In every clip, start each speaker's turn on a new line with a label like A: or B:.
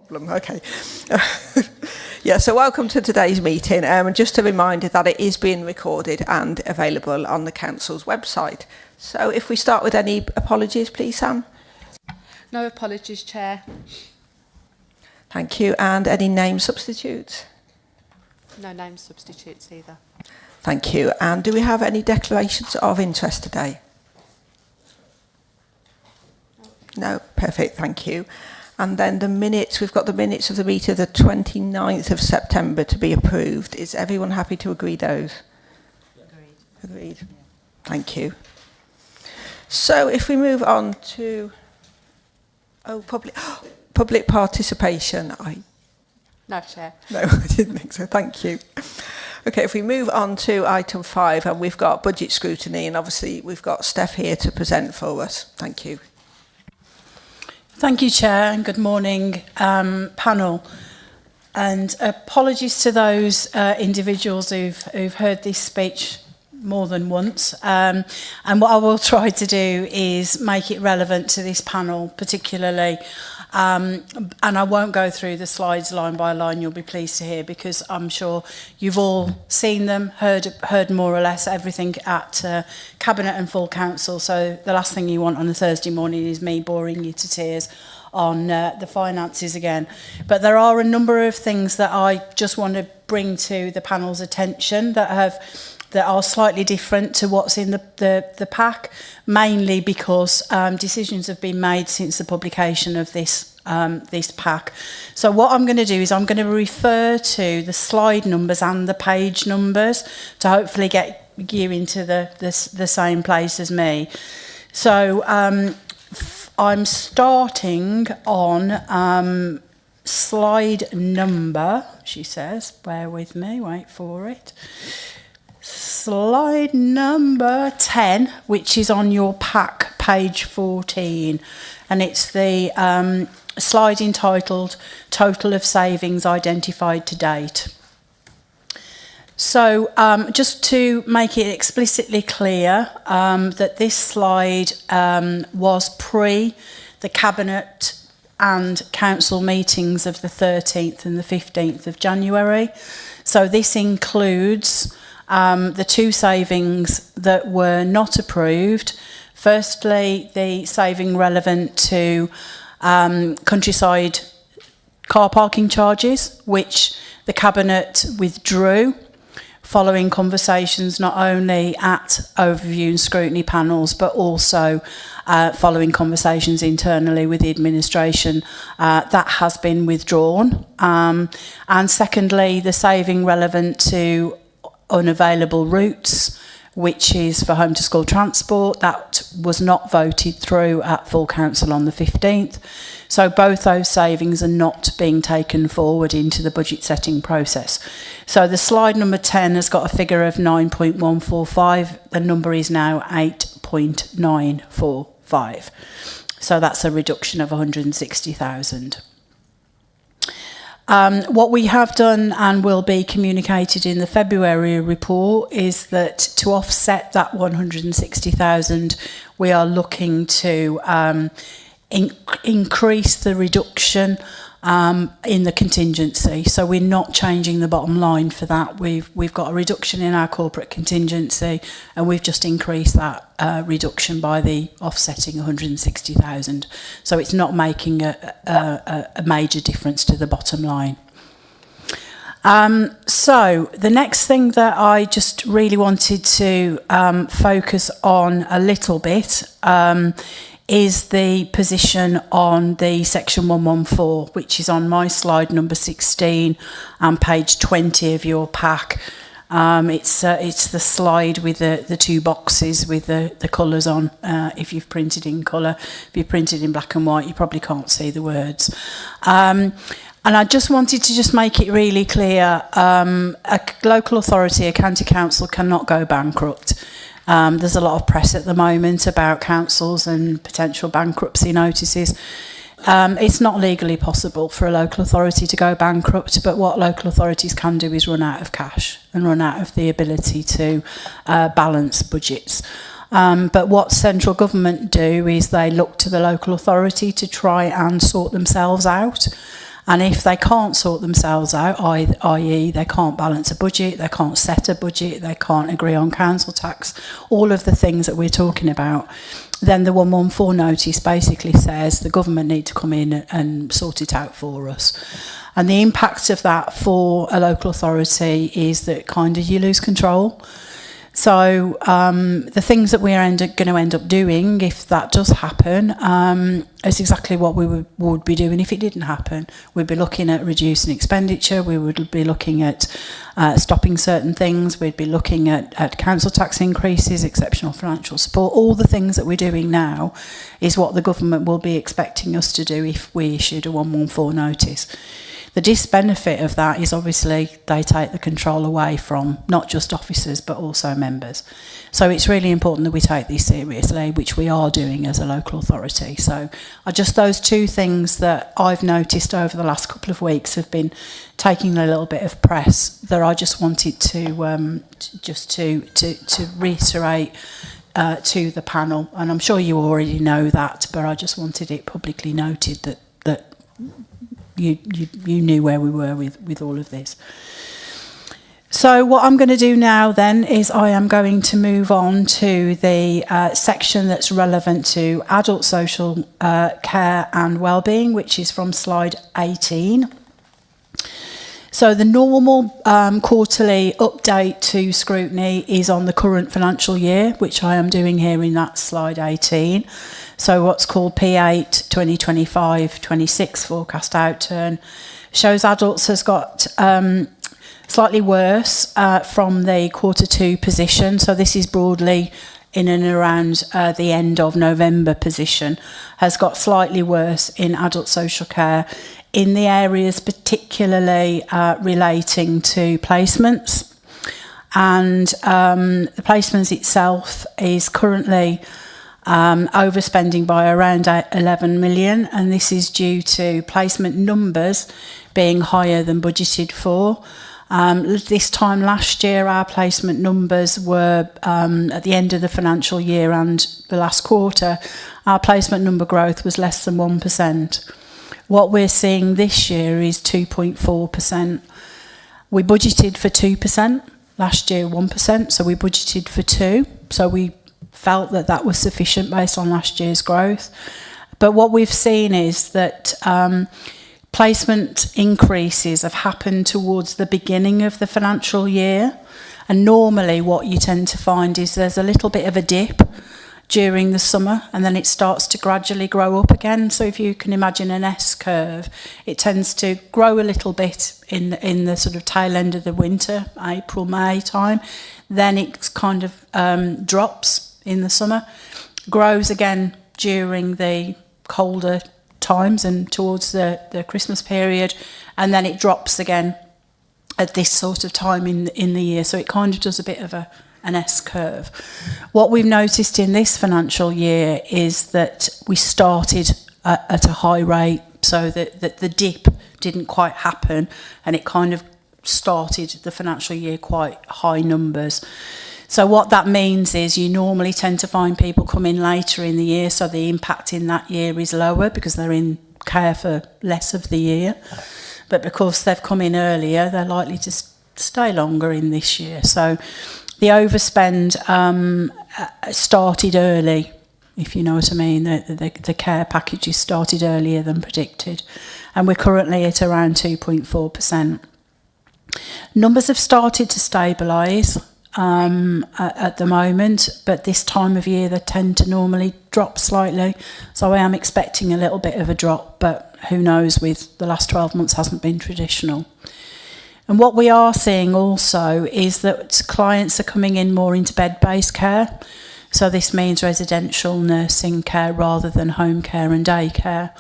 A: problem. Okay. Yeah, so welcome to today's meeting. Just a reminder that it is being recorded and available on the council's website. So if we start with any apologies, please, Sam.
B: No apologies, Chair.
A: Thank you. And any name substitutes?
B: No name substitutes either.
A: Thank you. And do we have any declarations of interest today? No, perfect, thank you. And then the minutes, we've got the minutes of the meeting of the 29th of September to be approved. Is everyone happy to agree those?
B: Agreed.
A: Agreed. Yeah. Thank you. So if we move on to public participation.
B: No, Chair.
A: No, I didn't think so. Thank you. Okay, if we move on to item 5, and we've got budget scrutiny, and obviously we've got Steph here to present for us. Thank you.
C: Thank you, Chair, and good morning, panel. And apologies to those individuals who've heard this speech more than once. And what I will try to do is make it relevant to this panel particularly. And I won't go through the slides line by line, you'll be pleased to hear, because I'm sure you've all seen them, heard more or less everything at Cabinet and full council. So the last thing you want on a Thursday morning is me boring you to tears on the finances again. But there are a number of things that I just want to bring to the panel's attention that are slightly different to what's in the pack, mainly because decisions have been made since the publication of this pack. So what I'm going to do is I'm going to refer to the slide numbers and the page numbers to hopefully get you into the same place as me. So I'm starting on slide number, she says, bear with me, wait for it. Slide number 10, which is on your pack, page 14, and it's the slide entitled Total of Savings Identified to Date. So just to make it explicitly clear that this slide was pre the Cabinet and Council meetings of the 13th and the 15th of January. So this includes the two savings that were not approved. Firstly, the saving relevant to countryside car parking charges, which the Cabinet withdrew following conversations not only at overview and scrutiny panels, but also following conversations internally with the administration. That has been withdrawn. And secondly, the saving relevant to unavailable routes, which is for home to school transport, that was not voted through at full council on the 15th. So both those savings are not being taken forward into the budget setting process. So the slide number 10 has got a figure of 9.145. The number is now 8.945. So that's a reduction of 160,000. What we have done and will be communicated in the February report is that to offset that 160,000, we are looking to increase the reduction in the contingency. So we're not changing the bottom line for that. We've got a reduction in our corporate contingency, and we've just increased that reduction by the offsetting 160,000. So it's not making a major difference to the bottom line. So the next thing that I just really wanted to focus on a little bit is the position on the section 114, which is on my slide number 16 and page 20 of your pack. It's the slide with the two boxes with the colours on. If you've printed in colour, if you've printed in black and white, you probably can't see the words. And I just wanted to just make it really clear, a local authority, a county council cannot go bankrupt. There's a lot of press at the moment about councils and potential bankruptcy notices. It's not legally possible for a local authority to go bankrupt, but what local authorities can do is run out of cash and run out of the ability to balance budgets. But what central government do is they look to the local authority to try and sort themselves out. And if they can't sort themselves out, i.e. they can't balance a budget, they can't set a budget, they can't agree on council tax, all of the things that we're talking about, then the 114 notice basically says the government need to come in and sort it out for us. And the impact of that for a local authority is that kind of you lose control. So the things that we're going to end up doing, if that does happen, is exactly what we would be doing if it didn't happen. We'd be looking at reducing expenditure, we would be looking at stopping certain things, we'd be looking at council tax increases, exceptional financial support. All the things that we're doing now is what the government will be expecting us to do if we issued a 114 notice. The disbenefit of that is obviously they take the control away from not just officers but also members. So it's really important that we take this seriously, which we are doing as a local authority. So just those two things that I've noticed over the last couple of weeks have been taking a little bit of press that I just wanted to reiterate to the panel. And I'm sure you already know that, but I just wanted it publicly noted that you knew where we were with all of this. So what I'm going to do now then is I am going to move on to the section that's relevant to adult social care and wellbeing, which is from slide 18. So the normal quarterly update to Scrutiny is on the current financial year, which I am doing here in that slide 18. So what's called P8 2025-26 forecast outturn shows adults has got slightly worse from the Q2 position. So this is broadly in and around the end of November position, has got slightly worse in adult social care in the areas particularly relating to placements. And the placements itself is currently overspending by around 11 million, and this is due to placement numbers being higher than budgeted for. This time last year, our placement numbers were, at the end of the financial year and the last quarter, our placement number growth was less than 1%. What we're seeing this year is 2.4%. We budgeted for 2%, last year 1%, so we budgeted for 2%, so we felt that that was sufficient based on last year's growth. But what we've seen is that placement increases have happened towards the beginning of the financial year, and normally what you tend to find is there's a little bit of a dip during the summer and then it starts to gradually grow up again. So if you can imagine an S curve, it tends to grow a little bit in the sort of tail end of the winter, April, May time, then it kind of drops in the summer, grows again during the colder times and towards the Christmas period, and then it drops again at this sort of time in the year. So it kind of does a bit of an S curve. What we've noticed in this financial year is that we started at a high rate, so that the dip didn't quite happen, and it kind of started the financial year quite high numbers. So what that means is you normally tend to find people come in later in the year, so the impact in that year is lower because they're in care for less of the year. But because they've come in earlier, they're likely to stay longer in this year. So the overspend started early, if you know what I mean. The care packages started earlier than predicted, and we're currently at around 2.4%. Numbers have started to stabilise at the moment, but this time of year they tend to normally drop slightly, so I am expecting a little bit of a drop, but who knows, with the last 12 months hasn't been traditional. And what we are seeing also is that clients are coming in more into bed-based care, so this means residential nursing care rather than home care and day care.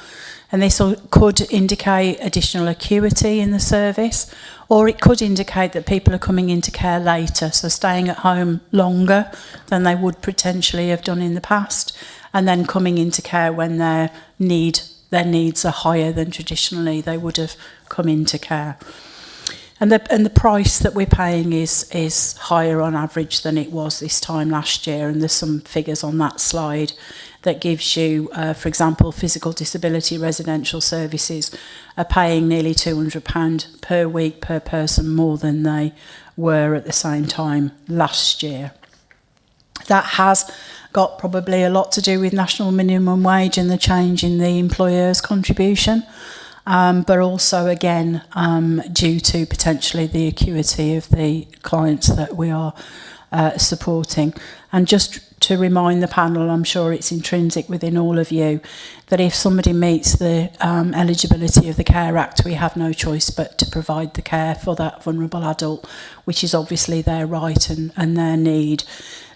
C: And this could indicate additional acuity in the service, or it could indicate that people are coming into care later, so staying at home longer than they would potentially have done in the past, and then coming into care when their needs are higher than traditionally they would have come into care. And the price that we're paying is higher on average than it was this time last year, and there's some figures on that slide that gives you, for example, physical disability residential services are paying nearly £200 per week per person more than they were at the same time last year. That has got probably a lot to do with national minimum wage and the change in the employer's contribution, but also again due to potentially the acuity of the clients that we are supporting. And just to remind the panel, I'm sure it's intrinsic within all of you, that if somebody meets the eligibility of the Care Act, we have no choice but to provide the care for that vulnerable adult, which is obviously their right and their need.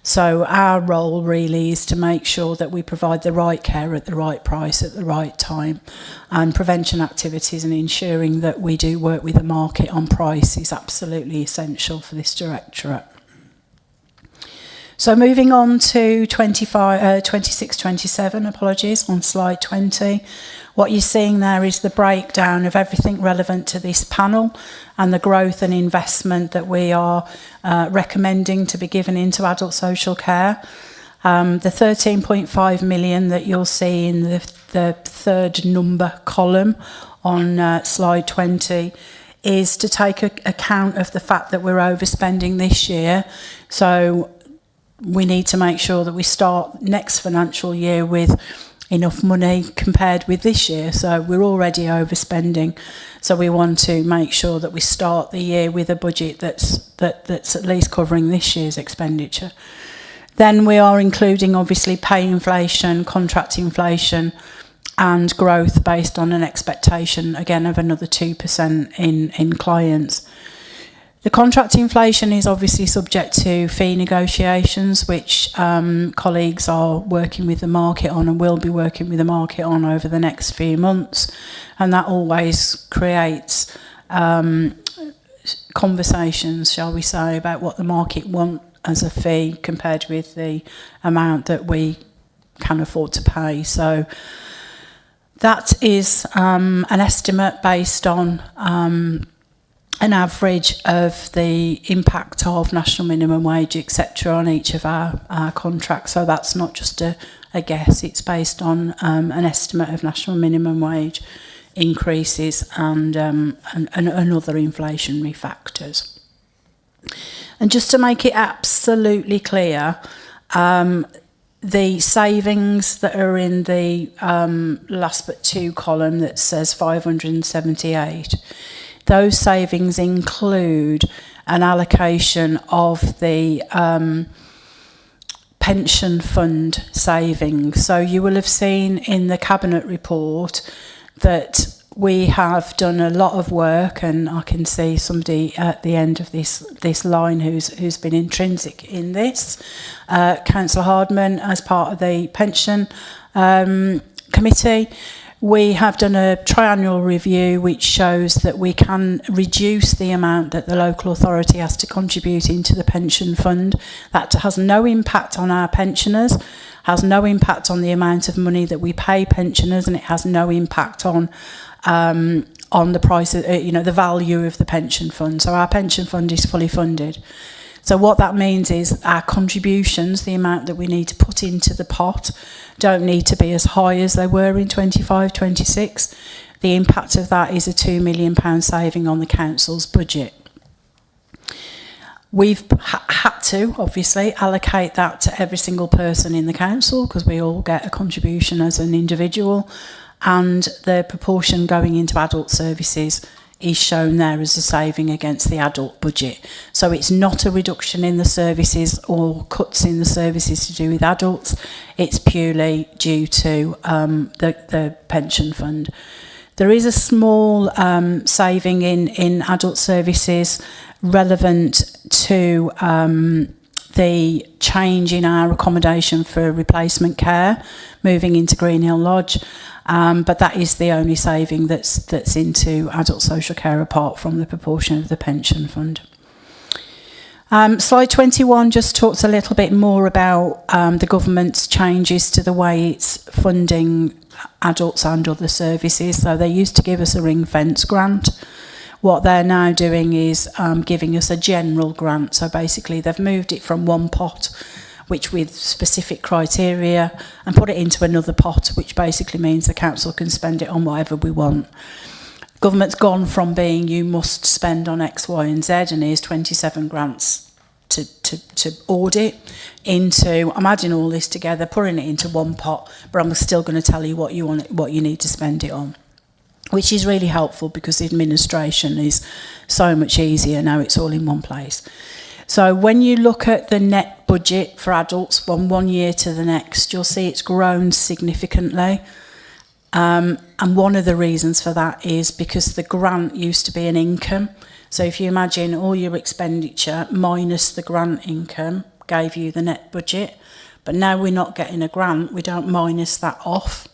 C: So our role really is to make sure that we provide the right care at the right price at the right time, and prevention activities and ensuring that we do work with the market on price is absolutely essential for this directorate. So moving on to 26-27, apologies, on slide 20. What you're seeing there is the breakdown of everything relevant to this panel and the growth and investment that we are recommending to be given into adult social care. The 13.5 million that you'll see in the third number column on slide 20 is to take account of the fact that we're overspending this year. So we need to make sure that we start next financial year with enough money compared with this year. So we're already overspending. So we want to make sure that we start the year with a budget that's at least covering this year's expenditure. Then we are including obviously pay inflation, contract inflation, and growth based on an expectation again of another 2% in clients. The contract inflation is obviously subject to fee negotiations, which colleagues are working with the market on and will be working with the market on over the next few months. And that always creates conversations, shall we say, about what the market want as a fee compared with the amount that we can afford to pay. So that is an estimate based on an average of the impact of national minimum wage, etc., on each of our contracts. So that's not just a guess, it's based on an estimate of national minimum wage increases and other inflationary factors. And just to make it absolutely clear, the savings that are in the last but two column that says 578, those savings include an allocation of the pension fund savings. So you will have seen in the Cabinet report that we have done a lot of work, and I can see somebody at the end of this line who's been intrinsic in this. Councillor Hardman, as part of the pension committee, we have done a triennial review which shows that we can reduce the amount that the local authority has to contribute into the pension fund. That has no impact on our pensioners, has no impact on the amount of money that we pay pensioners, and it has no impact on the price of, the value of the pension fund. So our pension fund is fully funded. So what that means is our contributions, the amount that we need to put into the pot, don't need to be as high as they were in 25-26. The impact of that is a £2 million saving on the council's budget. We've had to, obviously, allocate that to every single person in the council because we all get a contribution as an individual, and the proportion going into adult services is shown there as a saving against the adult budget. So it's not a reduction in the services or cuts in the services to do with adults. It's purely due to the pension fund. There is a small saving in adult services relevant to the change in our accommodation for replacement care, moving into Greenhill Lodge. But that is the only saving that's into adult social care apart from the proportion of the pension fund. Slide 21 just talks a little bit more about the government's changes to the way it's funding adults and other services. So they used to give us a ring fence grant. What they're now doing is giving us a general grant. So basically they've moved it from one pot, which with specific criteria, and put it into another pot, which basically means the council can spend it on whatever we want. government's gone from being you must spend on X, Y and Z, and here's 27 grants to audit, into I'm adding all this together, putting it into one pot, but I'm still going to tell you what you need to spend it on, which is really helpful because the administration is so much easier now. It's all in one place. So when you look at the net budget for adults from one year to the next, you'll see it's grown significantly. And one of the reasons for that is because the grant used to be an income. So if you imagine all your expenditure minus the grant income gave you the net budget, but now we're not getting a grant, we don't minus that off.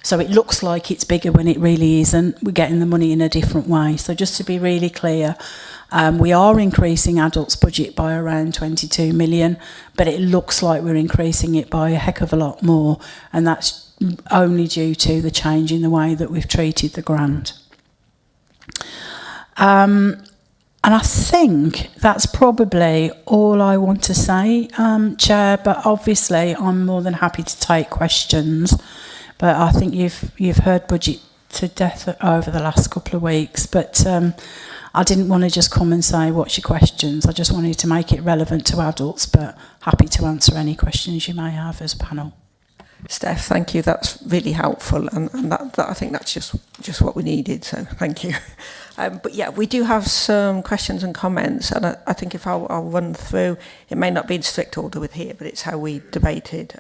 C: So it looks like it's bigger when it really isn't. We're getting the money in a different way. So just to be really clear, we are increasing adults' budget by around 22 million, but it looks like we're increasing it by a heck of a lot more, and that's only due to the change in the way that we've treated the grant. And I think that's probably all I want to say, Chair, but obviously I'm more than happy to take questions. But I think you've heard budget to death over the last couple of weeks, but I didn't want to just come and say, what's your questions? I just wanted to make it relevant to adults, but happy to answer any questions you may have as a panel.
A: Steph, thank you. That's really helpful, and that I think that's just what we needed. So thank you. But yeah, we do have some questions and comments, and I think if I'll run through, it may not be in strict order with here, but it's how we debated.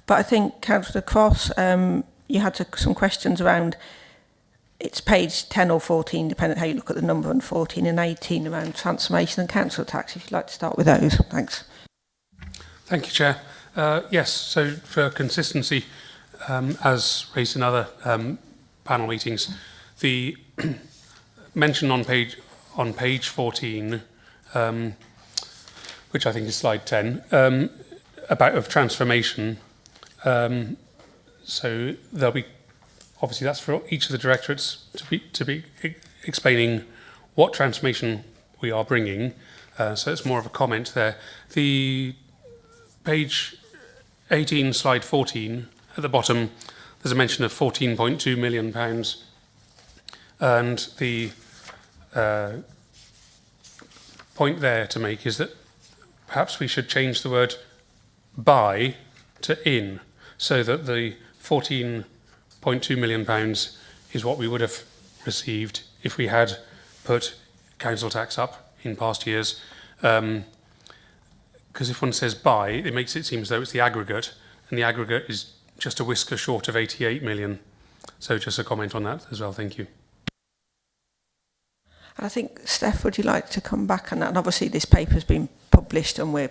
A: But I think Councillor Cross, you had some questions around. It's page 10 or 14, depending on how you look at the number, and 14 and 18 around transformation and council tax. If you'd like to start with those, thanks.
D: Thank you, Chair. Yes, so for consistency, as raised in other panel meetings, the mention on page 14, which I think is slide 10, of transformation. So there'll be, obviously that's for each of the directorates to be explaining what transformation we are bringing. So it's more of a comment there. The page 18, slide 14, at the bottom, there's a mention of £14.2 million. And the point there to make is that perhaps we should change the word by to in, so that the £14.2 million is what we would have received if we had put council tax up in past years. Because if one says by, it makes it seem as though it's the aggregate, and the aggregate is just a whisker short of 88 million. So just a comment on that as well. Thank you.
A: I think, Steph, would you like to come back on that? And obviously this paper's been published and we're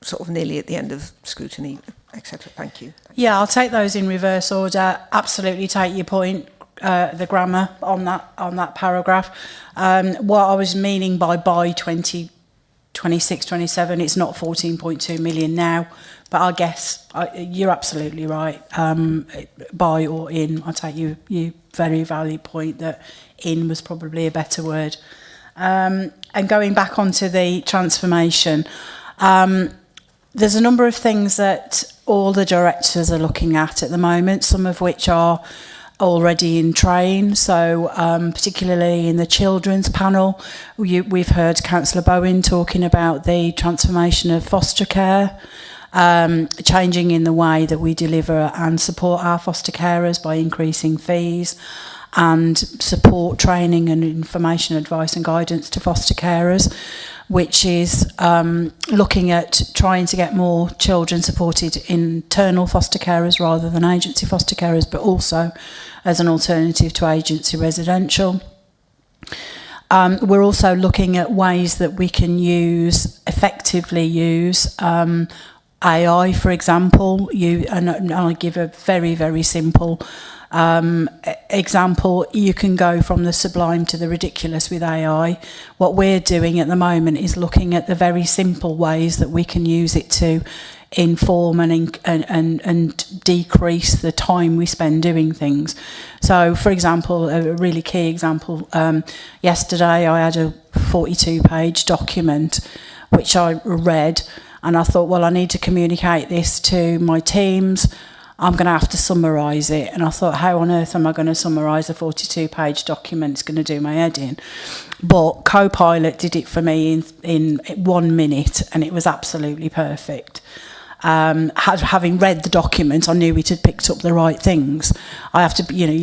A: sort of nearly at the end of scrutiny, etc. Thank you.
C: Yeah, I'll take those in reverse order. Absolutely take your point, the grammar on that paragraph. What I was meaning by 2026, 27, it's not 14.2 million now, but I guess you're absolutely right. By or in, I take you very valid point that in was probably a better word. And going back onto the transformation, there's a number of things that all the directors are looking at the moment, some of which are already in train. So particularly in the children's panel, we've heard Councillor Bowen talking about the transformation of foster care, changing in the way that we deliver and support our foster carers by increasing fees and support training and information, advice and guidance to foster carers, which is looking at trying to get more children supported internal foster carers rather than agency foster carers, but also as an alternative to agency residential. We're also looking at ways that we can effectively use AI, for example. And I'll give a very, very simple example. You can go from the sublime to the ridiculous with AI. What we're doing at the moment is looking at the very simple ways that we can use it to inform and decrease the time we spend doing things. So, for example, a really key example, yesterday I had a 42-page document which I read, and I thought, well, I need to communicate this to my teams. I'm going to have to summarise it. And I thought, how on earth am I going to summarise a 42-page document? It's going to do my head in. But Copilot did it for me in 1 minute, and it was absolutely perfect. Having read the document, I knew it had picked up the right things. You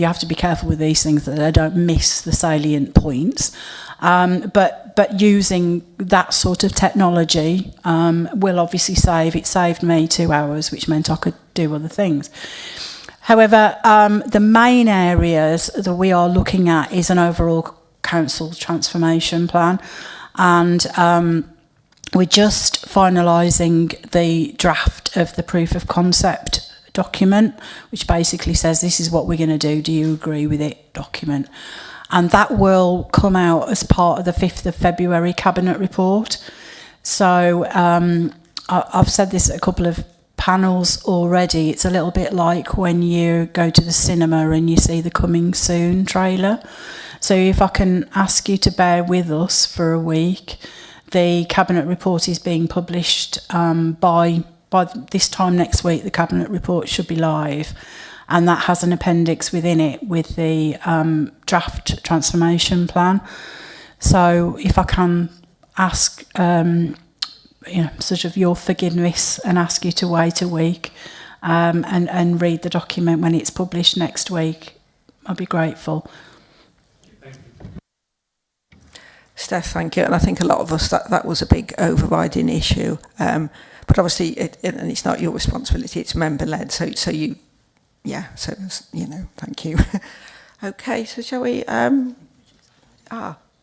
C: have to be careful with these things that they don't miss the salient points. But using that sort of technology will obviously saved me 2 hours, which meant I could do other things. However, the main areas that we are looking at is an overall council transformation plan, and we're just finalising the draft of the proof of concept document, which basically says this is what we're going to do, do you agree with it document. And that will come out as part of the 5th of February Cabinet report. So I've said this at a couple of panels already. It's a little bit like when you go to the cinema and you see the Coming Soon trailer. So if I can ask you to bear with us for a week, the Cabinet report is being published by this time next week. The Cabinet report should be live. And that has an appendix within it with the draft transformation plan. So if I can ask, sort of your forgiveness and ask you to wait a week and read the document when it's published next week, I'd be grateful.
A: Steph, thank you. And I think a lot of us, that was a big overriding issue. But obviously, and it's not your responsibility, it's member-led. So you... Yeah, so, thank you. Okay, so shall we...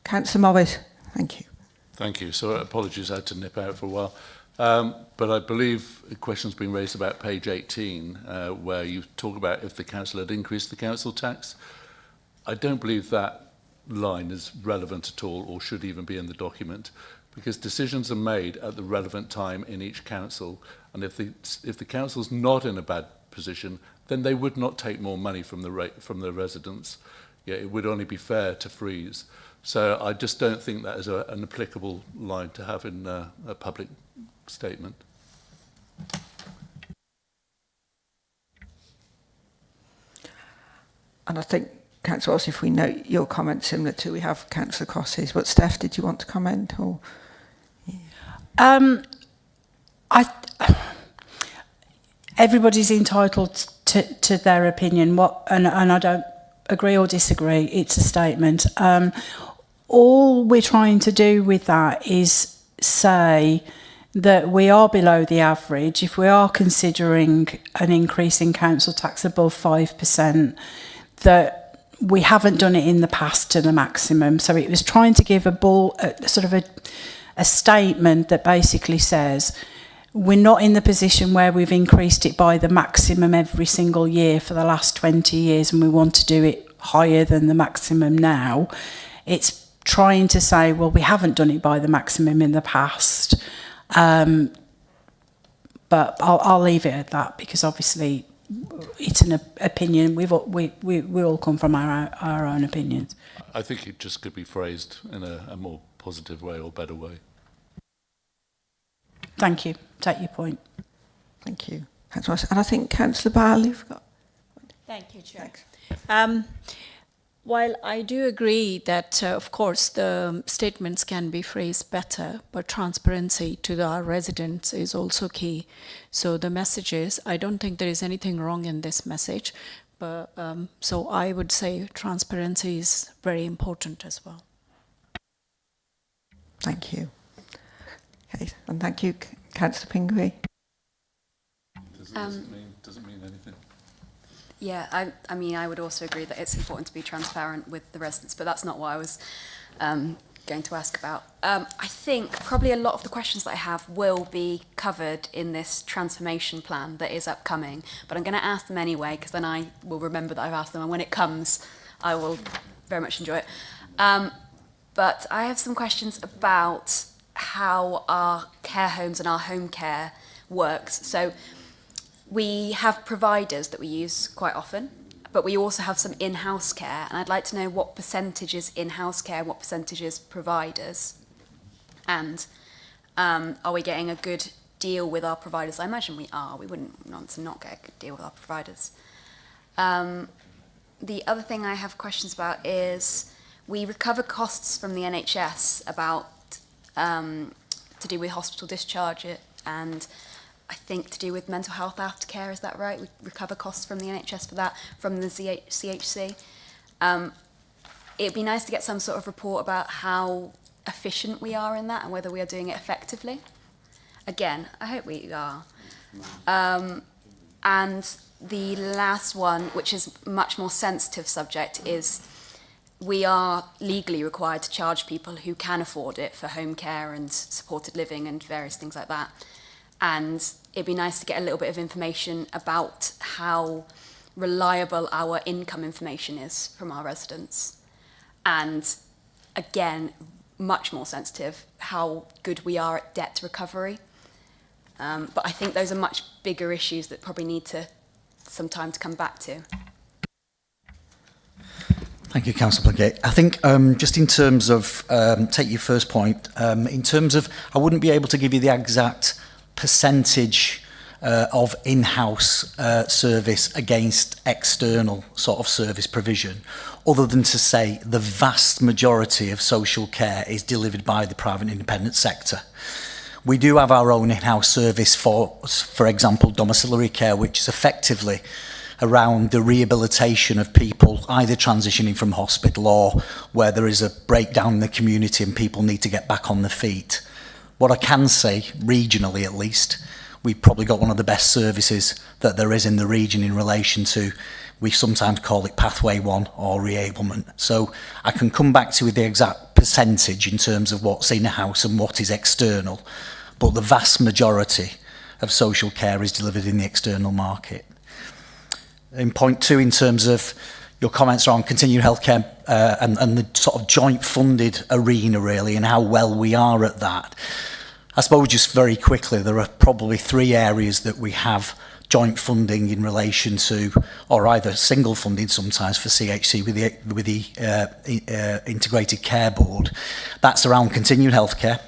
A: Councillor Morris, thank you.
E: Thank you. So apologies, I had to nip out for a while. But I believe a question's been raised about page 18, where you talk about if the council had increased the council tax. I don't believe that line is relevant at all or should even be in the document, because decisions are made at the relevant time in each council. And if the council's not in a bad position, then they would not take more money from the residents. Yeah, it would only be fair to freeze. So I just don't think that is an applicable line to have in a public statement.
A: And I think, Councillor Ross, if we note your comment similar to we have Councillor Cross's, but Steph, did you want to comment? Or
C: everybody's entitled to their opinion, and I don't agree or disagree, it's a statement. All we're trying to do with that is say that we are below the average. If we are considering an increase in council tax above 5%, that we haven't done it in the past to the maximum. So it was trying to give a statement that basically says we're not in the position where we've increased it by the maximum every single year for the last 20 years and we want to do it higher than the maximum now. It's trying to say, well, we haven't done it by the maximum in the past. But I'll leave it at that, because obviously it's an opinion. We all come from our own opinions.
E: I think it just could be phrased in a more positive way or better way.
C: Thank you. Take your point.
A: thank you, Councillor Ross. And I think Councillor Ball, you've got...
F: Thank you, Chair. While I do agree that, of course, the statements can be phrased better, but transparency to our residents is also key. So the messages, I don't think there is anything wrong in this message, but so I would say transparency is very important as well.
A: Thank you. Okay, and thank you, Councillor Pingree.
E: Doesn't mean anything.
G: Yeah, I mean, I would also agree that it's important to be transparent with the residents, but that's not what I was going to ask about. I think probably a lot of the questions that I have will be covered in this transformation plan that is upcoming, but I'm going to ask them anyway, because then I will remember that I've asked them, and when it comes, I will very much enjoy it. But I have some questions about how our care homes and our home care works. So we have providers that we use quite often, but we also have some in-house care, and I'd like to know what percentage is in-house care and what percentage is providers. And are we getting a good deal with our providers. I imagine we are. We wouldn't want to not get a good deal with our providers. The other thing I have questions about is we recover costs from the NHS about to do with hospital discharge and I think to do with mental health aftercare. Is that right? We recover costs from the NHS for that from the CHC. It'd be nice to get some sort of report about how efficient we are in that and whether we are doing it effectively. Again, I hope we are. And the last one, which is much more sensitive subject, is we are legally required to charge people who can afford it for home care and supported living and various things like that. And it'd be nice to get a little bit of information about how reliable our income information is from our residents. And again, much more sensitive, how good we are at debt recovery. But I think those are much bigger issues that probably need some time to come back to.
H: Thank you, Councillor Plunkett. I think just in terms of, take your first point, in terms of, I wouldn't be able to give you the exact percentage of in-house service against external sort of service provision, other than to say the vast majority of social care is delivered by the private independent sector. We do have our own in-house service for example, domiciliary care, which is effectively around the rehabilitation of people either transitioning from hospital or where there is a breakdown in the community and people need to get back on their feet. What I can say, regionally at least, we've probably got one of the best services that there is in the region in relation to, we sometimes call it Pathway 1 or reablement. So I can come back to you with the exact percentage in terms of what's in-house and what is external, but the vast majority of social care is delivered in the external market. In point 2, in terms of your comments around continued healthcare and the sort of joint funded arena really and how well we are at that, I suppose just very quickly there are probably 3 areas that we have joint funding in relation to, or either single funding sometimes for CHC with the Integrated Care Board. That's around continued healthcare.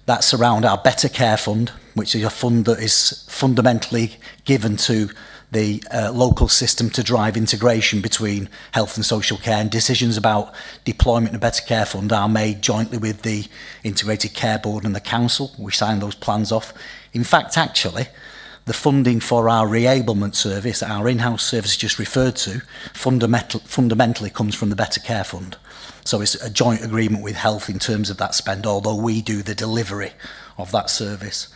H: That's around our Better Care Fund, which is a fund that is fundamentally given to the local system to drive integration between health and social care, and decisions about deployment of Better Care Fund are made jointly with the Integrated Care Board and the Council. We sign those plans off. In fact, actually, the funding for our reablement service, our in-house service just referred to, fundamentally comes from the Better Care Fund. So it's a joint agreement with health in terms of that spend, although we do the delivery of that service.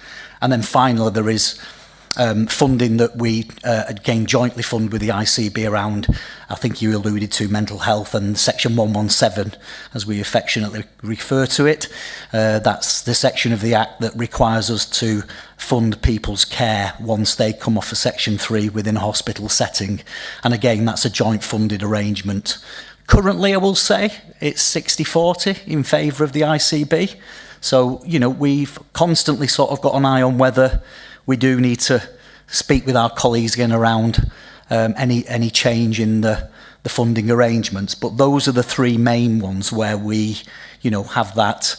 H: And then finally, there is funding that we again jointly fund with the ICB around, I think you alluded to, mental health and section 117 as we affectionately refer to it. That's the section of the Act that requires us to fund people's care once they come off of section 3 within a hospital setting, and again that's a joint funded arrangement. Currently, I will say it's 60-40 in favour of the ICB, so you know we've constantly sort of got an eye on whether we do need to speak with our colleagues again around any change in the funding arrangements. But those are the 3 main ones where we, you know, have that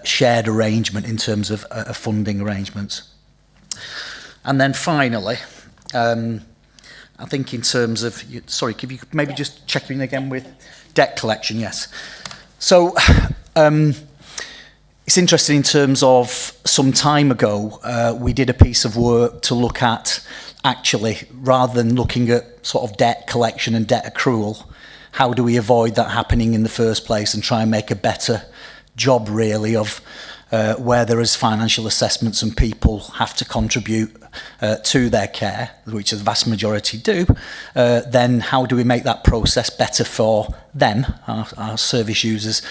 H: shared arrangement in terms of funding arrangements. And then finally, I think in terms of, sorry, could you maybe just check in again with debt collection? Yes. So. It's interesting in terms of some time ago, we did a piece of work to look at actually, rather than looking at sort of debt collection and debt accrual, how do we avoid that happening in the first place and try and make a better job really of where there is financial assessments and people have to contribute to their care, which the vast majority do, then how do we make that process better for them, our service users,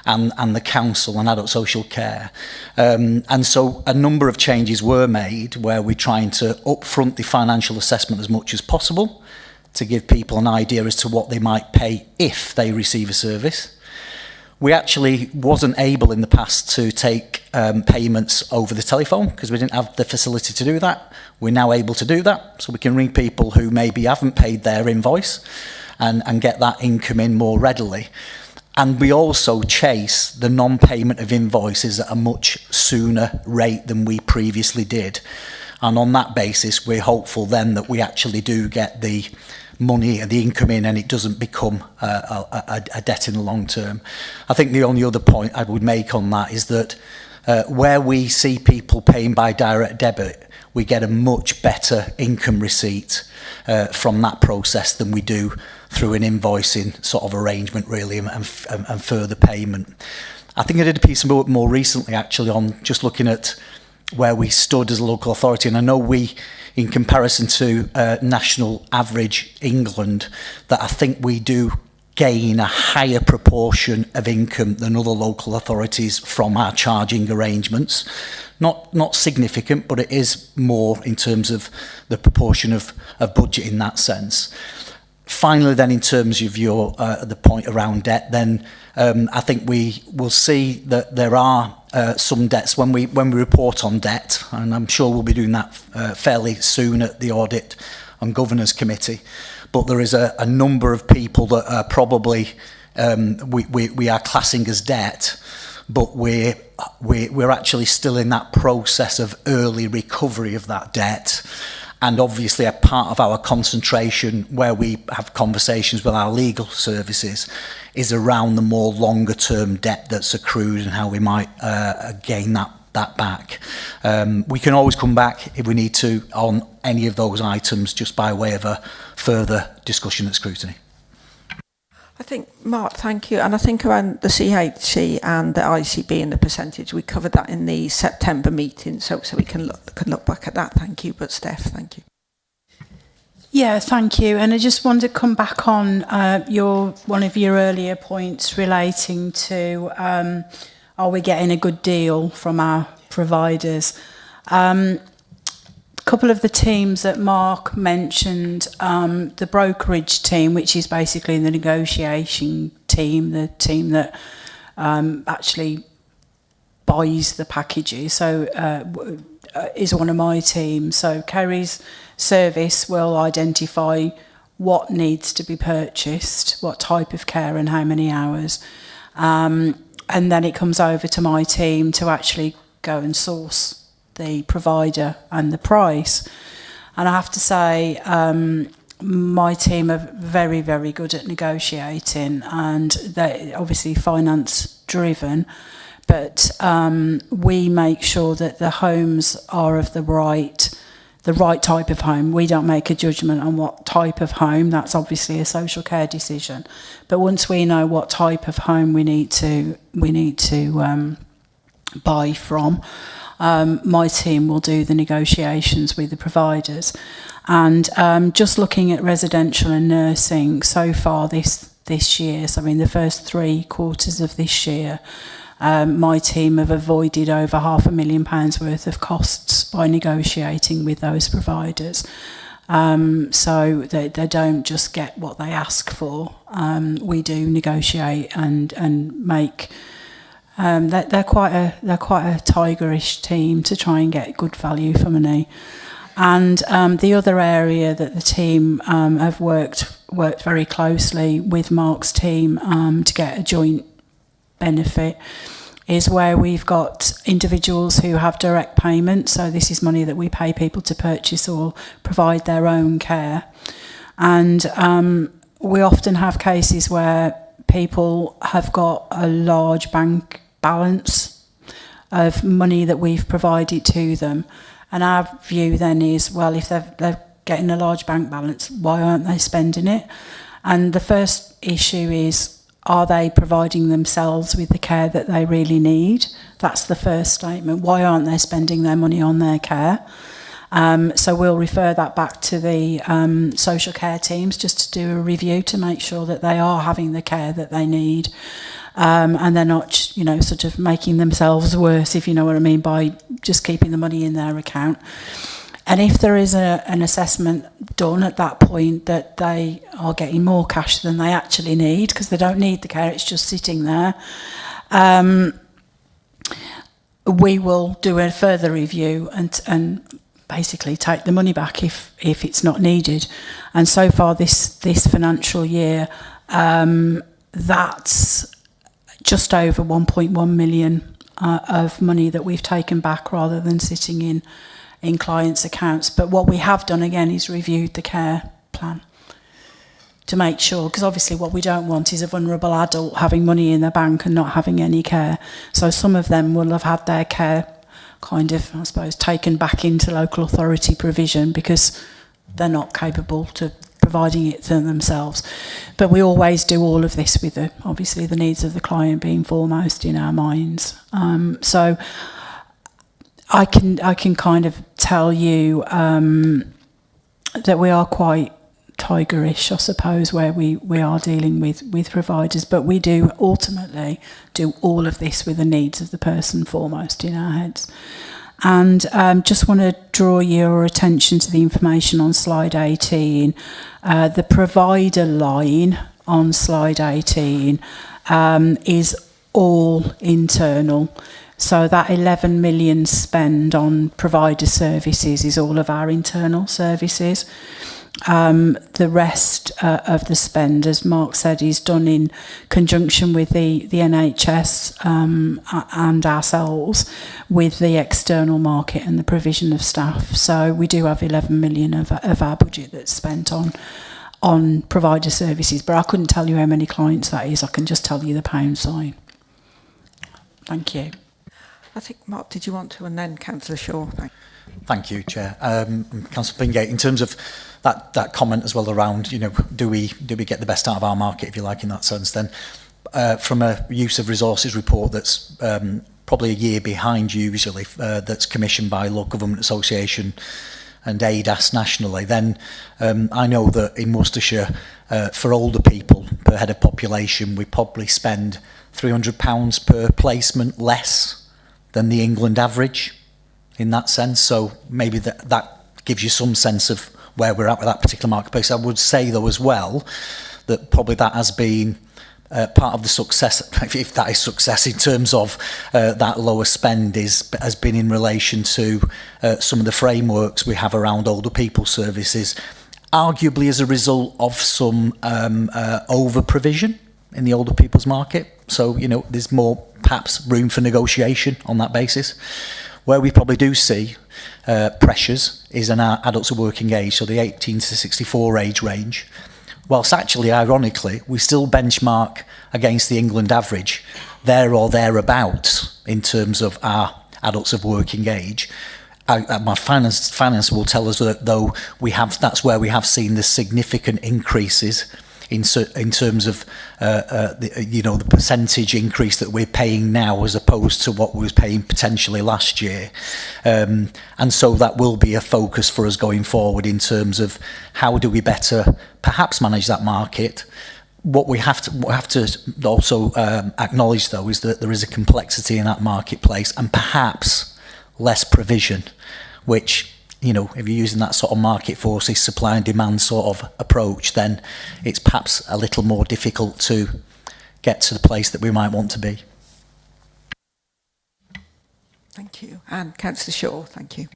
H: and the council and adult social care. And so a number of changes were made where we're trying to upfront the financial assessment as much as possible to give people an idea as to what they might pay if they receive a service. We actually wasn't able in the past to take payments over the telephone because we didn't have the facility to do that. We're now able to do that, so we can ring people who maybe haven't paid their invoice and get that income in more readily. And we also chase the non-payment of invoices at a much sooner rate than we previously did. And on that basis, we're hopeful then that we actually do get the money and the income in, and it doesn't become a debt in the long term. I think the only other point I would make on that is that where we see people paying by direct debit, we get a much better income receipt from that process than we do through an invoicing sort of arrangement, really, and further payment. I think I did a piece more recently, actually, on just looking at where we stood as a local authority, and I know we, in comparison to national average England, that I think we do gain a higher proportion of income than other local authorities from our charging arrangements. Not significant, but it is more in terms of the proportion of budget in that sense. Finally, then, in terms of your the point around debt, then I think we will see that there are some debts when we report on debt, and I'm sure we'll be doing that fairly soon at the Audit and Governors Committee. But there is a number of people that are probably we are classing as debt, but we're actually still in that process of early recovery of that debt. And obviously, a part of our concentration, where we have conversations with our legal services, is around the more longer term debt that's accrued and how we might gain that back. We can always come back if we need to on any of those items, just by way of a further discussion at Scrutiny.
A: I think, Mark, thank you. And I think around the CHC and the ICB and the percentage, we covered that in the September meeting, so we can look back at that. Thank you. But Steph, thank you.
C: Yeah, thank you. And I just wanted to come back on one of your earlier points relating to are we getting a good deal from our providers? A couple of the teams that Mark mentioned, the brokerage team, which is basically the negotiation team, the team that actually buys the packages, so is one of my teams. So Kerry's service will identify what needs to be purchased, what type of care and how many hours. And then it comes over to my team to actually go and source the provider and the price. And I have to say, my team are very, very good at negotiating, and they're obviously finance driven, but we make sure that the homes are of the right type of home. We don't make a judgment on what type of home. That's obviously a social care decision. But once we know what type of home we need to buy from, my team will do the negotiations with the providers. And just looking at residential and nursing so far this year, so in the first 3 quarters of this year, my team have avoided over £500,000 worth of costs by negotiating with those providers. So they don't just get what they ask for. We do negotiate and make. They're quite a tigerish team to try and get good value for money. And the other area that the team have worked very closely with Mark's team to get a joint benefit is where we've got individuals who have direct payment. So this is money that we pay people to purchase or provide their own care. And we often have cases where people have got a large bank balance of money that we've provided to them. And our view then is, well, if they're getting a large bank balance, why aren't they spending it? And the first issue is, are they providing themselves with the care that they really need? That's the first statement. Why aren't they spending their money on their care? So we'll refer that back to the social care teams just to do a review to make sure that they are having the care that they need. And they're not, sort of making themselves worse, if you know what I mean, by just keeping the money in their account. And if there is an assessment done at that point that they are getting more cash than they actually need, because they don't need the care, it's just sitting there, we will do a further review and basically take the money back if it's not needed. And so far this financial year, that's just over 1.1 million of money that we've taken back rather than sitting in clients' accounts. But what we have done again is reviewed the care plan to make sure, because obviously what we don't want is a vulnerable adult having money in their bank and not having any care. So some of them will have had their care kind of, I suppose, taken back into local authority provision because they're not capable to providing it to themselves. But we always do all of this with obviously the needs of the client being foremost in our minds. So I can kind of tell you that we are quite tigerish, I suppose, where we are dealing with providers, but we do ultimately do all of this with the needs of the person foremost in our heads. And just want to draw your attention to the information on slide 18. The provider line on slide 18 is all internal. So that 11 million spend on provider services is all of our internal services. The rest of the spend, as Mark said, is done in conjunction with the NHS and ourselves with the external market and the provision of staff. So we do have 11 million of our budget that's spent on provider services, but I couldn't tell you how many clients that is. I can just tell you the pound sign. Thank you.
A: I think, Mark, did you want to, and then Councillor Shaw?
H: Thank you, Chair. Councillor Pingate, in terms of that comment as well around, do we get the best out of our market, if you like, in that sense, then from a use of resources report that's probably a year behind usually, that's commissioned by Local Government Association and ADAS nationally, then I know that in Worcestershire, for older people per head of population, we probably spend £300 per placement less than the England average in that sense. So maybe that gives you some sense of where we're at with that particular marketplace. I would say, though, as well, that probably that has been part of the success, if that is success, in terms of that lower spend has been in relation to some of the frameworks we have around older people services, arguably as a result of some over-provision in the older people's market. So, there's more, perhaps, room for negotiation on that basis. Where we probably do see pressures is in our adults of working age, so the 18 to 64 age range. Whilst actually, ironically, we still benchmark against the England average, there or thereabouts, in terms of our adults of working age. My finance will tell us that, though, that's where we have seen the significant increases in terms of the percentage increase that we're paying now as opposed to what we was paying potentially last year, and so that will be a focus for us going forward in terms of how do we better perhaps manage that market. What we have to also acknowledge, though, is that there is a complexity in that marketplace and perhaps less provision, which, if you're using that sort of market forces, supply and demand sort of approach, then it's perhaps a little more difficult to get to the place that we might want to be.
A: Thank you. And Councillor Shaw, thank you.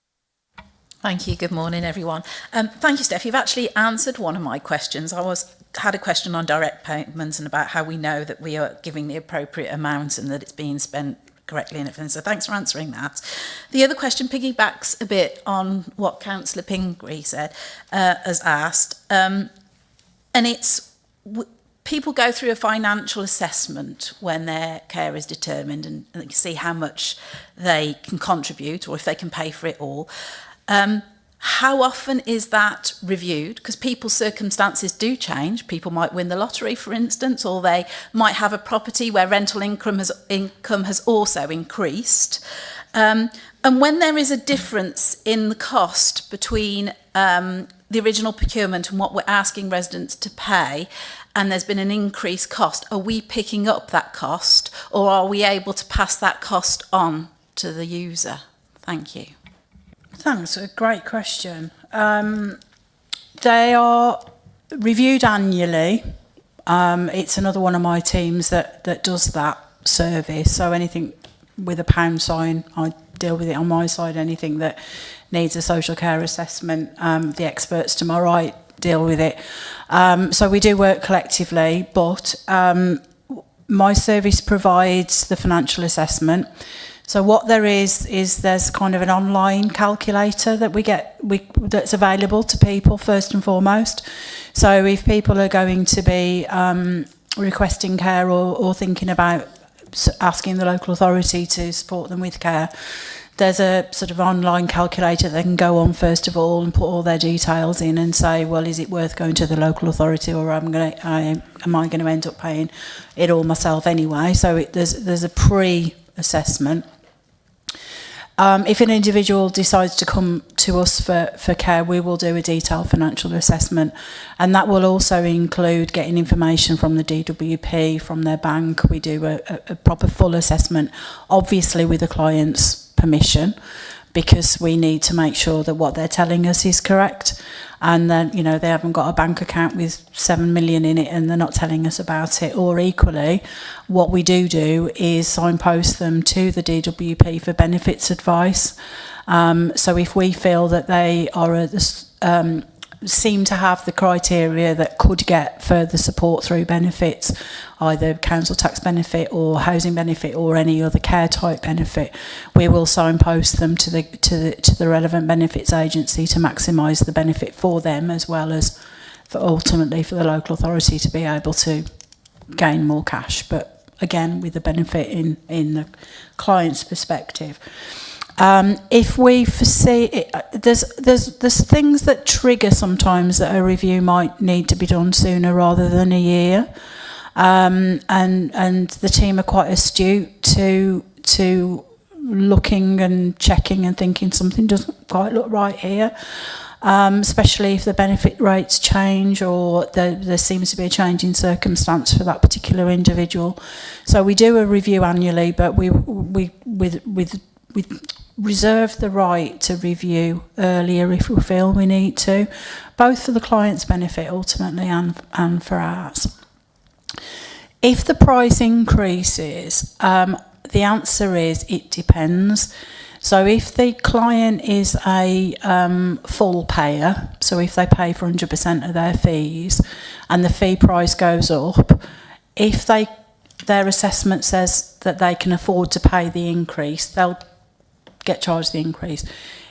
I: Thank you. Good morning, everyone. Thank you, Steph. You've actually answered one of my questions. I had a question on direct payments and about how we know that we are giving the appropriate amount and that it's being spent correctly and everything. So thanks for answering that. The other question piggybacks a bit on what Councillor Pingree said, has asked, and it's people go through a financial assessment when their care is determined and they see how much they can contribute or if they can pay for it all. How often is that reviewed? Because people's circumstances do change. People might win the lottery, for instance, or they might have a property where rental income has also increased. And when there is a difference in the cost between the original procurement and what we're asking residents to pay, and there's been an increased cost, are we picking up that cost, or are we able to pass that cost on to the user? Thank you.
C: Thanks, a great question. They are reviewed annually. It's another one of my teams that does that service. So anything with a pound sign, I deal with it on my side. Anything that needs a social care assessment, the experts to my right deal with it. So we do work collectively, but my service provides the financial assessment. So what there is there's kind of an online calculator that that's available to people first and foremost. So if people are going to be requesting care or thinking about asking the local authority to support them with care, there's a sort of online calculator they can go on first of all and put all their details in and say, well, is it worth going to the local authority, or am I going to end up paying it all myself anyway? So there's a pre-assessment. If an individual decides to come to us for care, we will do a detailed financial assessment, and that will also include getting information from the DWP, from their bank. We do a proper full assessment, obviously with the client's permission, because we need to make sure that what they're telling us is correct, and then they haven't got a bank account with 7 million in it and they're not telling us about it. Or equally, what we do is signpost them to the DWP for benefits advice. So if we feel that they are seem to have the criteria that could get further support through benefits, either council tax benefit or housing benefit or any other care type benefit, we will signpost them to the relevant benefits agency to maximise the benefit for them, as well as ultimately for the local authority to be able to gain more cash, but again with the benefit in the client's perspective. If we foresee it, there's things that trigger sometimes that a review might need to be done sooner rather than a year, and the team are quite astute to looking and checking and thinking something doesn't quite look right here, especially if the benefit rates change or there seems to be a change in circumstance for that particular individual. So we do a review annually, but we reserve the right to review earlier if we feel we need to, both for the client's benefit ultimately and for ours. If the price increases, the answer is it depends. So if the client is a full payer, so if they pay for 100% of their fees and the fee price goes up, if their assessment says that they can afford to pay the increase, they'll get charged the increase.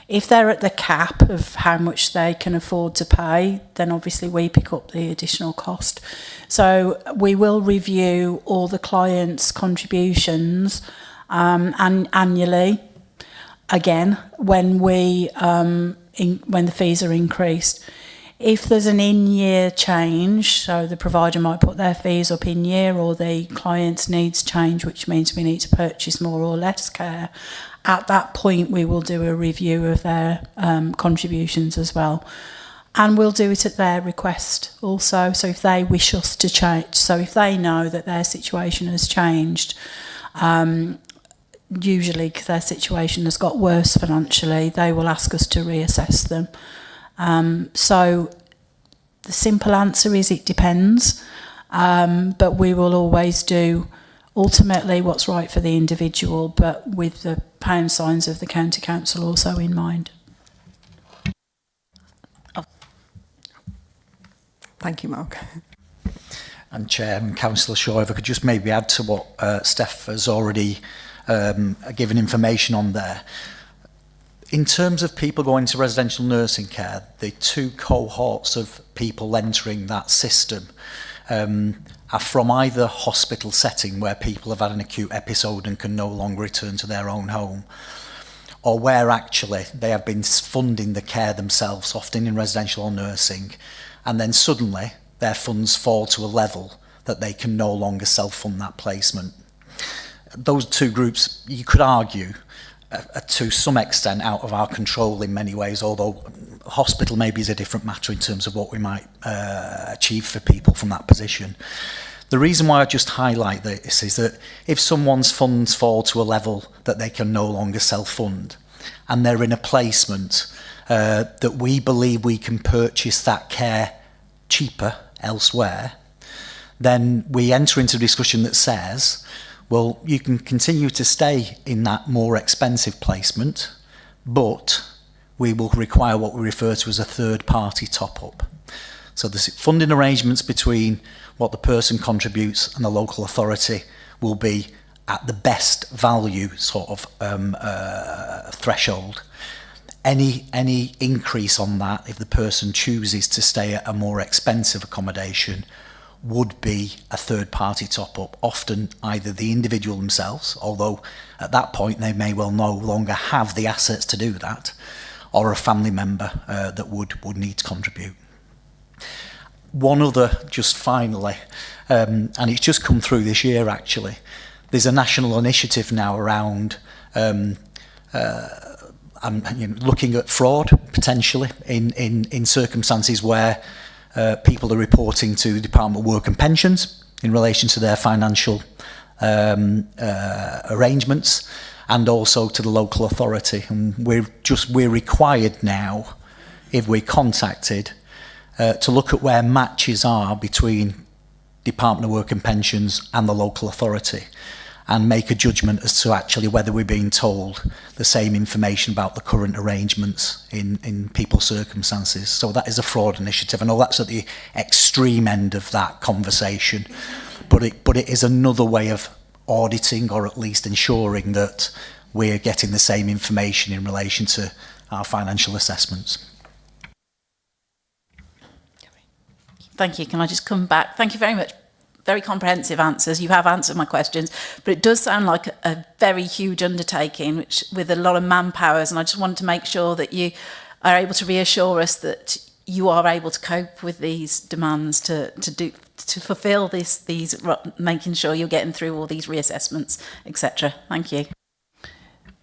C: If they're at the cap of how much they can afford to pay, then obviously we pick up the additional cost. So we will review all the clients' contributions annually, again when when the fees are increased. If there's an in-year change, so the provider might put their fees up in year, or the client's needs change, which means we need to purchase more or less care, at that point we will do a review of their contributions as well. And we'll do it at their request also. So if they wish us to change, so if they know that their situation has changed, usually because their situation has got worse financially, they will ask us to reassess them. So the simple answer is it depends, but we will always do ultimately what's right for the individual, but with the pound signs of the county council also in mind.
A: Thank you, Mark.
H: And Chair and Councillor Shaw, if I could just maybe add to what Steph has already given information on there. In terms of people going to residential nursing care, the two cohorts of people entering that system are from either hospital setting where people have had an acute episode and can no longer return to their own home, or where actually they have been funding the care themselves, often in residential or nursing, and then suddenly their funds fall to a level that they can no longer self-fund that placement. Those two groups, you could argue, are to some extent out of our control in many ways, although hospital maybe is a different matter in terms of what we might achieve for people from that position. The reason why I just highlight this is that if someone's funds fall to a level that they can no longer self-fund, and they're in a placement that we believe we can purchase that care cheaper elsewhere, then we enter into a discussion that says, well, you can continue to stay in that more expensive placement, but we will require what we refer to as a third-party top-up. So the funding arrangements between what the person contributes and the local authority will be at the best value sort of threshold. Any increase on that, if the person chooses to stay at a more expensive accommodation, would be a third party top up, often either the individual themselves, although at that point they may well no longer have the assets to do that, or a family member that would need to contribute. One other, just finally, and it's just come through this year actually, there's a national initiative now around looking at fraud potentially in circumstances where people are reporting to the Department of Work and Pensions in relation to their financial arrangements, and also to the local authority. And we're required now, if we're contacted, to look at where matches are between Department of Work and Pensions and the local authority, and make a judgment as to actually whether we're being told the same information about the current arrangements in people's circumstances. So that is a fraud initiative. I know that's at the extreme end of that conversation, but it is another way of auditing, or at least ensuring that we're getting the same information in relation to our financial assessments.
I: Thank you. Can I just come back? Thank you very much. Very comprehensive answers. You have answered my questions, but it does sound like a very huge undertaking, which with a lot of manpowers. And I just wanted to make sure that you are able to reassure us that you are able to cope with these demands to fulfil these, making sure you're getting through all these reassessments, etc. Thank you.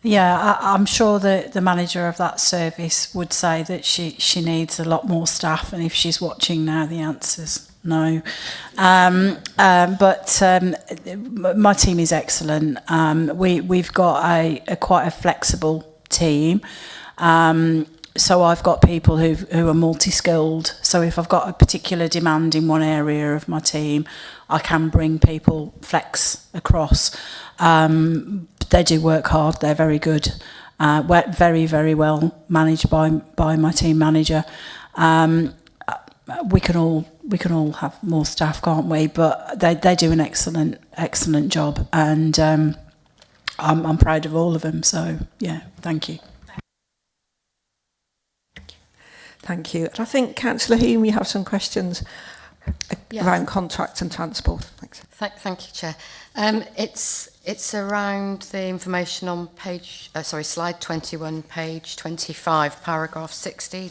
C: Yeah, I'm sure that the manager of that service would say that she needs a lot more staff, and if she's watching now, the answer's no. But my team is excellent. We've got a quite a flexible team. So I've got people who are multi-skilled. So if I've got a particular demand in one area of my team, I can bring people flex across. They do work hard. They're very good. Very, very well managed by my team manager. We can all have more staff, can't we? But they do an excellent job, and I'm proud of all of them. So yeah, thank you.
A: Thank you. And I think, Councillor Hume, you have some questions
J: Yes.
A: around contract and transport. Thanks.
J: Thank you, Chair. It's around the information on slide 21, page 25, paragraph 60,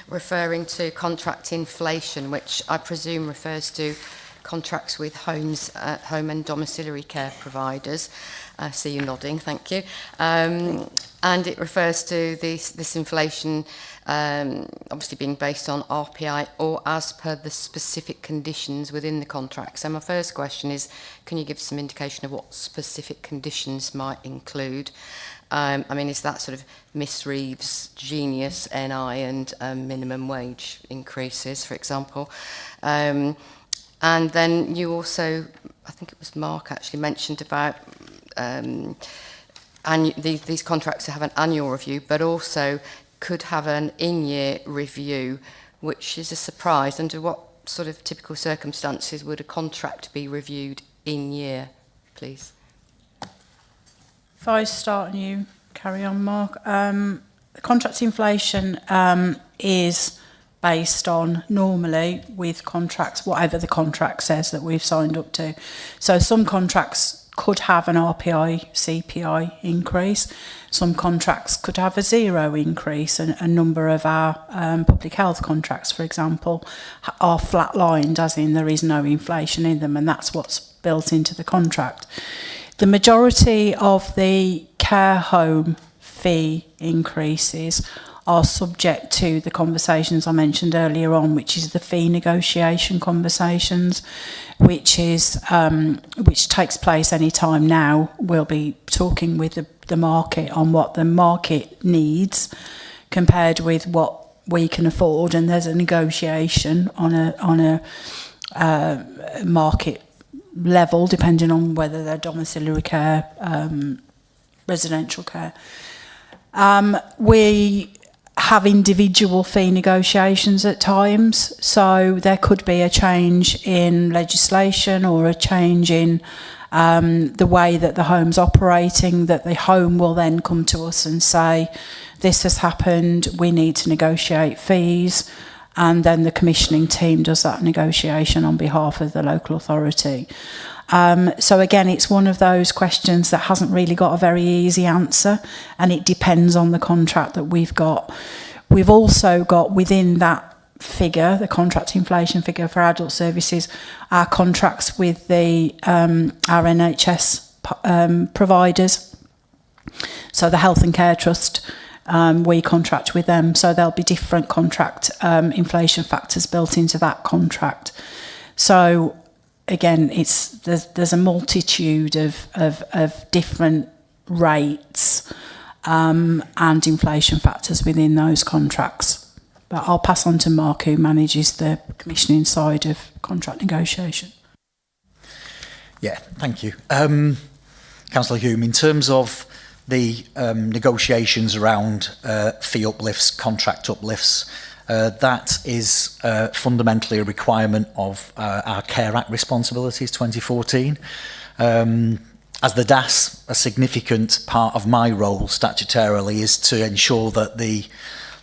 J: referring to contract inflation, which I presume refers to contracts with home and domiciliary care providers. I see you nodding, thank you. And it refers to this inflation obviously being based on RPI or as per the specific conditions within the contract. So my first question is, can you give some indication of what specific conditions might include? I mean, is that sort of Miss Reeves' genius NI and minimum wage increases, for example? And then you also, I think it was Mark actually mentioned about these contracts have an annual review, but also could have an in-year review, which is a surprise. Under what sort of typical circumstances would a contract be reviewed in year, please?
C: If I start and you carry on, Mark. Contract inflation is based on, normally, with contracts, whatever the contract says that we've signed up to. So some contracts could have an RPI, CPI increase. Some contracts could have a zero increase. A number of our public health contracts, for example, are flatlined, as in there is no inflation in them, and that's what's built into the contract. The majority of the care home fee increases are subject to the conversations I mentioned earlier on, which is the fee negotiation conversations, which takes place any time now. We'll be talking with the market on what the market needs compared with what we can afford, and there's a negotiation on a market level, depending on whether they're domiciliary care, residential care. have individual fee negotiations at times. So there could be a change in legislation or a change in the way that the home's operating, that the home will then come to us and say, this has happened, we need to negotiate fees, and then the commissioning team does that negotiation on behalf of the local authority. So again, it's one of those questions that hasn't really got a very easy answer, and it depends on the contract that we've got. We've also got within that figure, the contract inflation figure for adult services, our contracts with the our NHS providers. So the Health and Care Trust, we contract with them, so there'll be different contract inflation factors built into that contract. So again, there's a multitude of different rates and inflation factors within those contracts. But I'll pass on to Mark, who manages the commissioning side of contract negotiation.
H: Yeah, thank you. Councillor Hume, in terms of the negotiations around fee uplifts, contract uplifts, that is fundamentally a requirement of our Care Act responsibilities 2014. As the DAS, a significant part of my role statutorily is to ensure that the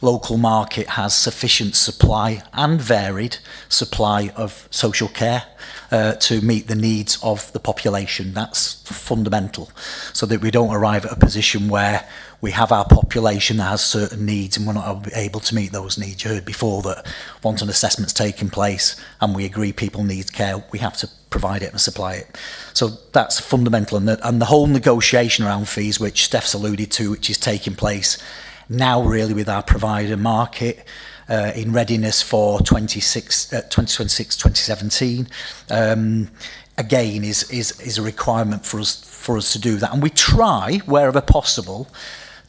H: local market has sufficient supply and varied supply of social care to meet the needs of the population. That's fundamental, so that we don't arrive at a position where we have our population that has certain needs and we're not able to meet those needs. You heard before that once an assessment's taking place and we agree people need care, we have to provide it and supply it. So that's fundamental, and the whole negotiation around fees, which Steph's alluded to, which is taking place now really with our provider market in readiness for 2026-2017, again is a requirement for us to do that. And we try, wherever possible,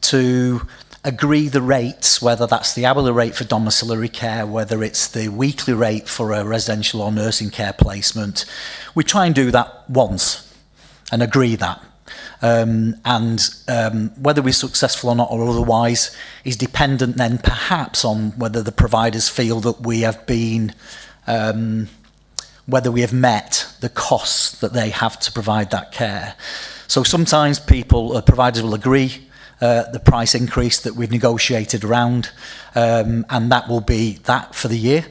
H: to agree the rates, whether that's the hourly rate for domiciliary care, whether it's the weekly rate for a residential or nursing care placement. We try and do that once and agree that. Whether we're successful or not or otherwise is dependent then perhaps on whether the providers feel that we have been, whether we have met the costs that they have to provide that care. So sometimes providers will agree the price increase that we've negotiated around, and that will be that for the year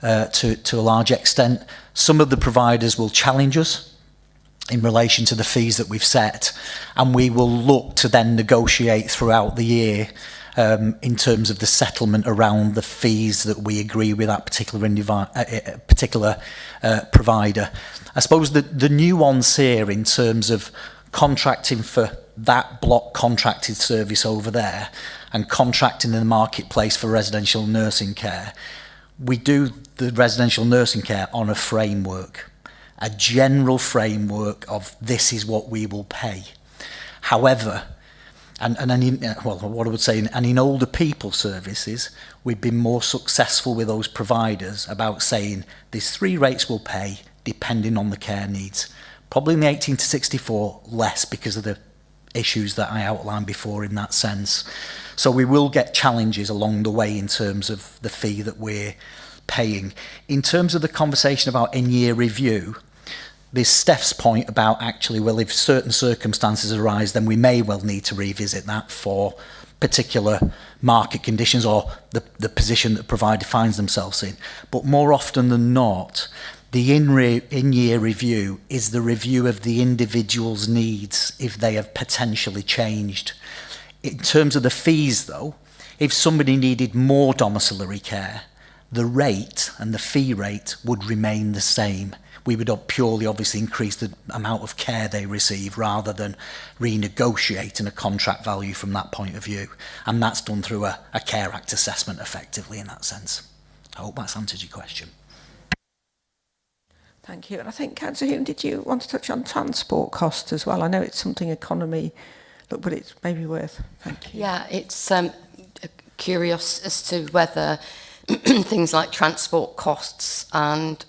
H: to a large extent. Some of the providers will challenge us in relation to the fees that we've set, and we will look to then negotiate throughout the year in terms of the settlement around the fees that we agree with that particular provider. I suppose the nuance here in terms of contracting for that block contracted service over there and contracting in the marketplace for residential nursing care, we do the residential nursing care on a framework. A general framework of this is what we will pay. However, and what I would say, and in older people services, we've been more successful with those providers about saying there's 3 rates we'll pay depending on the care needs. Probably in the 18 to 64, less because of the issues that I outlined before in that sense. So we will get challenges along the way in terms of the fee that we're paying. In terms of the conversation about in-year review, there's Steph's point about actually, well, if certain circumstances arise, then we may well need to revisit that for particular market conditions or the position that the provider finds themselves in. But more often than not, the in-year review is the review of the individual's needs if they have potentially changed. In terms of the fees, though, if somebody needed more domiciliary care, the rate and the fee rate would remain the same. We would purely obviously increase the amount of care they receive rather than renegotiating a contract value from that point of view. And that's done through a Care Act assessment effectively in that sense. I hope that's answered your question.
A: Thank you. And I think, Councillor Hume, did you want to touch on transport costs as well? I know it's something economy, but it's maybe worth. Thank you.
J: Yeah, it's curious as to whether things like transport costs and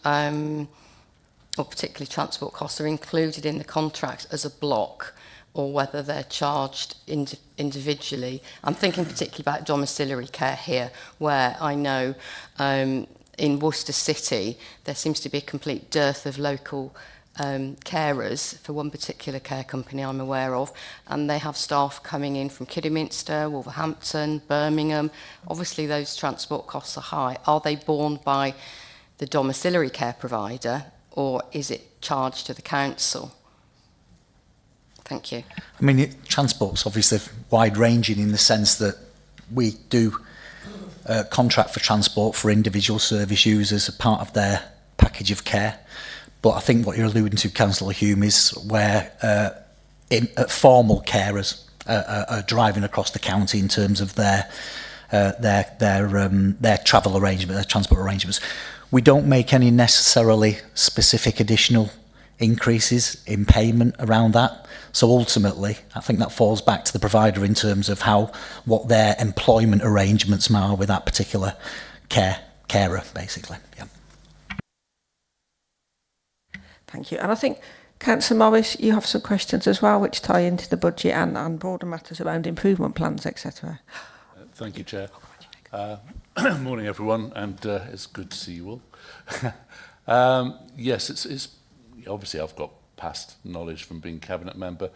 J: or particularly transport costs are included in the contract as a block, or whether they're charged individually. I'm thinking particularly about domiciliary care here, where I know in Worcester City there seems to be a complete dearth of local carers for one particular care company I'm aware of, and they have staff coming in from Kidderminster, Wolverhampton, Birmingham. Obviously those transport costs are high. Are they borne by the domiciliary care provider, or is it charged to the council? Thank you.
H: I mean, transport's obviously wide-ranging in the sense that we do contract for transport for individual service users as part of their package of care. But I think what you're alluding to, Councillor Hume, is where formal carers are driving across the county in terms of their travel arrangement, their transport arrangements. We don't make any necessarily specific additional increases in payment around that. So ultimately, I think that falls back to the provider in terms of what their employment arrangements are with that particular carer, basically. Yeah.
A: Thank you. And I think, Councillor Morris, you have some questions as well, which tie into the budget and broader matters around improvement plans, etc.
E: Thank you, Chair. Morning, everyone, and it's good to see you all. Yes, it's obviously I've got past knowledge from being cabinet member,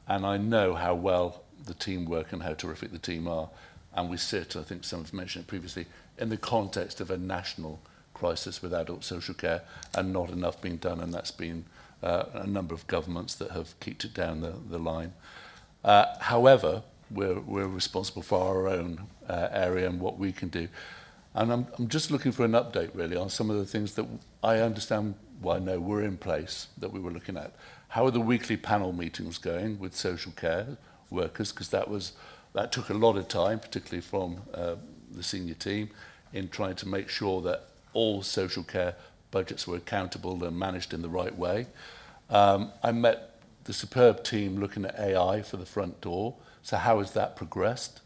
E: and I know how well the team work and how terrific the team are. And we sit, I think some have mentioned it previously, in the context of a national crisis with adult social care, and not enough being done, and that's been a number of governments that have kicked it down the line. However, we're responsible for our own area and what we can do. And I'm just looking for an update really on some of the things that I understand, well, I know were in place that we were looking at. How are the weekly panel meetings going with social care workers? Because that took a lot of time, particularly from the senior team, in trying to make sure that all social care budgets were accountable and managed in the right way. I met the superb team looking at AI for the front door. So how has that progressed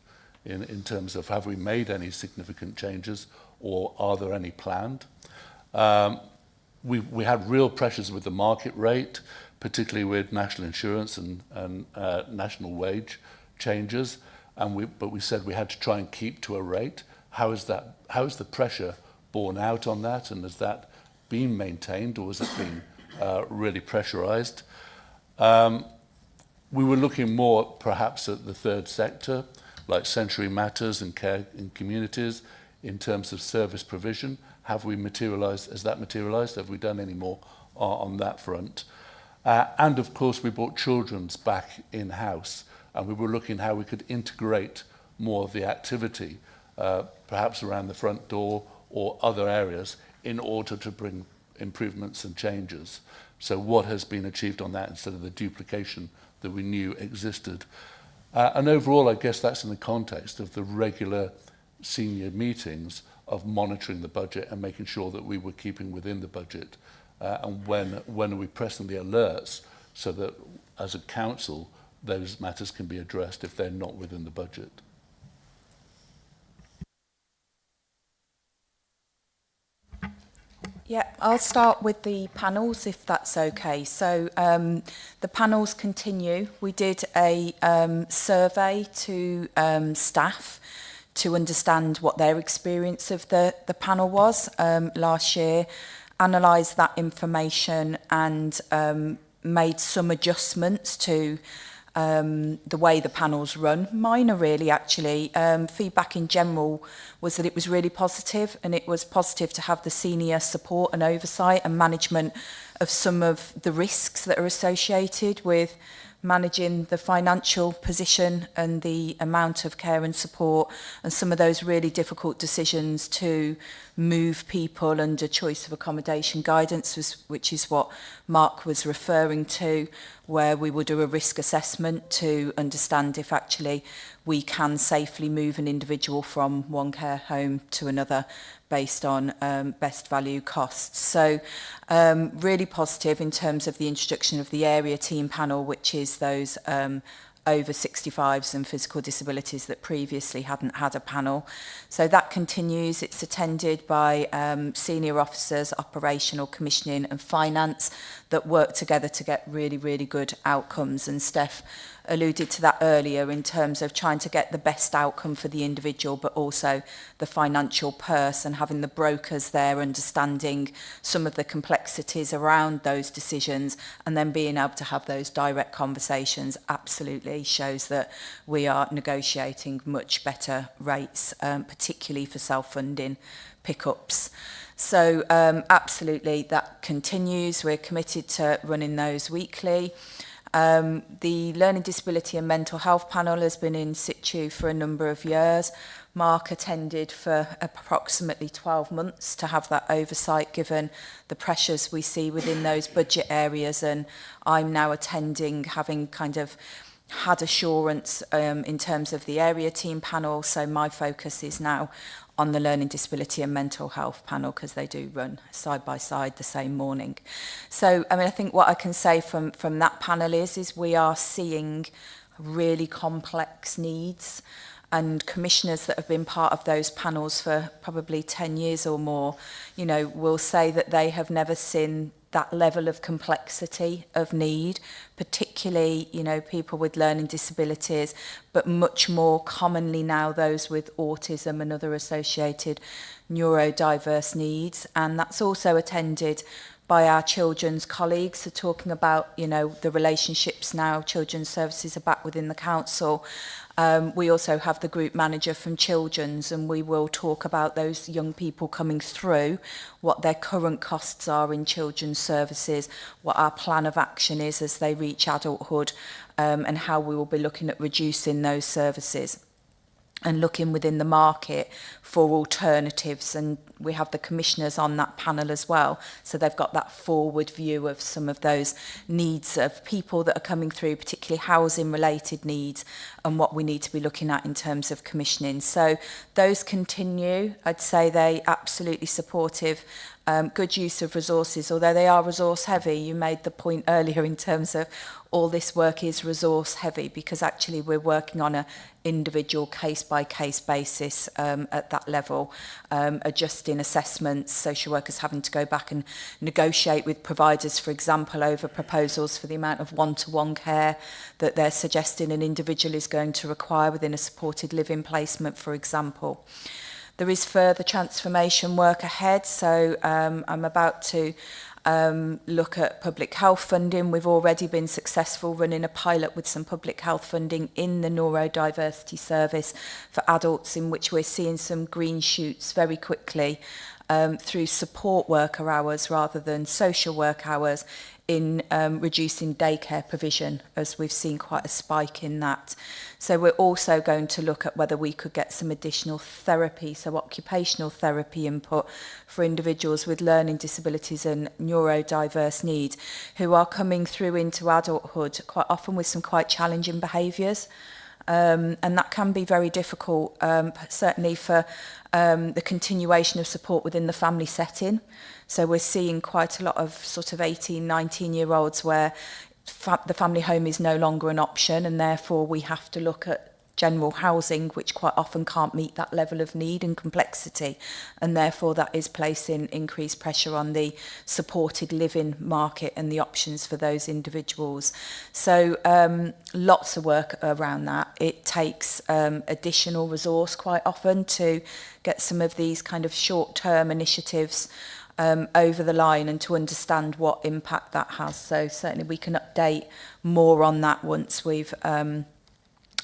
E: in terms of, have we made any significant changes, or are there any planned? We had real pressures with the market rate, particularly with national insurance and national wage changes, but we said we had to try and keep to a rate. How is the pressure borne out on that, and has that been maintained, or has it been really pressurised? We were looking more perhaps at the third sector, like Century Matters and care in communities, in terms of service provision. Has that materialised? Have we done any more on that front? And of course, we brought children's back in-house, and we were looking how we could integrate more of the activity, perhaps around the front door or other areas, in order to bring improvements and changes. So what has been achieved on that instead of the duplication that we knew existed? And overall, I guess that's in the context of the regular senior meetings of monitoring the budget and making sure that we were keeping within the budget. And when are we pressing the alerts so that as a council, those matters can be addressed if they're not within the budget?
I: Yeah, I'll start with the panels, if that's okay. So the panels continue. We did a survey to staff to understand what their experience of the panel was last year, analysed that information and made some adjustments to the way the panels run. Minor, really, actually. Feedback in general was that it was really positive, and it was positive to have the senior support and oversight and management of some of the risks that are associated with managing the financial position and the amount of care and support, and some of those really difficult decisions to move people under choice of accommodation guidance, which is what Mark was referring to, where we will do a risk assessment to understand if actually we can safely move an individual from one care home to another based on best value costs. So really positive in terms of the introduction of the area team panel, which is those over 65s and physical disabilities that previously hadn't had a panel. So that continues. It's attended by senior officers, operational, commissioning and finance. that work together to get really, really good outcomes. And Steph alluded to that earlier in terms of trying to get the best outcome for the individual, but also the financial purse, and having the brokers there understanding some of the complexities around those decisions, and then being able to have those direct conversations absolutely shows that we are negotiating much better rates, particularly for self-funding pickups. So absolutely that continues. We're committed to running those weekly. The Learning Disability and Mental Health panel has been in situ for a number of years. Mark attended for approximately 12 months to have that oversight, given the pressures we see within those budget areas, and I'm now attending, having kind of had assurance in terms of the area team panel, so my focus is now on the Learning Disability and Mental Health panel, because they do run side by side the same morning. So, I mean, I think what I can say from that panel is we are seeing really complex needs, and commissioners that have been part of those panels for probably 10 years or more, you know, will say that they have never seen that level of complexity of need, particularly, you know, people with learning disabilities, but much more commonly now those with autism and other associated neurodiverse needs. And that's also attended by our children's colleagues, so talking about, you know, the relationships now children's services are back within the council. We also have the group manager from Children's, and we will talk about those young people coming through, what their current costs are in children's services, what our plan of action is as they reach adulthood, and how we will be looking at reducing those services and looking within the market for alternatives. And we have the commissioners on that panel as well, so they've got that forward view of some of those needs of people that are coming through, particularly housing related needs, and what we need to be looking at in terms of commissioning. So those continue. I'd say they absolutely supportive, good use of resources, although they are resource heavy. You made the point earlier in terms of all this work is resource heavy, because actually we're working on a individual case by case basis at that level, adjusting assessments, social workers having to go back and negotiate with providers, for example, over proposals for the amount of one-to-one care that they're suggesting an individual is going to require within a supported living placement, for example. There is further transformation work ahead, so I'm about to look at public health funding. We've already been successful running a pilot with some public health funding in the neurodiversity service for adults, in which we're seeing some green shoots very quickly through support worker hours rather than social work hours, in reducing daycare provision, as we've seen quite a spike in that. So we're also going to look at whether we could get some additional therapy, so occupational therapy input for individuals with learning disabilities and neurodiverse needs who are coming through into adulthood quite often with some quite challenging behaviours. And that can be very difficult, certainly for the continuation of support within the family setting. So we're seeing quite a lot of sort of 18, 19-year-olds where the family home is no longer an option, and therefore we have to look at general housing, which quite often can't meet that level of need and complexity, and therefore that is placing increased pressure on the supported living market and the options for those individuals. So lots of work around that. It takes additional resource quite often to get some of these kind of short-term initiatives over the line and to understand what impact that has. So certainly we can update more on that once we've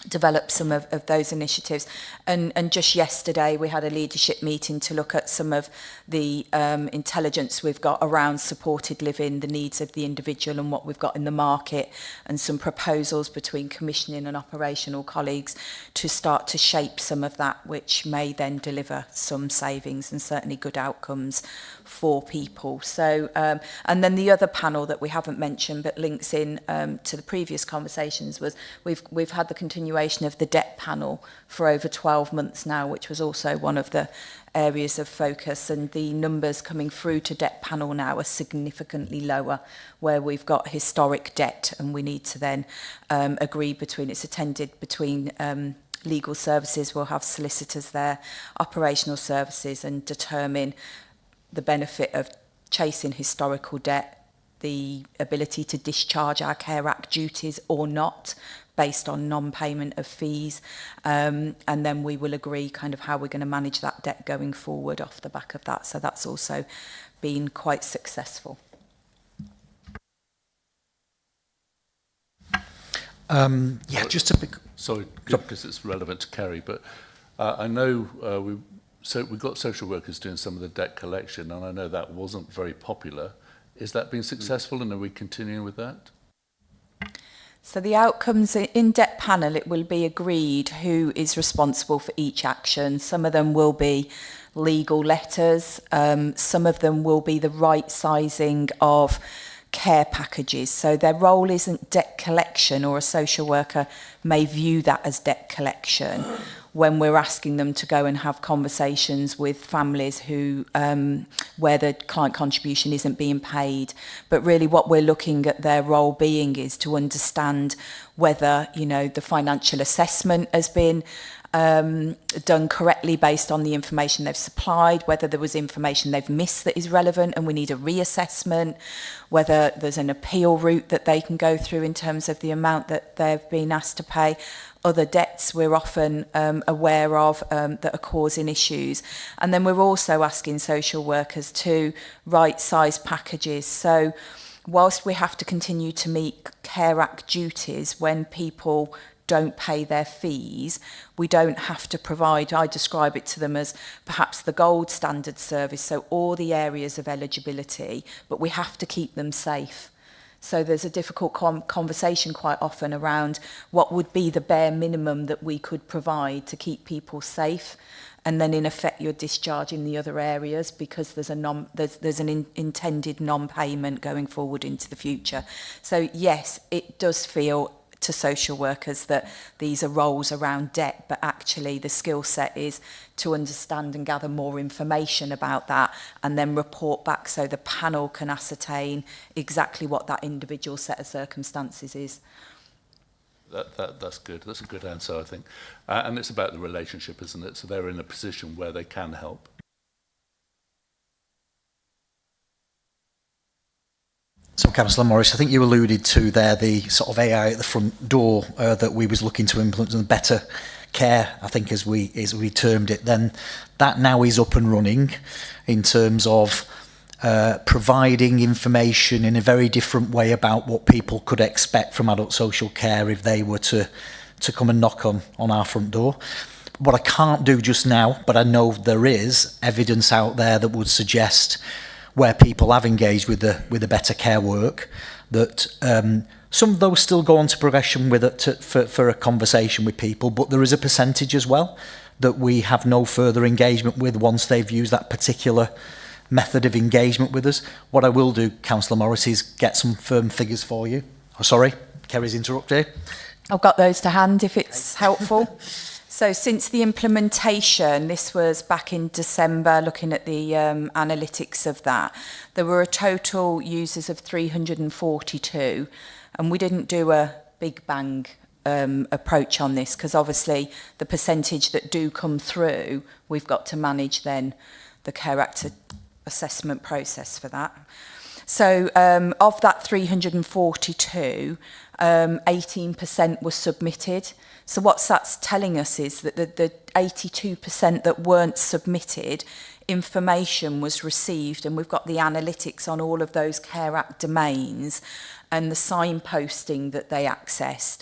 I: develop some of those initiatives. And just yesterday we had a leadership meeting to look at some of the intelligence we've got around supported living, the needs of the individual and what we've got in the market, and some proposals between commissioning and operational colleagues to start to shape some of that, which may then deliver some savings and certainly good outcomes for people. So and then the other panel that we haven't mentioned but links in to the previous conversations was we've had the continuation of the debt panel for over 12 months now, which was also one of the areas of focus, and the numbers coming through to debt panel now are significantly lower, where we've got historic debt and we need to then agree between, it's attended between legal services, we'll have solicitors there, operational services, and determine the benefit of chasing historical debt the ability to discharge our Care Act duties or not, based on non-payment of fees, and then we will agree kind of how we're going to manage that debt going forward off the back of that. So that's also been quite successful.
H: Yeah, just to pick...
E: Sorry, because it's relevant to Kerry, but I know we've got social workers doing some of the debt collection, and I know that wasn't very popular. Is that being successful, and are we continuing with that?
I: So the outcomes in debt panel, it will be agreed who is responsible for each action. Some of them will be legal letters. Some of them will be the right sizing of care packages. So their role isn't debt collection, or a social worker may view that as debt collection when we're asking them to go and have conversations with families who where the client contribution isn't being paid. But really what we're looking at their role being is to understand whether, you know, the financial assessment has been done correctly based on the information they've supplied, whether there was information they've missed that is relevant and we need a reassessment, whether there's an appeal route that they can go through in terms of the amount that they've been asked to pay. Other debts we're often aware of that are causing issues. And then we're also asking social workers to right-size packages. So whilst we have to continue to meet Care Act duties when people don't pay their fees, we don't have to provide, I describe it to them as perhaps the gold standard service, so all the areas of eligibility, but we have to keep them safe. So there's a difficult conversation quite often around what would be the bare minimum that we could provide to keep people safe, and then in effect you're discharging the other areas because there's an intended non-payment going forward into the future. So yes, it does feel to social workers that these are roles around debt, but actually the skill set is to understand and gather more information about that and then report back so the panel can ascertain exactly what that individual set of circumstances is.
E: That's good. That's a good answer, I think. And it's about the relationship, isn't it? So they're in a position where they can help.
H: So, Councillor Morris, I think you alluded to there the sort of AI at the front door that we was looking to implement, and better care, I think, as we termed it. Then that now is up and running in terms of providing information in a very different way about what people could expect from adult social care if they were to come and knock on our front door. What I can't do just now, but I know there is evidence out there that would suggest where people have engaged with the better care work, that some of those still go on to progression with it for a conversation with people, but there is a percentage as well that we have no further engagement with once they've used that particular method of engagement with us. What I will do, Councillor Morris, is get some firm figures for you. Oh, sorry, Kerry's interrupted.
I: I've got those to hand if it's helpful. So since the implementation, this was back in December, looking at the analytics of that, there were a total users of 342, and we didn't do a big bang approach on this because obviously the percentage that do come through, we've got to manage then the Care Act assessment process for that. So of that 342, 18% was submitted. So what that's telling us is that the 82% that weren't submitted, information was received, and we've got the analytics on all of those Care Act domains, and the signposting that they accessed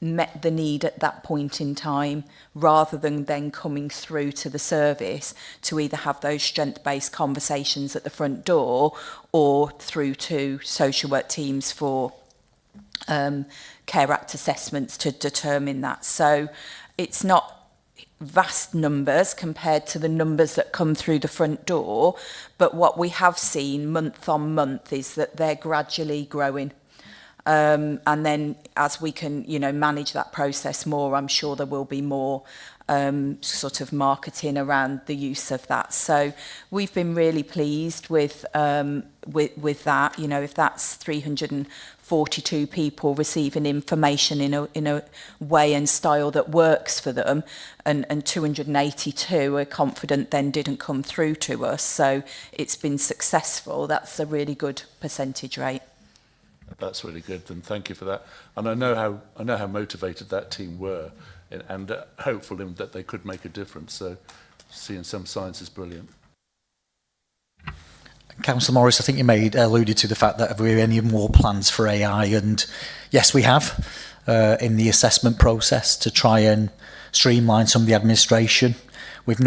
I: met the need at that point in time, rather than then coming through to the service to either have those strength-based conversations at the front door or through to social work teams for Care Act assessments to determine that. So it's not vast numbers compared to the numbers that come through the front door, but what we have seen month on month is that they're gradually growing. And then as we can, manage that process more, I'm sure there will be more sort of marketing around the use of that. So we've been really pleased with that. You know, if that's 342 people receiving information in a way and style that works for them, and 282 are confident then didn't come through to us. So it's been successful. That's a really good percentage rate.
E: That's really good, and thank you for that. And I know how motivated that team were, and hopeful in that they could make a difference. So seeing some signs is brilliant.
H: Councillor Morris, I think you alluded to the fact that have we any more plans for AI, and yes, we have in the assessment process to try and streamline some of the administration. We've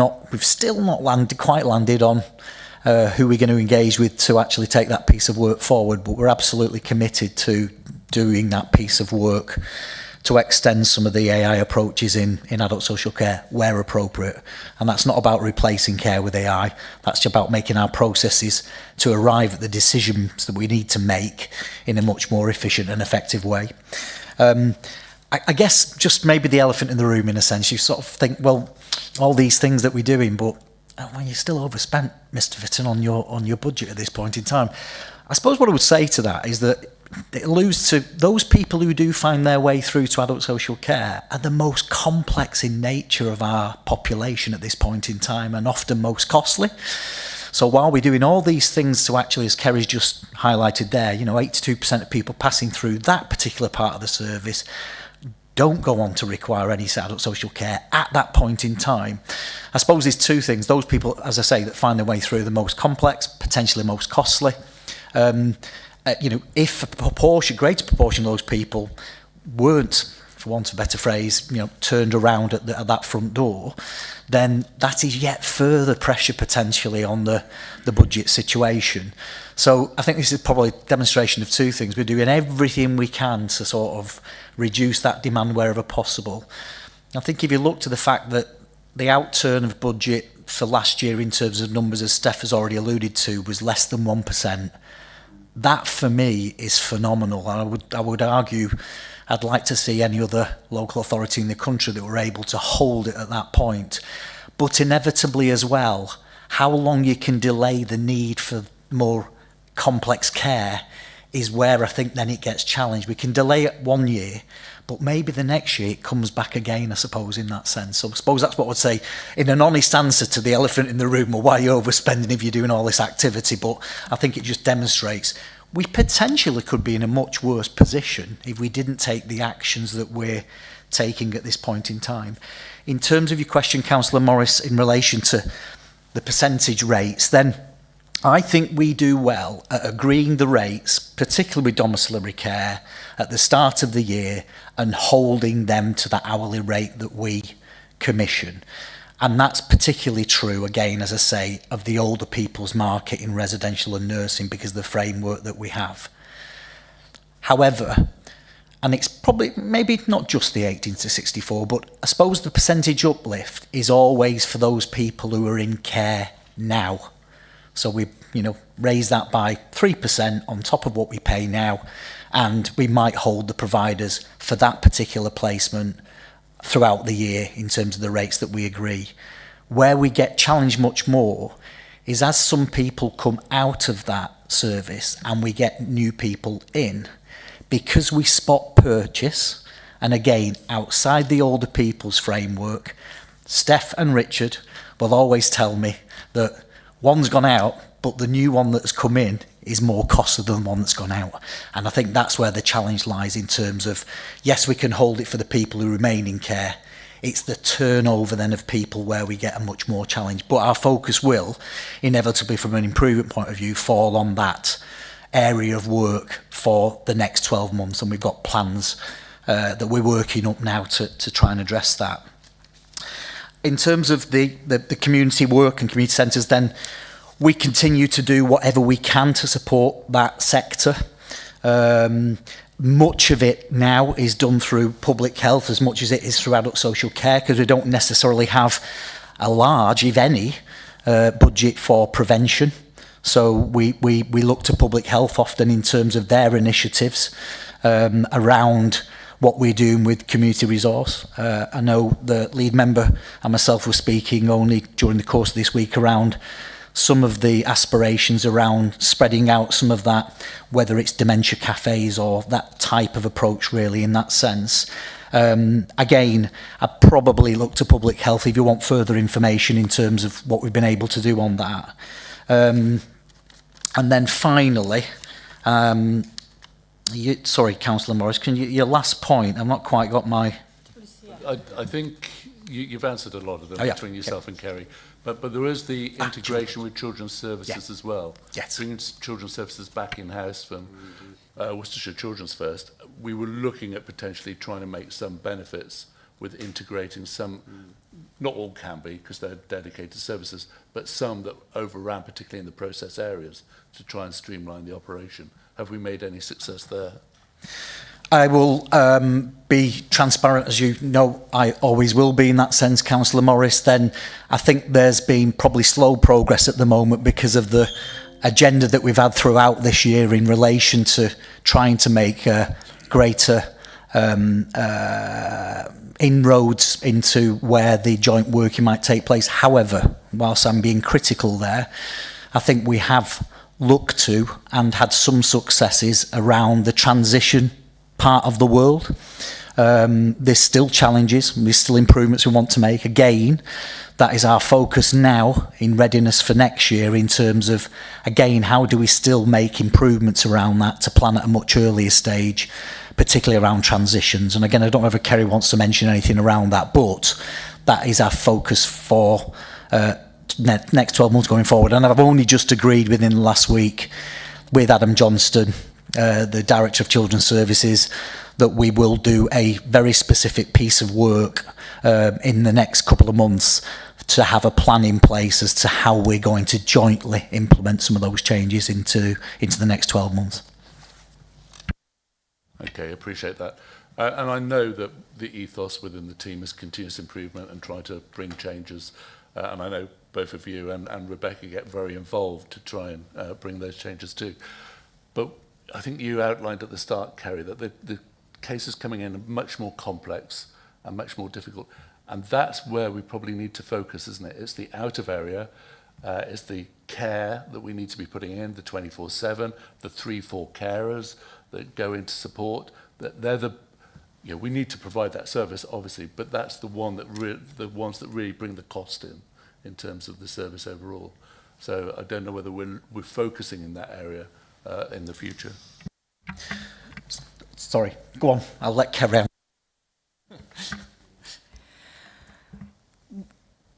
H: still not quite landed on who we're going to engage with to actually take that piece of work forward, but we're absolutely committed to doing that piece of work to extend some of the AI approaches in adult social care where appropriate. And that's not about replacing care with AI, that's about making our processes to arrive at the decisions that we need to make in a much more efficient and effective way. I guess just maybe the elephant in the room, in a sense, you sort of think, well, all these things that we're doing, but well, you're still overspent, Mr. Fitton, on your budget at this point in time. I suppose what I would say to that is that it alludes to those people who do find their way through to adult social care are the most complex in nature of our population at this point in time, and often most costly. So while we're doing all these things to actually, as Kerry's just highlighted there, 82% of people passing through that particular part of the service don't go on to require any adult social care at that point in time. I suppose there's two things. Those people, as I say, that find their way through the most complex, potentially most costly. If a greater proportion of those people weren't, for want of a better phrase, turned around at that front door, then that is yet further pressure potentially on the budget situation. So I think this is probably a demonstration of two things. We're doing everything we can to sort of reduce that demand wherever possible. I think if you look to the fact that the outturn of budget for last year in terms of numbers, as Steph has already alluded to, was less than 1%. That for me is phenomenal. And I would argue I'd like to see any other local authority in the country that were able to hold it at that point. But inevitably as well, how long you can delay the need for more complex care is where I think then it gets challenged. We can delay it 1 year, but maybe the next year it comes back again, I suppose, in that sense. So I suppose that's what I would say in an honest answer to the elephant in the room, or why you're overspending if you're doing all this activity. But I think it just demonstrates we potentially could be in a much worse position if we didn't take the actions that we're taking at this point in time. In terms of your question, Councillor Morris, in relation to the percentage rates, then I think we do well at agreeing the rates, particularly with domiciliary care, at the start of the year and holding them to the hourly rate that we commission. And that's particularly true, again, as I say, of the older people's market in residential and nursing because of the framework that we have. However, and it's probably maybe not just the 18 to 64, but I suppose the percentage uplift is always for those people who are in care now. So we, raise that by 3% on top of what we pay now, and we might hold the providers for that particular placement throughout the year in terms of the rates that we agree. Where we get challenged much more is as some people come out of that service and we get new people in, because we spot purchase, and again, outside the older people's framework, Steph and Richard will always tell me that one's gone out, but the new one that's come in is more costly than the one that's gone out. And I think that's where the challenge lies in terms of, yes, we can hold it for the people who remain in care. It's the turnover then of people where we get a much more challenge. But our focus will, inevitably from an improvement point of view, fall on that area of work for the next 12 months. And we've got plans that we're working up now to try and address that. In terms of the community work and community centres, then we continue to do whatever we can to support that sector. Much of it now is done through public health as much as it is through adult social care, because we don't necessarily have a large, if any, budget for prevention. So we look to public health often in terms of their initiatives around what we're doing with community resource. I know the lead member and myself were speaking only during the course of this week around some of the aspirations around spreading out some of that, whether it's dementia cafes or that type of approach really in that sense. Again, I'd probably look to public health if you want further information in terms of what we've been able to do on that. And then finally, sorry, Councillor Morris, can you, your last point, I've not quite got my...
E: I think you've answered a lot of them between yourself and Kerry. But there is the integration with children's services as well.
H: Yes.
E: Bringing children's services back in-house from Worcestershire Children's First. We were looking at potentially trying to make some benefits with integrating some, not all can be because they're dedicated services, but some that overran, particularly in the process areas, to try and streamline the operation. Have we made any success there?
H: I will be transparent, as you know I always will be in that sense, Councillor Morris. Then I think there's been probably slow progress at the moment because of the agenda that we've had throughout this year in relation to trying to make greater inroads into where the joint working might take place. However, whilst I'm being critical there, I think we have looked to and had some successes around the transition part of the world. There's still challenges, there's still improvements we want to make. Again, that is our focus now in readiness for next year in terms of, again, how do we still make improvements around that to plan at a much earlier stage, particularly around transitions. And again, I don't know if Kerry wants to mention anything around that, but that is our focus for next 12 months going forward. And I've only just agreed within the last week with Adam Johnston, the Director of Children's Services, that we will do a very specific piece of work in the next couple of months to have a plan in place as to how we're going to jointly implement some of those changes into the next 12 months.
E: Okay, appreciate that. And I know that the ethos within the team is continuous improvement and try to bring changes. And I know both of you and Rebecca get very involved to try and bring those changes too. But I think you outlined at the start, Kerry, that the cases coming in are much more complex and much more difficult. And that's where we probably need to focus, isn't it? It's the out of area, it's the care that we need to be putting in, the 24/7, the 3-4 carers that go into support. That they're the, you know, we need to provide that service, obviously, but that's the one that the ones that really bring the cost in terms of the service overall. So I don't know whether we're focusing in that area in the future.
H: Sorry, go on, I'll let Kerry.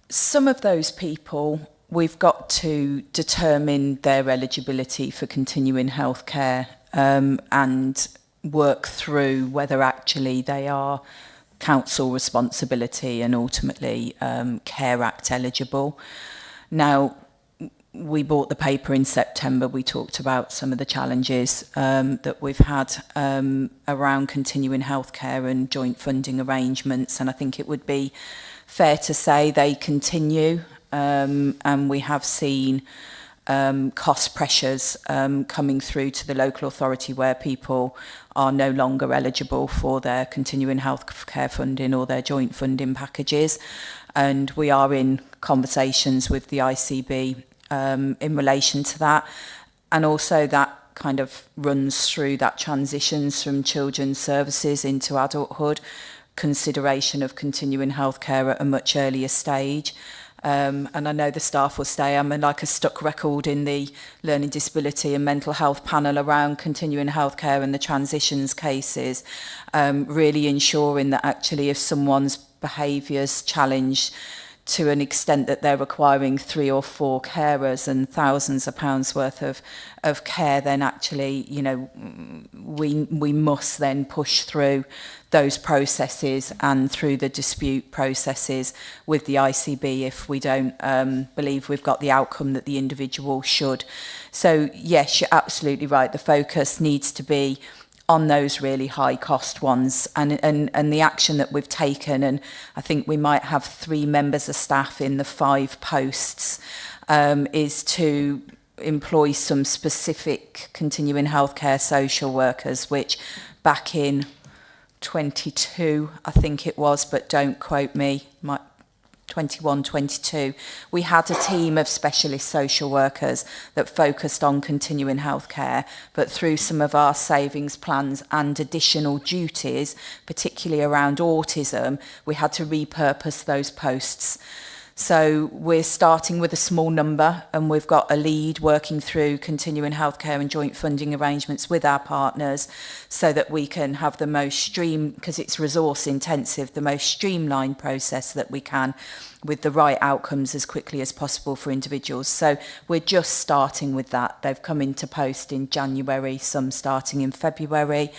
I: Some of those people, we've got to determine their eligibility for continuing healthcare and work through whether actually they are council responsibility and ultimately Care Act eligible. Now, we bought the paper in September. We talked about some of the challenges that we've had around continuing healthcare and joint funding arrangements, and I think it would be fair to say they continue, and we have seen cost pressures coming through to the local authority where people are no longer eligible for their continuing healthcare funding or their joint funding packages, and we are in conversations with the ICB in relation to that, and also that kind of runs through that transitions from children's services into adulthood, consideration of continuing healthcare at a much earlier stage. And I know the staff will stay. I'm like a stuck record in the learning disability and mental health panel around continuing healthcare and the transitions cases, really ensuring that actually if someone's behaviour's challenged to an extent that they're requiring 3 or 4 carers and thousands of pounds worth of care, then actually, you know, we must then push through those processes and through the dispute processes with the ICB if we don't believe we've got the outcome that the individual should. So yes, you're absolutely right. The focus needs to be on those really high cost ones, and the action that we've taken, and I think we might have 3 members of staff in the 5 posts, is to employ some specific continuing healthcare social workers, which back in 22, I think it was, but don't quote me, 21, 22, we had a team of specialist social workers that focused on continuing healthcare, but through some of our savings plans and additional duties, particularly around autism, we had to repurpose those posts. So we're starting with a small number, and we've got a lead working through continuing healthcare and joint funding arrangements with our partners so that we can have the most because it's resource intensive, the most streamlined process that we can with the right outcomes as quickly as possible for individuals. So we're just starting with that. They've come into post in January, some starting in February.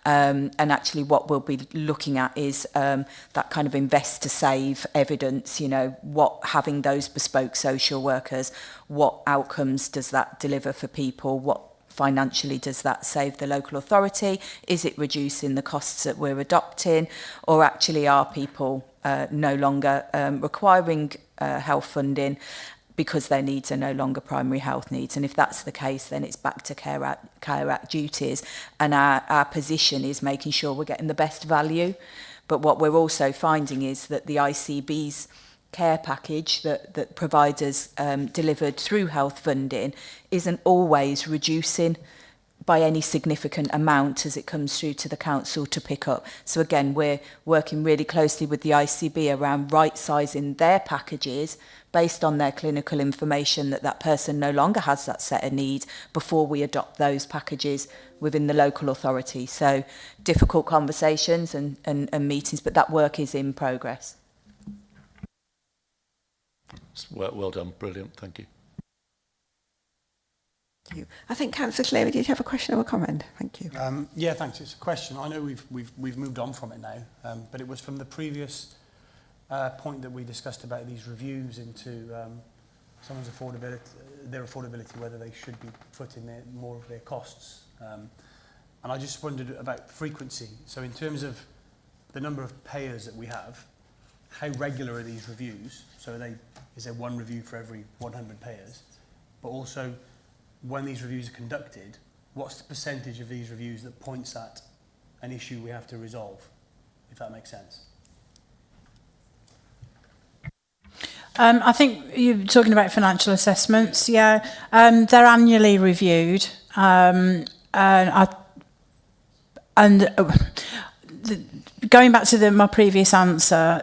I: And actually what we'll be looking at is that kind of invest to save evidence, you know, what having those bespoke social workers, what outcomes does that deliver for people, what financially does that save the local authority, is it reducing the costs that we're adopting, or actually are people no longer requiring health funding because their needs are no longer primary health needs. And if that's the case, then it's back to Care Act duties. And our position is making sure we're getting the best value. But what we're also finding is that the ICB's care package that providers delivered through health funding isn't always reducing by any significant amount as it comes through to the council to pick up. So again, we're working really closely with the ICB around right-sizing their packages based on their clinical information that person no longer has that set of needs before we adopt those packages within the local authority. So difficult conversations and meetings, but that work is in progress.
E: Well done, brilliant, thank you.
A: Thank you. I think Councillor Cleary, did you have a question or a comment? Thank you.
K: Yeah, thanks. It's a question. I know we've moved on from it now, but it was from the previous point that we discussed about these reviews into someone's affordability, whether they should be footing more of their costs. And I just wondered about frequency. So in terms of the number of payers that we have, how regular are these reviews? So is there one review for every 100 payers? But also, when these reviews are conducted, what's the percentage of these reviews that points at an issue we have to resolve, if that makes sense?
C: I think you're talking about financial assessments, yeah. They're annually reviewed. Going back to my previous answer,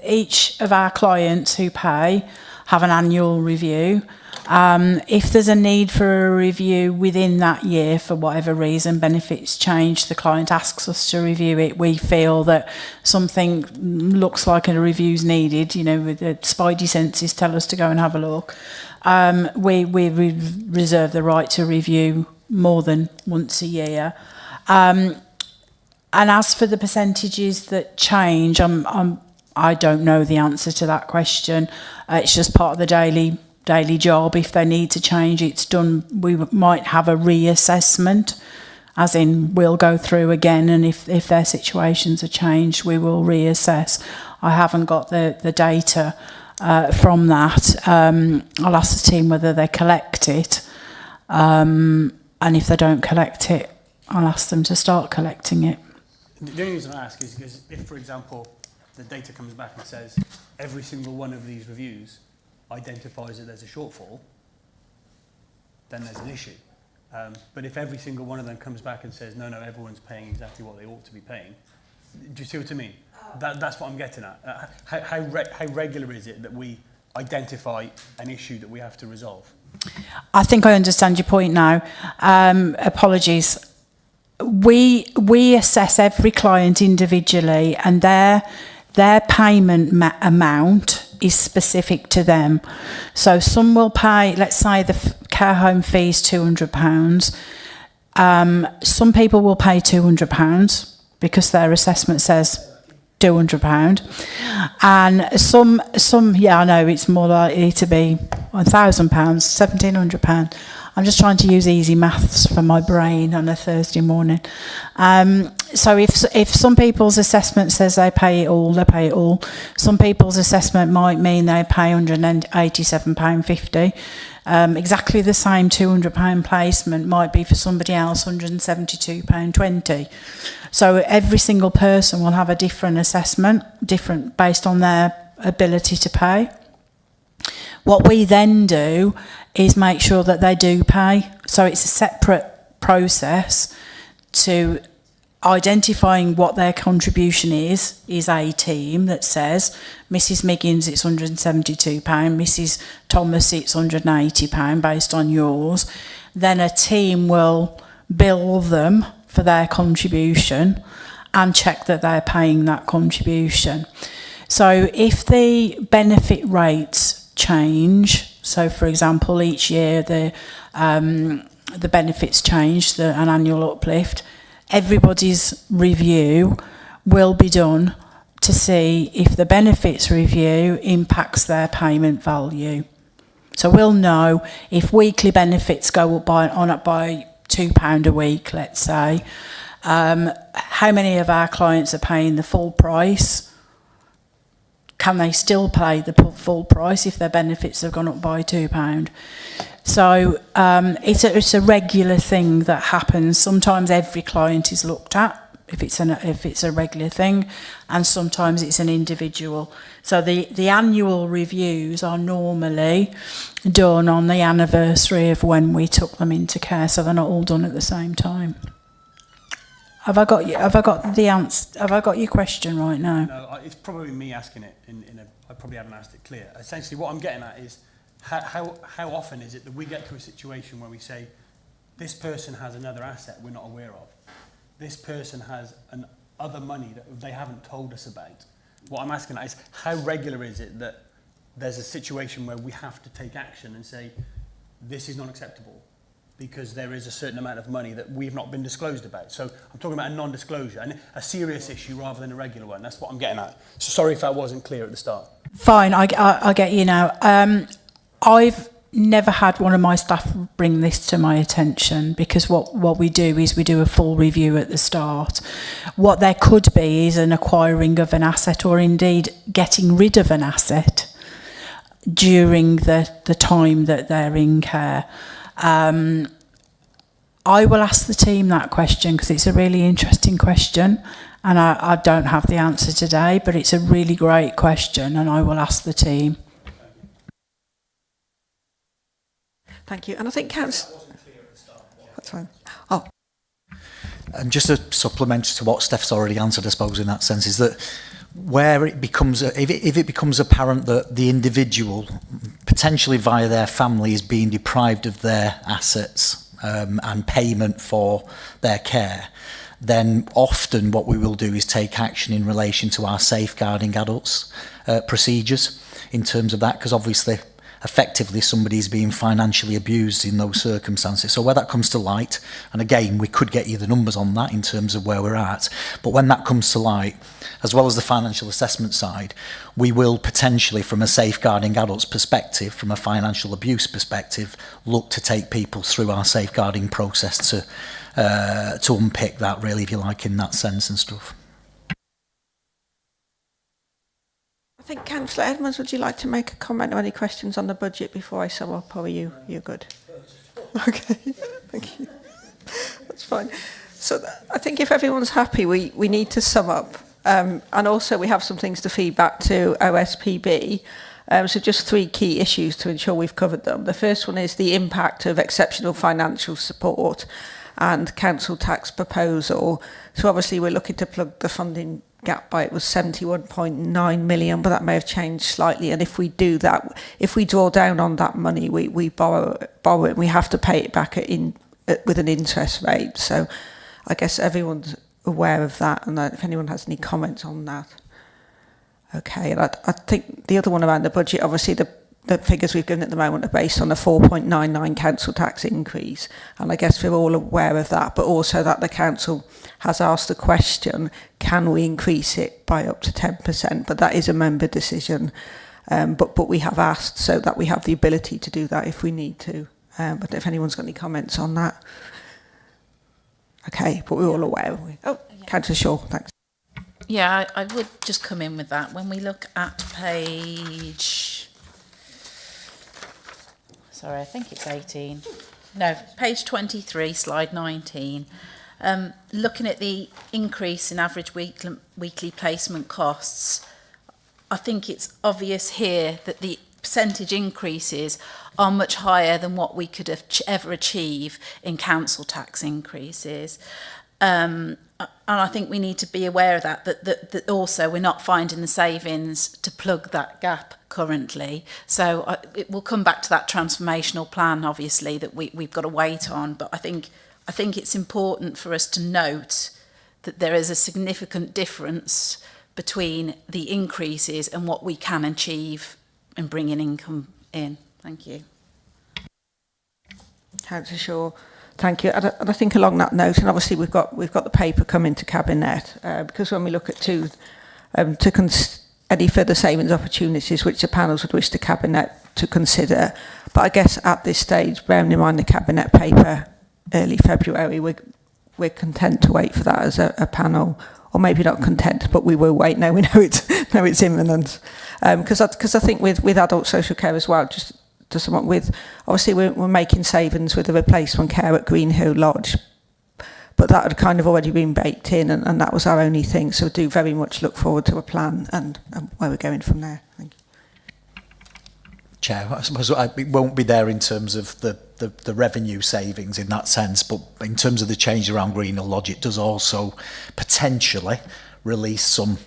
C: each of our clients who pay have an annual review. If there's a need for a review within that year, for whatever reason, benefits change, the client asks us to review it, we feel that something looks like a review's needed, you know, with the spidey senses tell us to go and have a look, we reserve the right to review more than once a year. And as for the percentages that change, I don't know the answer to that question. It's just part of the daily job. If they need to change, it's done. We might have a reassessment, as in we'll go through again, and if their situations are changed, we will reassess. I haven't got the data from that. I'll ask the team whether they collect it, and if they don't collect it, I'll ask them to start collecting it.
K: The only reason I ask is because if, for example, the data comes back and says every single one of these reviews identifies that there's a shortfall, then there's an issue. But if every single one of them comes back and says, no, everyone's paying exactly what they ought to be paying, do you see what I mean? That's what I'm getting at. How regular is it that we identify an issue that we have to resolve?
C: I think I understand your point now. Apologies. We assess every client individually, and their payment amount is specific to them. So some will pay, let's say the care home fee is £200. Some people will pay £200 because their assessment says £200, and some yeah, I know it's more likely to be £1,000, £1,700. I'm just trying to use easy maths for my brain on a Thursday morning. So if some people's assessment says they pay it all, they pay it all. Some people's assessment might mean they pay £187.50. Exactly the same £200 placement might be for somebody else £172.20. So every single person will have a different assessment, different based on their ability to pay. What we then do is make sure that they do pay. So it's a separate process to identifying what their contribution is a team that says, Mrs Miggins, it's £172, Mrs Thomas, it's £180 based on yours. Then a team will bill them for their contribution and check that they're paying that contribution. So if the benefit rates change, so for example, each year the benefits change, an annual uplift, everybody's review will be done to see if the benefits review impacts their payment value. So we'll know if weekly benefits go up by £2 a week, let's say, how many of our clients are paying the full price. Can they still pay the full price if their benefits have gone up by £2? So it's a regular thing that happens. Sometimes every client is looked at if it's a regular thing, and sometimes it's an individual. So the annual reviews are normally done on the anniversary of when we took them into care, so they're not all done at the same time. Have I got the answer? Have I got your question right now?
K: No, it's probably me asking it I probably haven't asked it clear. Essentially, what I'm getting at is how often is it that we get to a situation where we say, this person has another asset we're not aware of. This person has other money that they haven't told us about. What I'm asking is, how regular is it that there's a situation where we have to take action and say, this is not acceptable because there is a certain amount of money that we've not been disclosed about. So I'm talking about a non-disclosure, and a serious issue rather than a regular one. That's what I'm getting at. So sorry if that wasn't clear at the start.
C: Fine, I get you now. I've never had one of my staff bring this to my attention, because what we do is we do a full review at the start. What there could be is an acquiring of an asset, or indeed getting rid of an asset during the time that they're in care. I will ask the team that question because it's a really interesting question, and I don't have the answer today, but it's a really great question, and I will ask the team.
A: Thank you. And I think Councillor... That's fine. Oh.
H: And just a supplement to what Steph's already answered, I suppose, in that sense, is that where it becomes, if it becomes apparent that the individual, potentially via their family, is being deprived of their assets and payment for their care, then often what we will do is take action in relation to our safeguarding adults procedures in terms of that, because obviously effectively somebody's being financially abused in those circumstances. So where that comes to light, and again we could get you the numbers on that in terms of where we're at, but when that comes to light, as well as the financial assessment side, we will potentially, from a safeguarding adults perspective, from a financial abuse perspective, look to take people through our safeguarding process to unpick that, really, if you like, in that sense and stuff.
A: I think Councillor Edmonds, would you like to make a comment or any questions on the budget before I sum up, or are you're good? Okay, thank you. That's fine. So I think if everyone's happy, we need to sum up. And also we have some things to feed back to OSPB. So just 3 key issues to ensure we've covered them. The first one is the impact of exceptional financial support and council tax proposal. So obviously we're looking to plug the funding gap by, it was 71.9 million, but that may have changed slightly. And if we do that, if we draw down on that money, we borrow it, and we have to pay it back with an interest rate. So I guess everyone's aware of that, and if anyone has any comments on that. Okay, and I think the other one around the budget, obviously the figures we've given at the moment are based on a 4.99 council tax increase, and I guess we're all aware of that, but also that the council has asked the question, can we increase it by up to 10%? But that is a member decision, but we have asked so that we have the ability to do that if we need to. But if anyone's got any comments on that. Okay, but we're all aware of it. Oh, yeah. Councillor Shaw, thanks.
I: Yeah, I would just come in with that. When we look at page sorry, I think it's 18. No, page 23, slide 19. Looking at the increase in average weekly placement costs, I think it's obvious here that the percentage increases are much higher than what we could have ever achieve in council tax increases. And I think we need to be aware of that also we're not finding the savings to plug that gap currently. So it will come back to that transformational plan, obviously, that we've got to wait on. But I think it's important for us to note that there is a significant difference between the increases and what we can achieve in bringing income in. Thank you.
A: Councillor Shaw, thank you. And I think along that note, and obviously we've got the paper coming to Cabinet, because when we look at any further savings opportunities which the panels would wish the Cabinet to consider, but I guess at this stage, bearing in mind the Cabinet paper early February, we're content to wait for that as a panel, or maybe not content, but we will wait. Now we know it's imminent, because I think with adult social care as well, just to sum up with, obviously we're making savings with the replacement care at Greenhill Lodge, but that had kind of already been baked in, and that was our only thing. So do very much look forward to a plan and where we're going from there. Thank you.
H: Chair, I suppose it won't be there in terms of the revenue savings in that sense, but in terms of the change around Greenhill Lodge, it does also potentially release some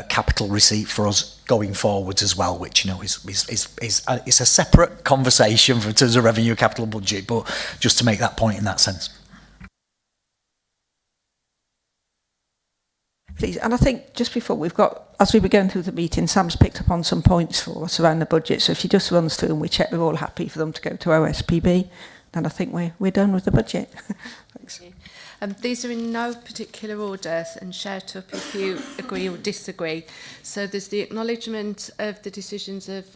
H: capital receipt for us going forwards as well, which is a separate conversation in terms of revenue capital budget, but just to make that point in that sense.
A: Please, and I think just before as we were going through the meeting, Sam's picked up on some points for us around the budget. So if she just runs through and we check we're all happy for them to go to OSPB, then I think we're done with the budget. Thanks.
B: These are in no particular order and shout up if you agree or disagree. So there's the acknowledgement of the decisions of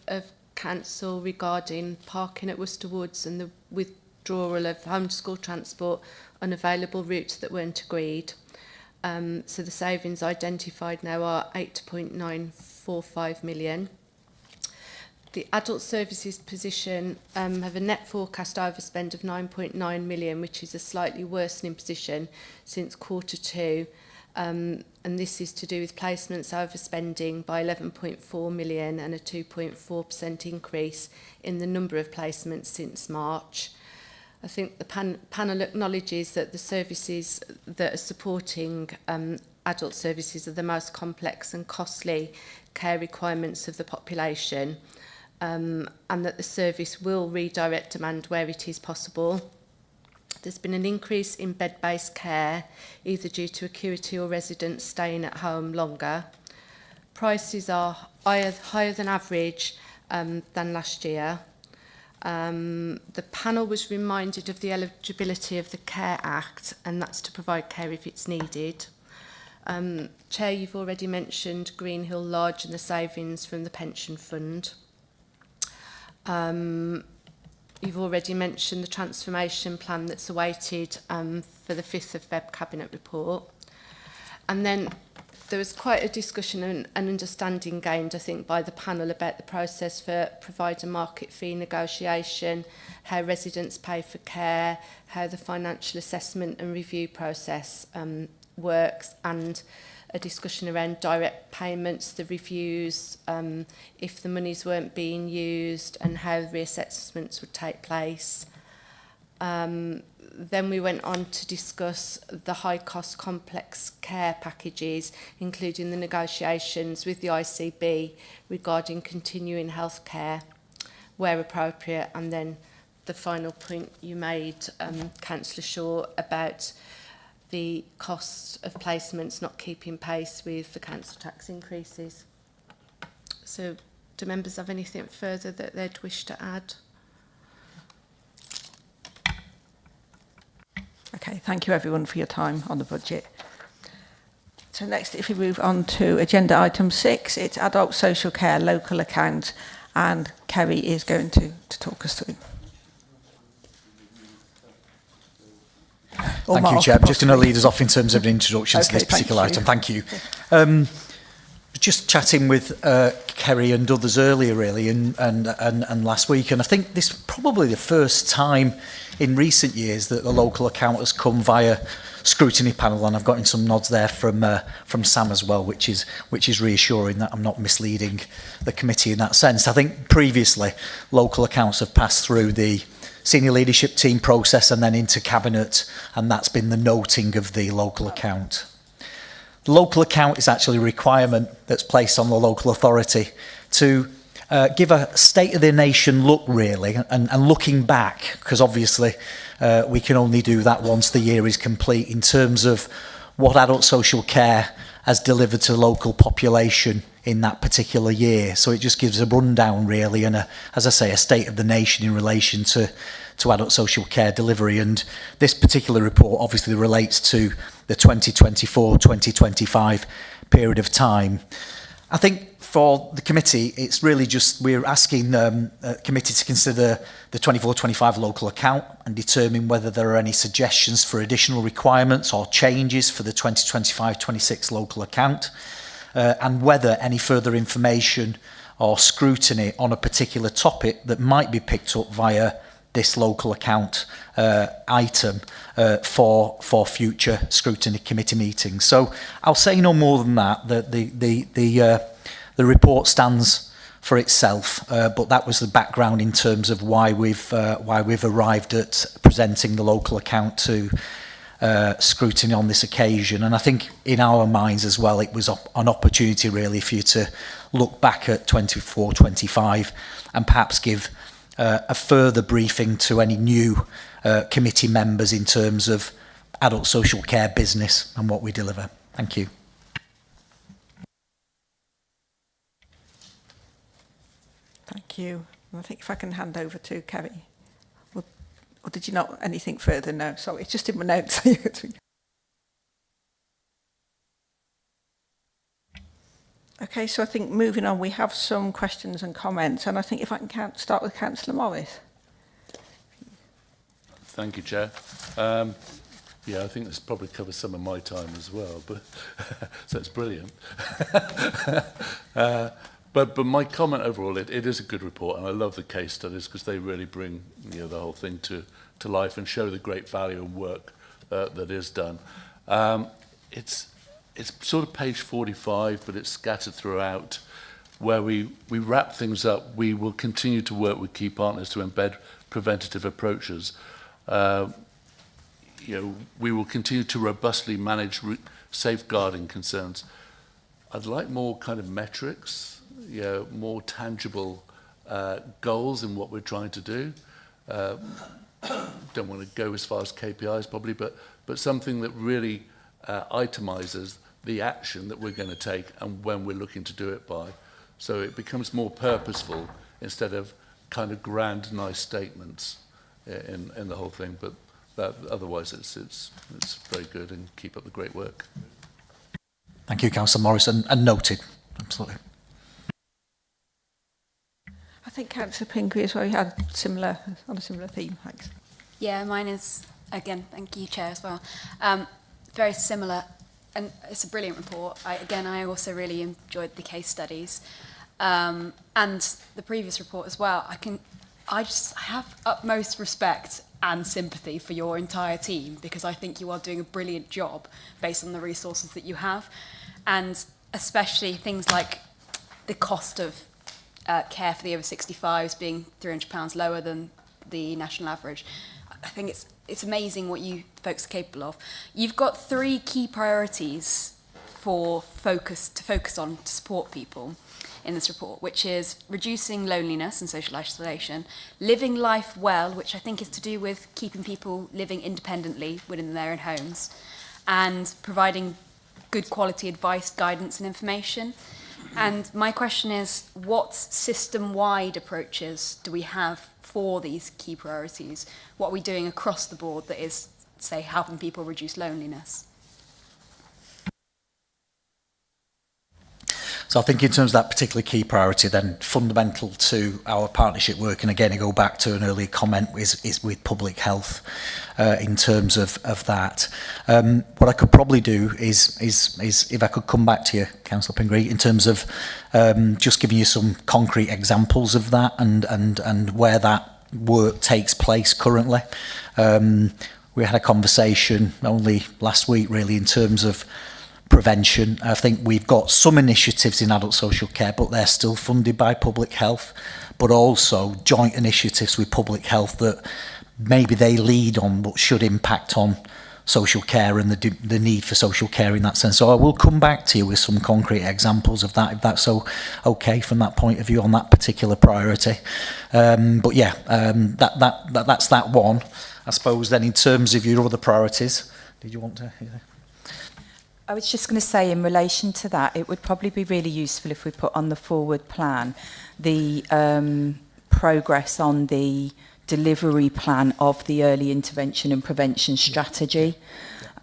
B: council regarding parking at Worcester Woods and the withdrawal of home to school transport on available routes that weren't agreed. So the savings identified now are 8.945 million. The adult services position have a net forecast overspend of 9.9 million, which is a slightly worsening position since Q2. And this is to do with placements overspending by 11.4 million and a 2.4% increase in the number of placements since March. I think the panel acknowledges that the services that are supporting adult services are the most complex and costly care requirements of the population, and that the service will redirect demand where it is possible. There's been an increase in bed-based care, either due to acuity or residents staying at home longer. Prices are higher than average than last year. The panel was reminded of the eligibility of the Care Act, and that's to provide care if it's needed. Chair, you've already mentioned Greenhill Lodge and the savings from the pension fund. You've already mentioned the transformation plan that's awaited for the 5th of Feb Cabinet report. And then there was quite a discussion and understanding gained, I think, by the panel about the process for provider market fee negotiation, how residents pay for care, how the financial assessment and review process works, and a discussion around direct payments, the reviews, if the monies weren't being used, and how reassessments would take place. Then we went on to discuss the high-cost complex care packages, including the negotiations with the ICB regarding continuing health care, where appropriate, and then the final point you made, Councillor Shaw, about the cost of placements not keeping pace with the council tax increases. So do members have anything further that they'd wish to add?
A: Okay, thank you everyone for your time on the budget. So next, if we move on to agenda item 6, it's adult social care local account, and Kerry is going to talk us through.
H: Thank you, Chair. I'm just going to lead us off in terms of an introduction to this particular item. Thank you. Just chatting with Kerry and others earlier, really, and last week. And I think this is probably the first time in recent years that the local account has come via scrutiny panel, and I've gotten some nods there from Sam as well, which is reassuring that I'm not misleading the committee in that sense. I think previously local accounts have passed through the senior leadership team process and then into cabinet, and that's been the noting of the local account. The local account is actually a requirement that's placed on the local authority to give a state of the nation look, really, and looking back, because obviously we can only do that once the year is complete, in terms of what adult social care has delivered to the local population in that particular year. So it just gives a rundown, really, and as I say, a state of the nation in relation to adult social care delivery. And this particular report obviously relates to the 2024-2025 period of time. I think for the committee, it's really just, we're asking the committee to consider the 24-25 local account and determine whether there are any suggestions for additional requirements or changes for the 2025-26 local account, and whether any further information or scrutiny on a particular topic that might be picked up via this local account item for future scrutiny committee meetings. So I'll say no more than that. The report stands for itself, but that was the background in terms of why we've arrived at presenting the local account to scrutiny on this occasion. And I think in our minds as well, it was an opportunity really for you to look back at 24-25 and perhaps give a further briefing to any new committee members in terms of adult social care business and what we deliver. Thank you.
A: Thank you. I think if I can hand over to Kerry. Or did you not anything further? No, sorry, it's just in my notes. Okay, so I think moving on, we have some questions and comments, and I think if I can start with Councillor Morris.
E: Thank you, Chair. Yeah, I think this probably covers some of my time as well, but so it's brilliant. But my comment overall, it is a good report, and I love the case studies because they really bring the whole thing to life and show the great value and work that is done. It's sort of page 45, but it's scattered throughout, where we wrap things up. We will continue to work with key partners to embed preventative approaches. We will continue to robustly manage safeguarding concerns. I'd like more kind of metrics, more tangible goals in what we're trying to do. Don't want to go as far as KPIs probably, but something that really itemizes the action that we're going to take and when we're looking to do it by. So it becomes more purposeful instead of kind of grand, nice statements in the whole thing. But otherwise, it's very good, and keep up the great work.
H: Thank you, Councillor Morris, and noted. Absolutely.
A: I think Councillor Pingree as well, you had on a similar theme. Thanks.
G: Yeah, mine is, again, thank you, Chair, as well. Very similar, and it's a brilliant report. I also really enjoyed the case studies and the previous report as well. I have utmost respect and sympathy for your entire team, because I think you are doing a brilliant job based on the resources that you have, and especially things like the cost of care for the over 65s being £300 lower than the national average. I think it's amazing what you folks are capable of. You've got 3 key priorities to focus on to support people in this report, which is reducing loneliness and social isolation, living life well, which I think is to do with keeping people living independently within their own homes, and providing good quality advice, guidance and information. And my question is, what system-wide approaches do we have for these key priorities? What are we doing across the board that is, say, helping people reduce loneliness?
H: So I think in terms of that particular key priority, then fundamental to our partnership work, and again, I go back to an earlier comment, is with public health in terms of that. What I could probably do is if I could come back to you, Councillor Pingree, in terms of just giving you some concrete examples of that and where that work takes place currently. We had a conversation only last week, really, in terms of prevention. I think we've got some initiatives in adult social care, but they're still funded by public health, but also joint initiatives with public health that maybe they lead on but should impact on social care and the need for social care in that sense. So I will come back to you with some concrete examples of that, if that's so okay from that point of view on that particular priority. But yeah, that's that one. I suppose then in terms of your other priorities, did you want to...
L: I was just going to say, in relation to that, it would probably be really useful if we put on the forward plan the progress on the delivery plan of the early intervention and prevention strategy,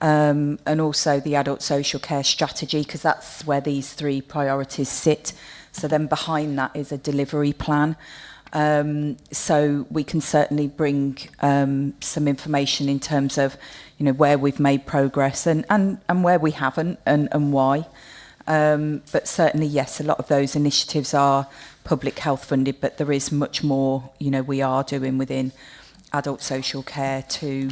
L: and also the adult social care strategy, because that's where these three priorities sit. So then behind that is a delivery plan. So we can certainly bring some information in terms of, you know, where we've made progress and where we haven't and why. But certainly, yes, a lot of those initiatives are public health funded, but there is much more, you know, we are doing within adult social care to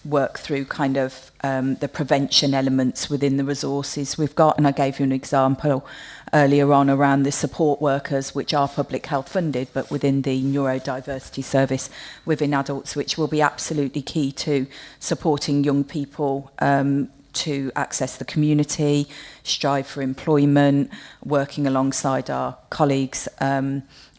L: work through kind of the prevention elements within the resources we've got. And I gave you an example earlier on around the support workers, which are public health funded, but within the neurodiversity service within adults, which will be absolutely key to supporting young people to access the community, strive for employment, working alongside our colleagues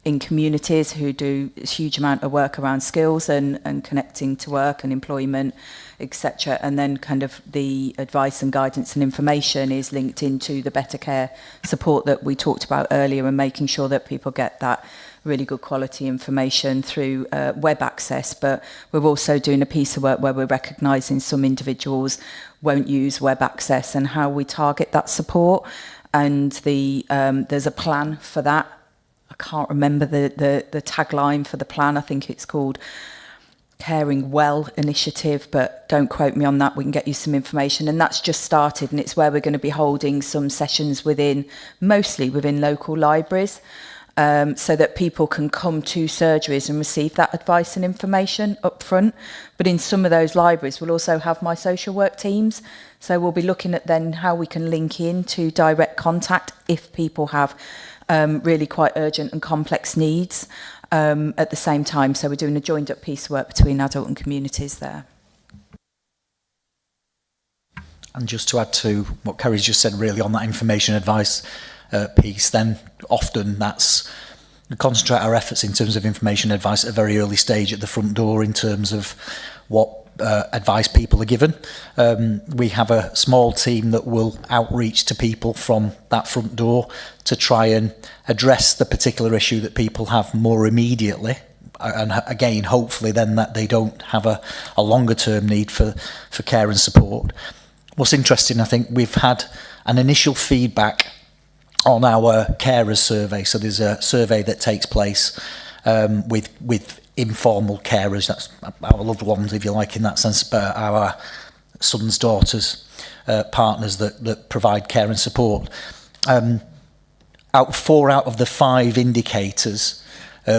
L: in communities who do a huge amount of work around skills and connecting to work and employment, etc. And then kind of the advice and guidance and information is linked into the better care support that we talked about earlier, and making sure that people get that really good quality information through web access. But we're also doing a piece of work where we're recognising some individuals won't use web access and how we target that support. And there's a plan for that. I can't remember the tagline for the plan. I think it's called Caring Well Initiative, but don't quote me on that. We can get you some information. And that's just started, and it's where we're going to be holding some sessions mostly within local libraries, so that people can come to surgeries and receive that advice and information up front. But in some of those libraries, we'll also have my social work teams. So we'll be looking at then how we can link in to direct contact if people have really quite urgent and complex needs at the same time. So we're doing a joined up piece of work between adult and communities there.
H: And just to add to what Kerry's just said, really, on that information advice piece, then often we concentrate our efforts in terms of information advice at a very early stage at the front door in terms of what advice people are given. We have a small team that will outreach to people from that front door to try and address the particular issue that people have more immediately, and again, hopefully then that they don't have a longer term need for care and support. What's interesting, I think we've had an initial feedback on our carers survey. So there's a survey that takes place with informal carers, that's our loved ones, if you like, in that sense, but our sons, daughters, partners that provide care and support. 4 out of the 5 indicators,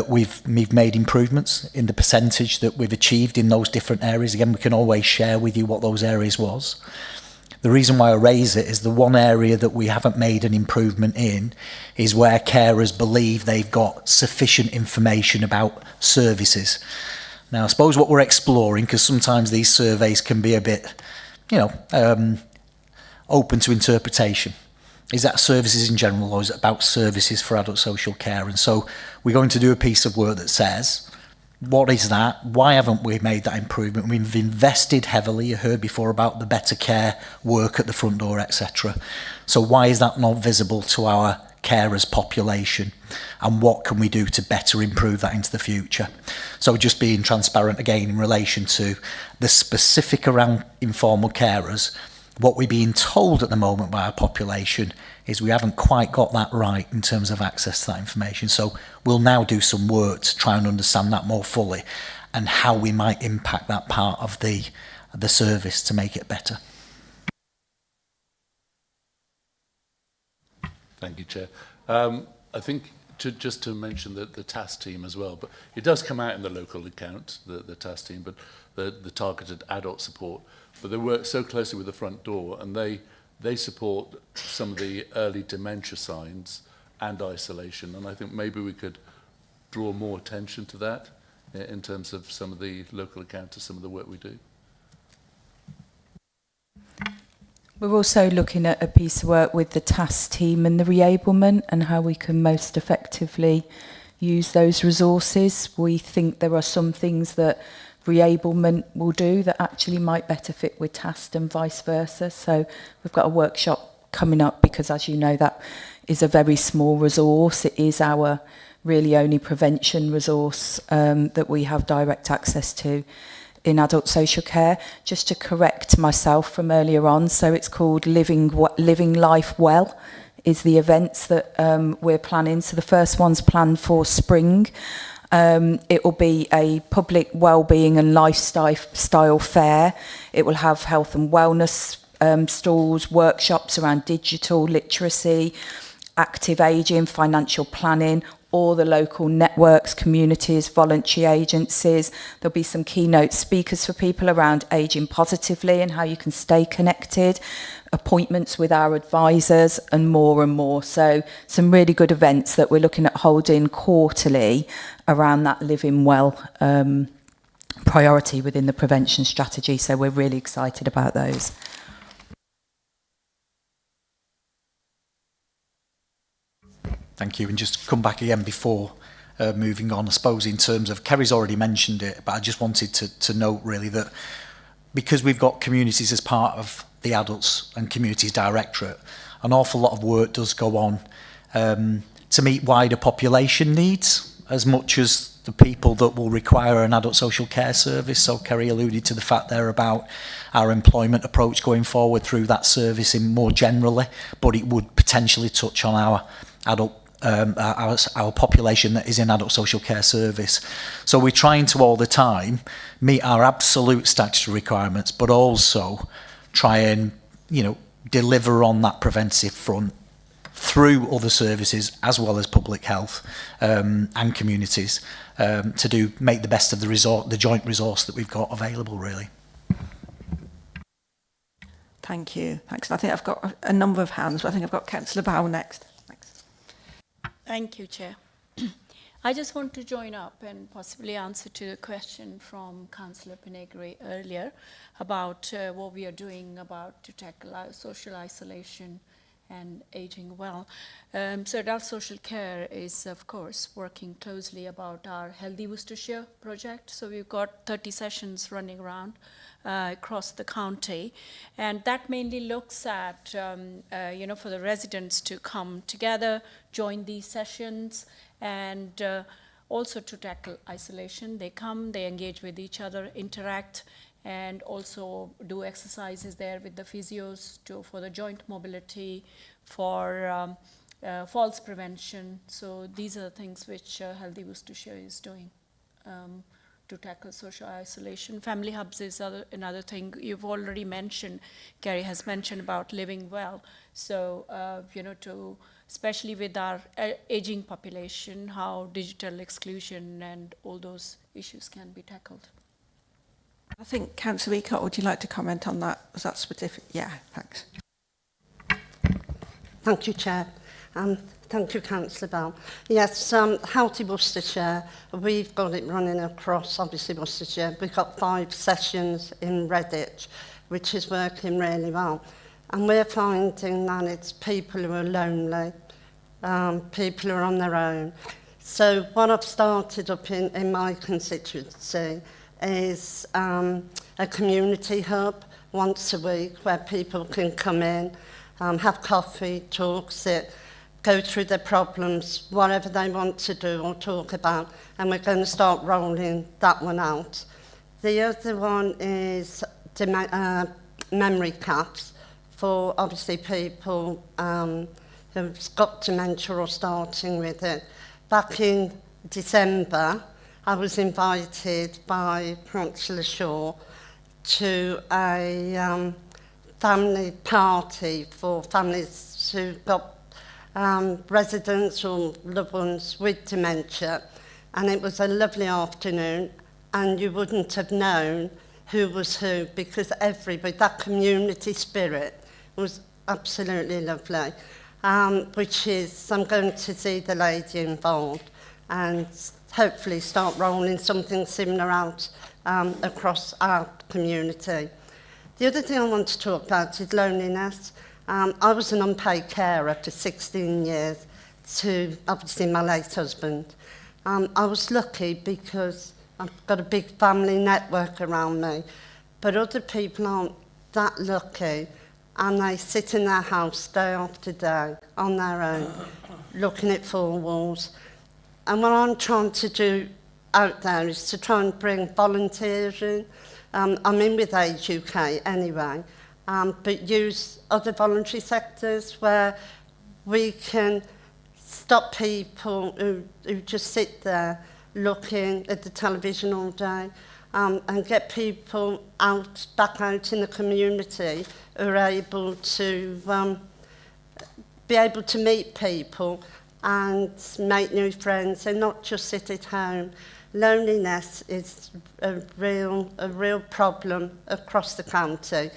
H: we've made improvements in the percentage that we've achieved in those different areas. Again, we can always share with you what those areas was. The reason why I raise it is the one area that we haven't made an improvement in is where carers believe they've got sufficient information about services. Now, I suppose what we're exploring, because sometimes these surveys can be a bit, open to interpretation. Is that services in general, or is it about services for adult social care? And so we're going to do a piece of work that says, what is that? Why haven't we made that improvement? We've invested heavily. You heard before about the better care work at the front door, etc. So why is that not visible to our carers population? And what can we do to better improve that into the future? So just being transparent again in relation to the specific around informal carers, What we're being told at the moment by our population is we haven't quite got that right in terms of access to that information. So we'll now do some work to try and understand that more fully and how we might impact that part of the service to make it better.
E: Thank you, Chair. I think just to mention the task team as well, but it does come out in the local account, the task team, but the targeted adult support. But they work so closely with the front door, and they support some of the early dementia signs and isolation. And I think maybe we could draw more attention to that in terms of some of the local accountants, some of the work we do.
L: We're also looking at a piece of work with the task team and the reablement and how we can most effectively use those resources. We think there are some things that reablement will do that actually might better fit with task and vice versa. So we've got a workshop coming up because, as you know, that is a very small resource. It is our really only prevention resource that we have direct access to in adult social care. Just to correct myself from earlier on, so it's called Living Life Well is the events that we're planning. So the first one's planned for spring. It will be a public wellbeing and lifestyle fair. It will have health and wellness stalls, workshops around digital literacy, active ageing, financial planning, all the local networks, communities, voluntary agencies. There'll be some keynote speakers for people around ageing positively and how you can stay connected, appointments with our advisors, and more. So some really good events that we're looking at holding quarterly around that living well priority within the prevention strategy. So we're really excited about those.
H: Thank you. And just to come back again before moving on, I suppose in terms of, Kerry's already mentioned it, but I just wanted to note really that because we've got communities as part of the Adults and Communities Directorate, an awful lot of work does go on to meet wider population needs as much as the people that will require an adult social care service. So Kerry alluded to the fact there about our employment approach going forward through that service in more generally, but it would potentially touch on our adult our population that is in adult social care service. So we're trying to all the time meet our absolute statutory requirements, but also try and, deliver on that preventive front through other services as well as public health and communities to make the best of the joint resource that we've got available, really.
A: Thank you. Thanks. I think I've got a number of hands, but I think I've got Councillor Bow next.
F: Thank you, Chair. I just want to join up and possibly answer to the question from Councillor Pinegri earlier about what we are doing to tackle social isolation and ageing well. So adult social care is, of course, working closely about our Healthy Worcestershire project. So we've got 30 sessions running around across the county, and that mainly looks at, for the residents to come together, join these sessions, and also to tackle isolation. They come, they engage with each other, interact, and also do exercises there with the physios for the joint mobility, for falls prevention. So these are the things which Healthy Worcestershire is doing to tackle social isolation. Family hubs is another thing you've already mentioned. Gary has mentioned about living well. So, especially with our aging population, how digital exclusion and all those issues can be tackled.
A: I think Councillor Ecott, would you like to comment on that? Was that specific? Yeah, thanks.
M: Thank you, Chair. Thank you, Councillor Bell. Yes, Healthy Worcestershire, we've got it running across, obviously, Worcestershire. We've got 5 sessions in Redditch, which is working really well. And we're finding that it's people who are lonely, people who are on their own. So what I've started up in my constituency is a community hub once a week where people can come in, have coffee, talk, sit, go through their problems, whatever they want to do or talk about, and we're going to start rolling that one out. The other one is memory caps, for obviously people who've got dementia or starting with it. Back in December, I was invited by Councillor Shaw to a family party for families who've got residents or loved ones with dementia, and it was a lovely afternoon, and you wouldn't have known who was who because everybody, that community spirit was absolutely lovely. Which is, I'm going to see the lady involved and hopefully start rolling something similar out across our community. The other thing I want to talk about is loneliness. I was an unpaid carer for 16 years to, obviously, my late husband. I was lucky because I've got a big family network around me, but other people aren't that lucky, and they sit in their house day after day on their own, looking at four walls. And what I'm trying to do out there is to try and bring volunteers in. I'm in with Age UK anyway, but use other voluntary sectors where we can stop people who just sit there looking at the television all day, and get people back out in the community who are able to be able to meet people and make new friends and not just sit at home. Loneliness is a real problem across the county,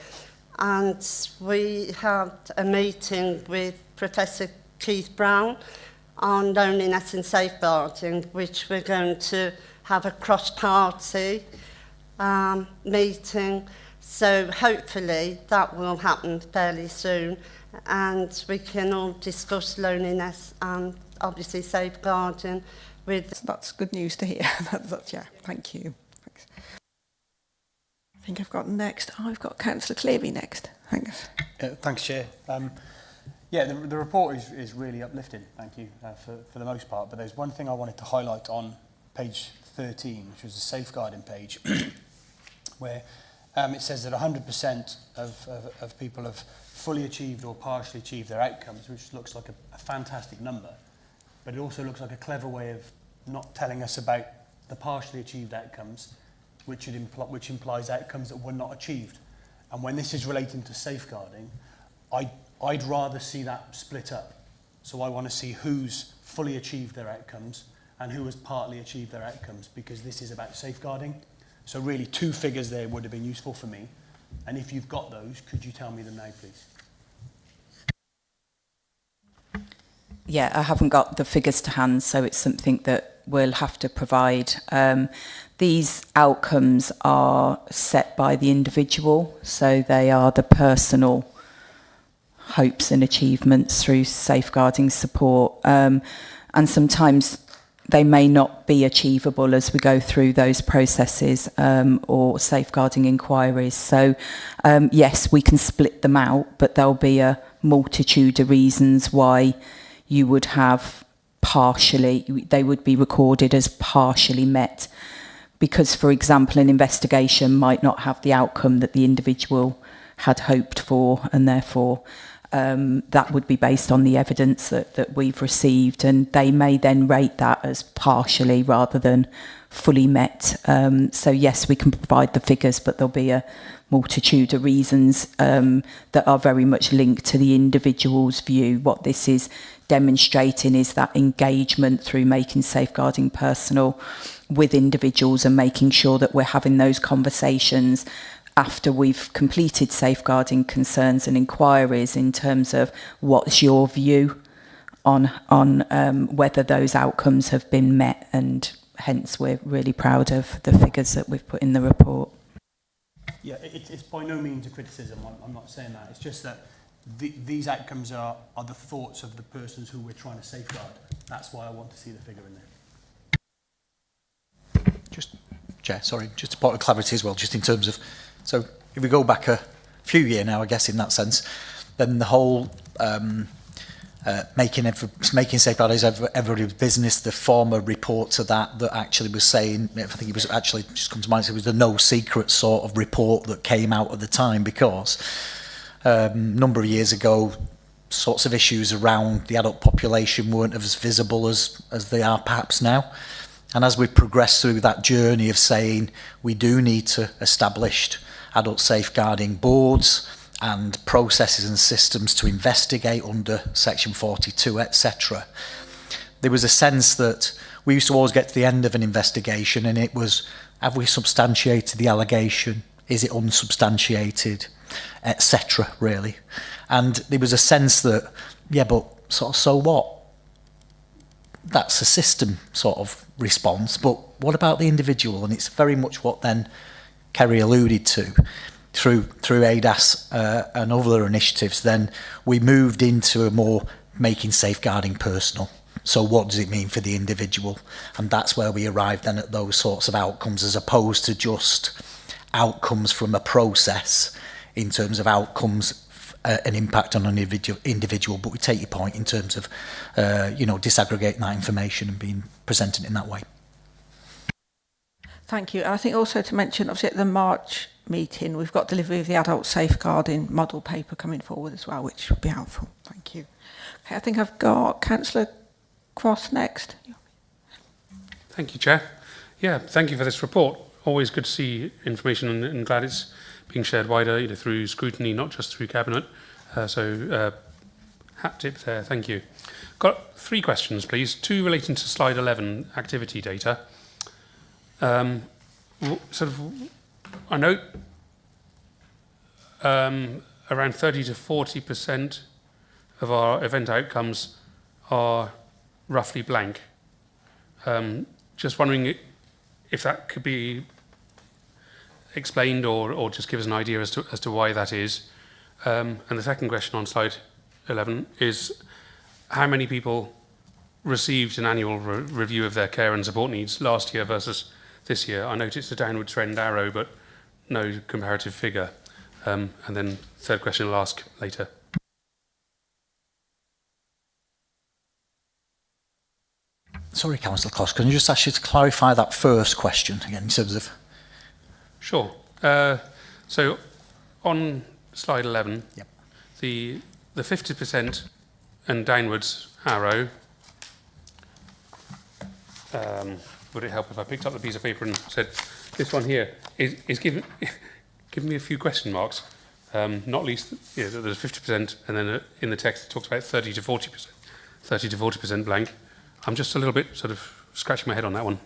M: and we had a meeting with Professor Keith Brown on loneliness and safeguarding, which we're going to have a cross-party meeting. So hopefully that will happen fairly soon, and we can all discuss loneliness and obviously safeguarding with...
A: That's good news to hear. Yeah, thank you. Thanks. I think I've got next. I've got Councillor Cleary next. Thanks.
K: Thanks, Chair. Yeah, the report is really uplifting, thank you, for the most part. But there's one thing I wanted to highlight on page 13, which was the safeguarding page, where it says that 100% of people have fully achieved or partially achieved their outcomes, which looks like a fantastic number. But it also looks like a clever way of not telling us about the partially achieved outcomes, which implies outcomes that were not achieved. And when this is relating to safeguarding, I'd rather see that split up. So I want to see who's fully achieved their outcomes and who has partly achieved their outcomes, because this is about safeguarding. So really, two figures there would have been useful for me. And if you've got those, could you tell me them now, please?
L: Yeah, I haven't got the figures to hand, so it's something that we'll have to provide. These outcomes are set by the individual, so they are the personal hopes and achievements through safeguarding support. And sometimes they may not be achievable as we go through those processes or safeguarding inquiries. So yes, we can split them out, but there'll be a multitude of reasons why you would have they would be recorded as partially met. Because, for example, an investigation might not have the outcome that the individual had hoped for, and therefore that would be based on the evidence that we've received, and they may then rate that as partially rather than fully met. So yes, we can provide the figures, but there'll be a multitude of reasons that are very much linked to the individual's view. What this is demonstrating is that engagement through making safeguarding personal with individuals and making sure that we're having those conversations after we've completed safeguarding concerns and inquiries in terms of what's your view on whether those outcomes have been met, and hence we're really proud of the figures that we've put in the report.
K: Yeah, it's by no means a criticism, I'm not saying that. It's just that these outcomes are the thoughts of the persons who we're trying to safeguard. That's why I want to see the figure in there.
H: Just, Chair, sorry, just a point of clarity as well, just in terms of, so if we go back a few years now, I guess, in that sense, then the whole making safeguarding everybody's business, the former report to that actually was saying, I think it was actually, just come to mind, it was the no secret sort of report that came out at the time, because number of years ago, sorts of issues around the adult population weren't as visible as they are perhaps now. And as we progress through that journey of saying we do need to establish adult safeguarding boards and processes and systems to investigate under Section 42, etc., there was a sense that we used to always get to the end of an investigation and it was, have we substantiated the allegation? Is it unsubstantiated? Etc., really. And there was a sense that, yeah, but sort of, so what? That's a system sort of response, but what about the individual? And it's very much what then Kerry alluded to through ADAS and other initiatives. Then we moved into a more making safeguarding personal. So what does it mean for the individual? And that's where we arrived then at those sorts of outcomes, as opposed to just outcomes from a process in terms of outcomes, an impact on an individual. But we take your point in terms of, disaggregating that information and being presented in that way.
A: Thank you. And I think also to mention, obviously at the March meeting, we've got delivery of the adult safeguarding model paper coming forward as well, which would be helpful. Thank you. Okay, I think I've got Councillor Cross next.
D: Thank you, Chair. Yeah, thank you for this report. Always good to see information, and glad it's being shared wider, through scrutiny, not just through Cabinet. Hat tip there, thank you. Got 3 questions, please. 2 relating to slide 11, activity data. I note around 30 to 40% of our event outcomes are roughly blank. Just wondering if that could be explained or just give us an idea as to why that is. And the second question on slide 11 is how many people received an annual review of their care and support needs last year versus this year? I noticed a downward trend arrow, but no comparative figure. And then third question I'll ask later.
H: Sorry, Councillor Kloss, can you just ask you to clarify that first question again in terms of...
D: Sure. So on slide 11,
H: yep.
D: the 50% and downwards arrow, would it help if I picked up the piece of paper and said, this one here is giving me a few question marks, not least, there's 50%, and then in the text it talks about 30 to 40% blank. I'm just a little bit sort of scratching my head on that one.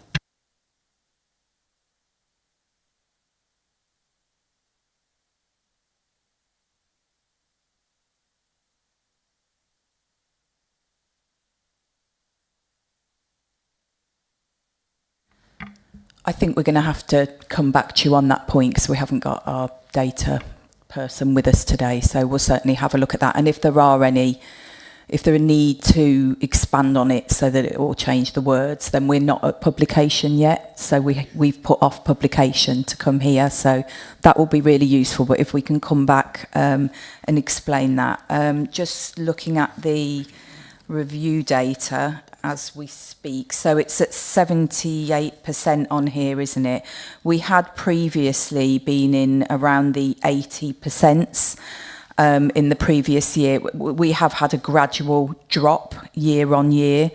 L: I think we're going to have to come back to you on that point because we haven't got our data person with us today. So we'll certainly have a look at that. And if there are any, if there are need to expand on it so that it will change the words, then we're not at publication yet. So we've put off publication to come here. So that will be really useful. But if we can come back and explain that. Just looking at the review data as we speak. So it's at 78% on here, isn't it? We had previously been in around the 80% in the previous year. We have had a gradual drop year on year.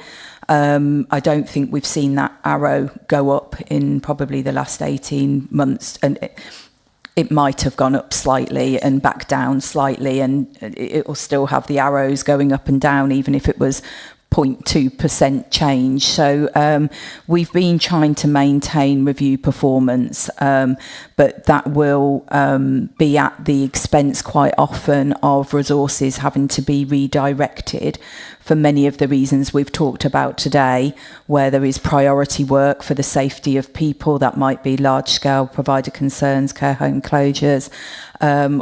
L: I don't think we've seen that arrow go up in probably the last 18 months. And it might have gone up slightly and back down slightly, and it will still have the arrows going up and down, even if it was 0.2% change. So we've been trying to maintain review performance, but that will be at the expense quite often of resources having to be redirected for many of the reasons we've talked about today, where there is priority work for the safety of people. That might be large-scale provider concerns, care home closures,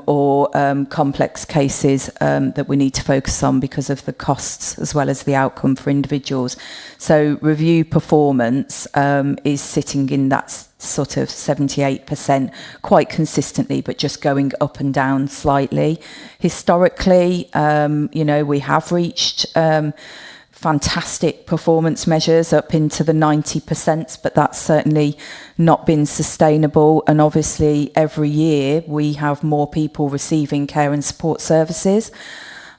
L: or complex cases that we need to focus on because of the costs as well as the outcome for individuals. So review performance is sitting in that sort of 78% quite consistently, but just going up and down slightly. Historically, we have reached fantastic performance measures up into the 90%, but that's certainly not been sustainable. And obviously every year we have more people receiving care and support services.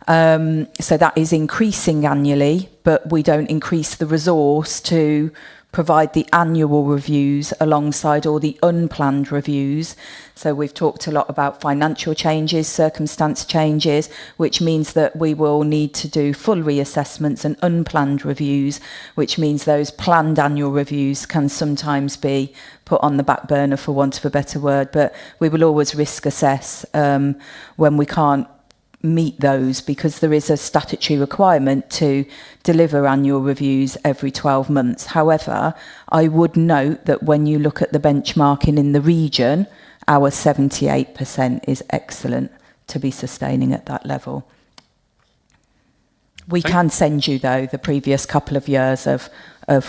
L: So that is increasing annually, but we don't increase the resource to provide the annual reviews alongside all the unplanned reviews. So we've talked a lot about financial changes, circumstance changes, which means that we will need to do full reassessments and unplanned reviews, which means those planned annual reviews can sometimes be put on the back burner, for want of a better word, but we will always risk assess when we can't meet those, because there is a statutory requirement to deliver annual reviews every 12 months. However, I would note that when you look at the benchmarking in the region, our 78% is excellent to be sustaining at that level. We can send you, though, the previous couple of years of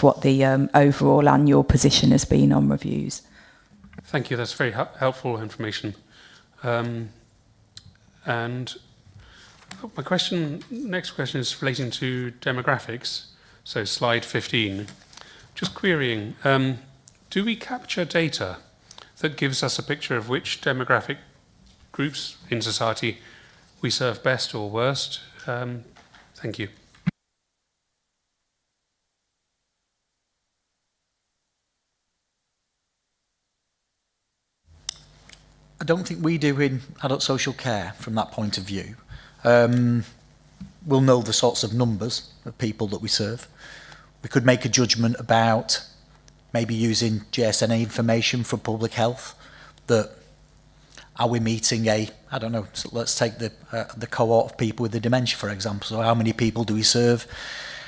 L: what the overall annual position has been on reviews.
D: Thank you, that's very helpful information. And my next question is relating to demographics, so slide 15. Just querying, do we capture data that gives us a picture of which demographic groups in society we serve best or worst? Thank you.
H: I don't think we do in adult social care from that point of view. We'll know the sorts of numbers of people that we serve. We could make a judgment about maybe using GSNA information for public health, that are we meeting I don't know, so let's take the cohort of people with the dementia, for example. So how many people do we serve?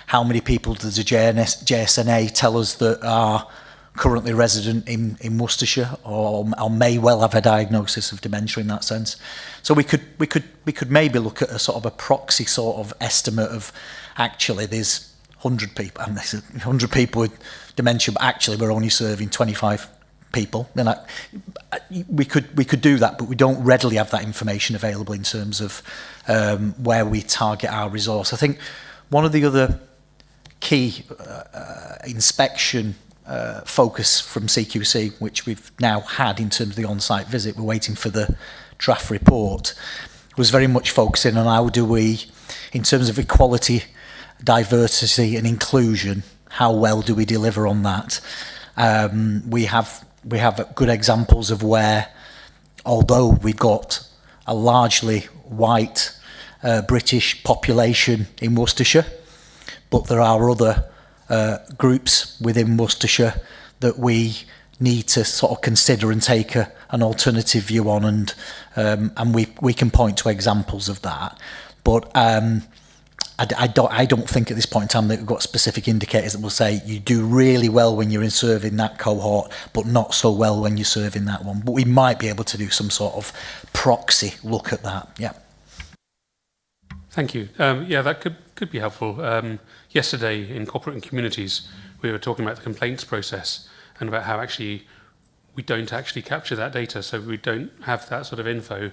H: How many people does the GSNA tell us that are currently resident in Worcestershire or may well have a diagnosis of dementia in that sense? So we could maybe look at a sort of a proxy sort of estimate of, actually there's 100 people, and there's 100 people with dementia, but actually we're only serving 25 people. Then we could do that, but we don't readily have that information available in terms of where we target our resource. I think one of the other key inspection focus from CQC, which we've now had in terms of the on-site visit, we're waiting for the draft report, was very much focusing on how do we, in terms of equality, diversity and inclusion, how well do we deliver on that? We have good examples of where, although we've got a largely white British population in Worcestershire, but there are other groups within Worcestershire that we need to sort of consider and take an alternative view on, and we can point to examples of that. But I don't think at this point in time that we've got specific indicators that will say you do really well when you're in serving that cohort, but not so well when you're serving that one. But we might be able to do some sort of proxy look at that. Yeah.
D: Thank you. Yeah, that could be helpful. Yesterday in Corporate and Communities, we were talking about the complaints process and about how actually we don't actually capture that data, so we don't have that sort of info,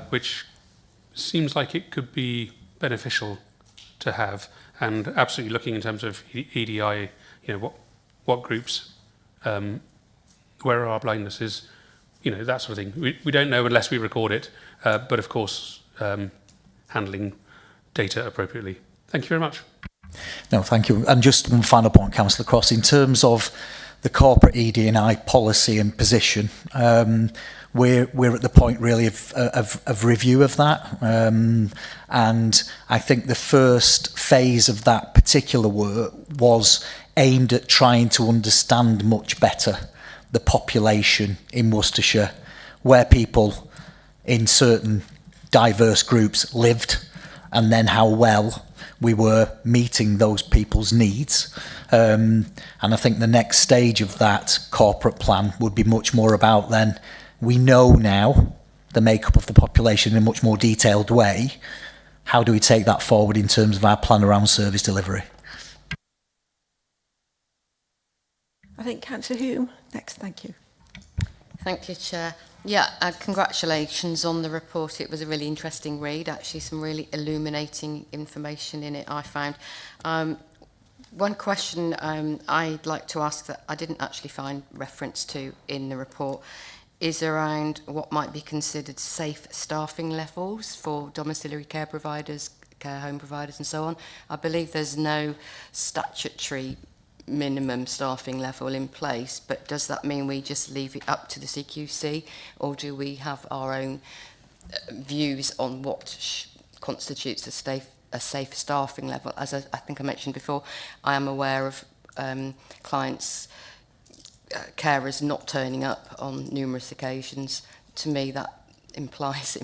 D: which seems like it could be beneficial to have, and absolutely looking in terms of EDI, what groups, where our blindness is, that sort of thing. We don't know unless we record it, but of course, handling data appropriately. Thank you very much.
H: No, thank you. And just one final point, Councillor Cross, in terms of the corporate ED&I policy and position, we're at the point really of review of that, and I think the first phase of that particular work was aimed at trying to understand much better the population in Worcestershire, where people in certain diverse groups lived, and then how well we were meeting those people's needs. And I think the next stage of that corporate plan would be much more about then, we know now the makeup of the population in a much more detailed way. How do we take that forward in terms of our plan around service delivery?
A: I think Councillor Hume next, thank you.
J: Thank you, Chair. Yeah, congratulations on the report. It was a really interesting read, actually some really illuminating information in it, I found. One question I'd like to ask that I didn't actually find reference to in the report is around what might be considered safe staffing levels for domiciliary care providers, care home providers and so on. I believe there's no statutory minimum staffing level in place, but does that mean we just leave it up to the CQC, or do we have our own views on what constitutes a safe staffing level? As I think I mentioned before, I am aware of clients, carers not turning up on numerous occasions. To me, that implies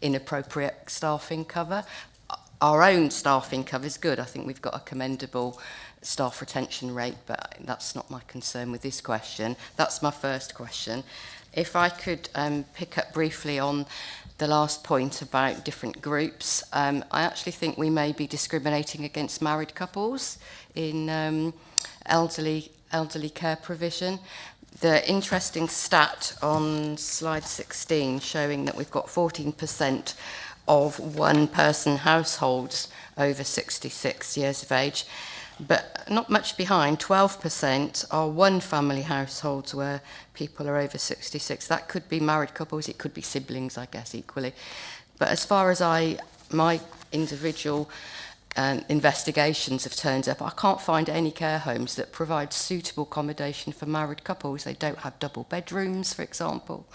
J: inappropriate staffing cover. Our own staffing cover is good. I think we've got a commendable staff retention rate, but that's not my concern with this question. That's my first question. If I could pick up briefly on the last point about different groups, I actually think we may be discriminating against married couples in elderly care provision. The interesting stat on slide 16 showing that we've got 14% of one-person households over 66 years of age, but not much behind, 12% are one-family households where people are over 66. That could be married couples, it could be siblings, I guess, equally. But as far as my individual investigations have turned up, I can't find any care homes that provide suitable accommodation for married couples. They don't have double bedrooms, for example.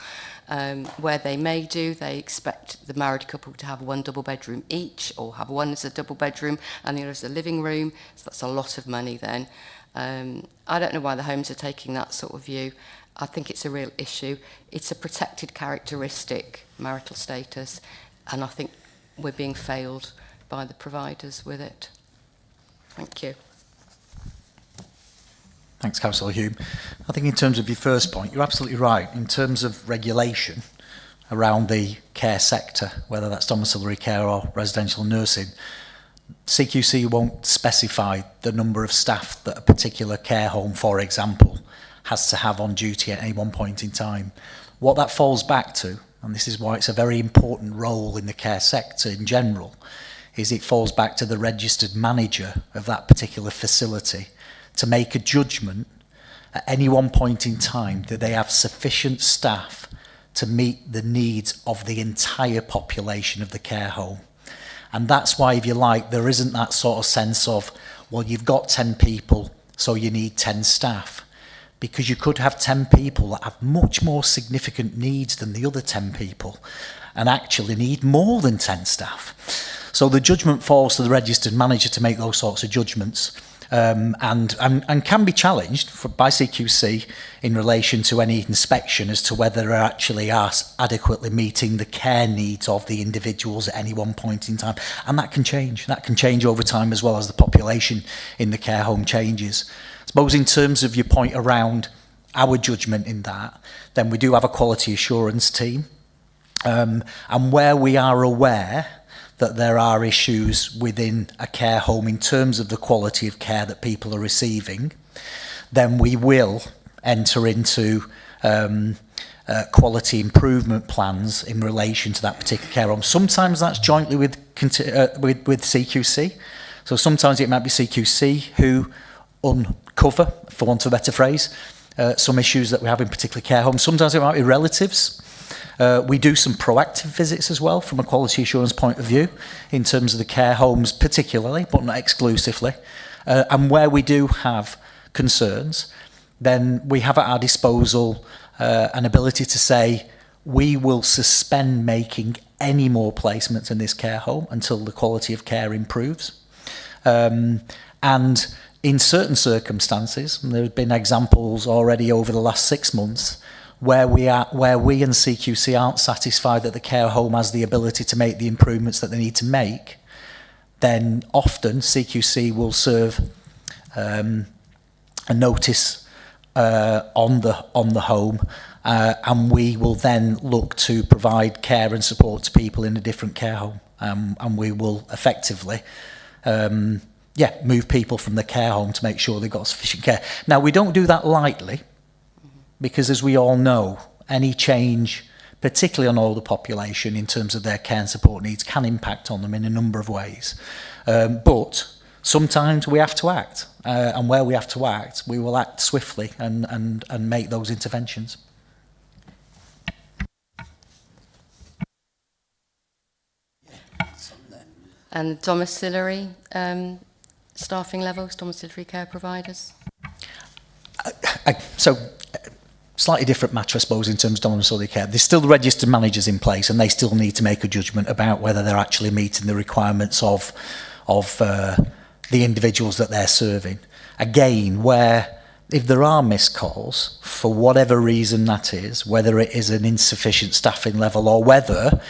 J: Where they may do, they expect the married couple to have one double bedroom each, or have one as a double bedroom and the other as a living room. So that's a lot of money then. I don't know why the homes are taking that sort of view. I think it's a real issue. It's a protected characteristic, marital status, and I think we're being failed by the providers with it. Thank you.
H: Thanks, Councillor Hume. I think in terms of your first point, you're absolutely right. In terms of regulation around the care sector, whether that's domiciliary care or residential nursing, CQC won't specify the number of staff that a particular care home, for example, has to have on duty at any one point in time. What that falls back to, and this is why it's a very important role in the care sector in general, is it falls back to the registered manager of that particular facility to make a judgment at any one point in time that they have sufficient staff to meet the needs of the entire population of the care home. And that's why, if you like, there isn't that sort of sense of, well, you've got 10 people, so you need 10 staff. Because you could have 10 people that have much more significant needs than the other 10 people and actually need more than 10 staff. So the judgment falls to the registered manager to make those sorts of judgments, and can be challenged by CQC in relation to any inspection as to whether they actually are adequately meeting the care needs of the individuals at any one point in time. And that can change. That can change over time as well as the population in the care home changes. I suppose in terms of your point around our judgment in that, then we do have a quality assurance team. And where we are aware that there are issues within a care home in terms of the quality of care that people are receiving, then we will enter into quality improvement plans in relation to that particular care home. Sometimes that's jointly with CQC. So sometimes it might be CQC who uncover, for want of a better phrase, some issues that we have in particular care homes. Sometimes it might be relatives. We do some proactive visits as well from a quality assurance point of view in terms of the care homes particularly, but not exclusively. And where we do have concerns, then we have at our disposal an ability to say we will suspend making any more placements in this care home until the quality of care improves. And in certain circumstances, and there have been examples already over the last 6 months, where we and CQC aren't satisfied that the care home has the ability to make the improvements that they need to make, then often CQC will serve a notice on the home, and we will then look to provide care and support to people in a different care home, and we will effectively move people from the care home to make sure they've got sufficient care. Now, we don't do that lightly, because as we all know, any change, particularly on older population in terms of their care and support needs, can impact on them in a number of ways. But sometimes we have to act, and where we have to act, we will act swiftly and make those interventions.
J: And domiciliary staffing levels, domiciliary care providers?
H: So, slightly different matter, I suppose, in terms of domiciliary care. There's still the registered managers in place, and they still need to make a judgment about whether they're actually meeting the requirements of the individuals that they're serving. Again, where if there are missed calls, for whatever reason that is, whether it is an insufficient staffing level or whether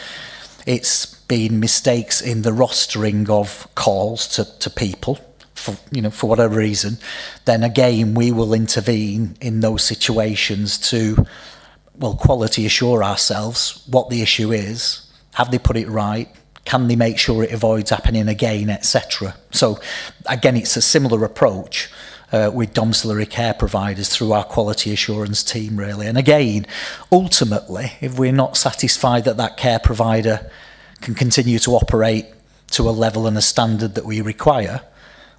H: it's been mistakes in the rostering of calls to people, for whatever reason, then again we will intervene in those situations to, well, quality assure ourselves what the issue is. Have they put it right? Can they make sure it avoids happening again, etc. So again, it's a similar approach with domiciliary care providers through our quality assurance team, really. And again, ultimately, if we're not satisfied that that care provider can continue to operate to a level and a standard that we require,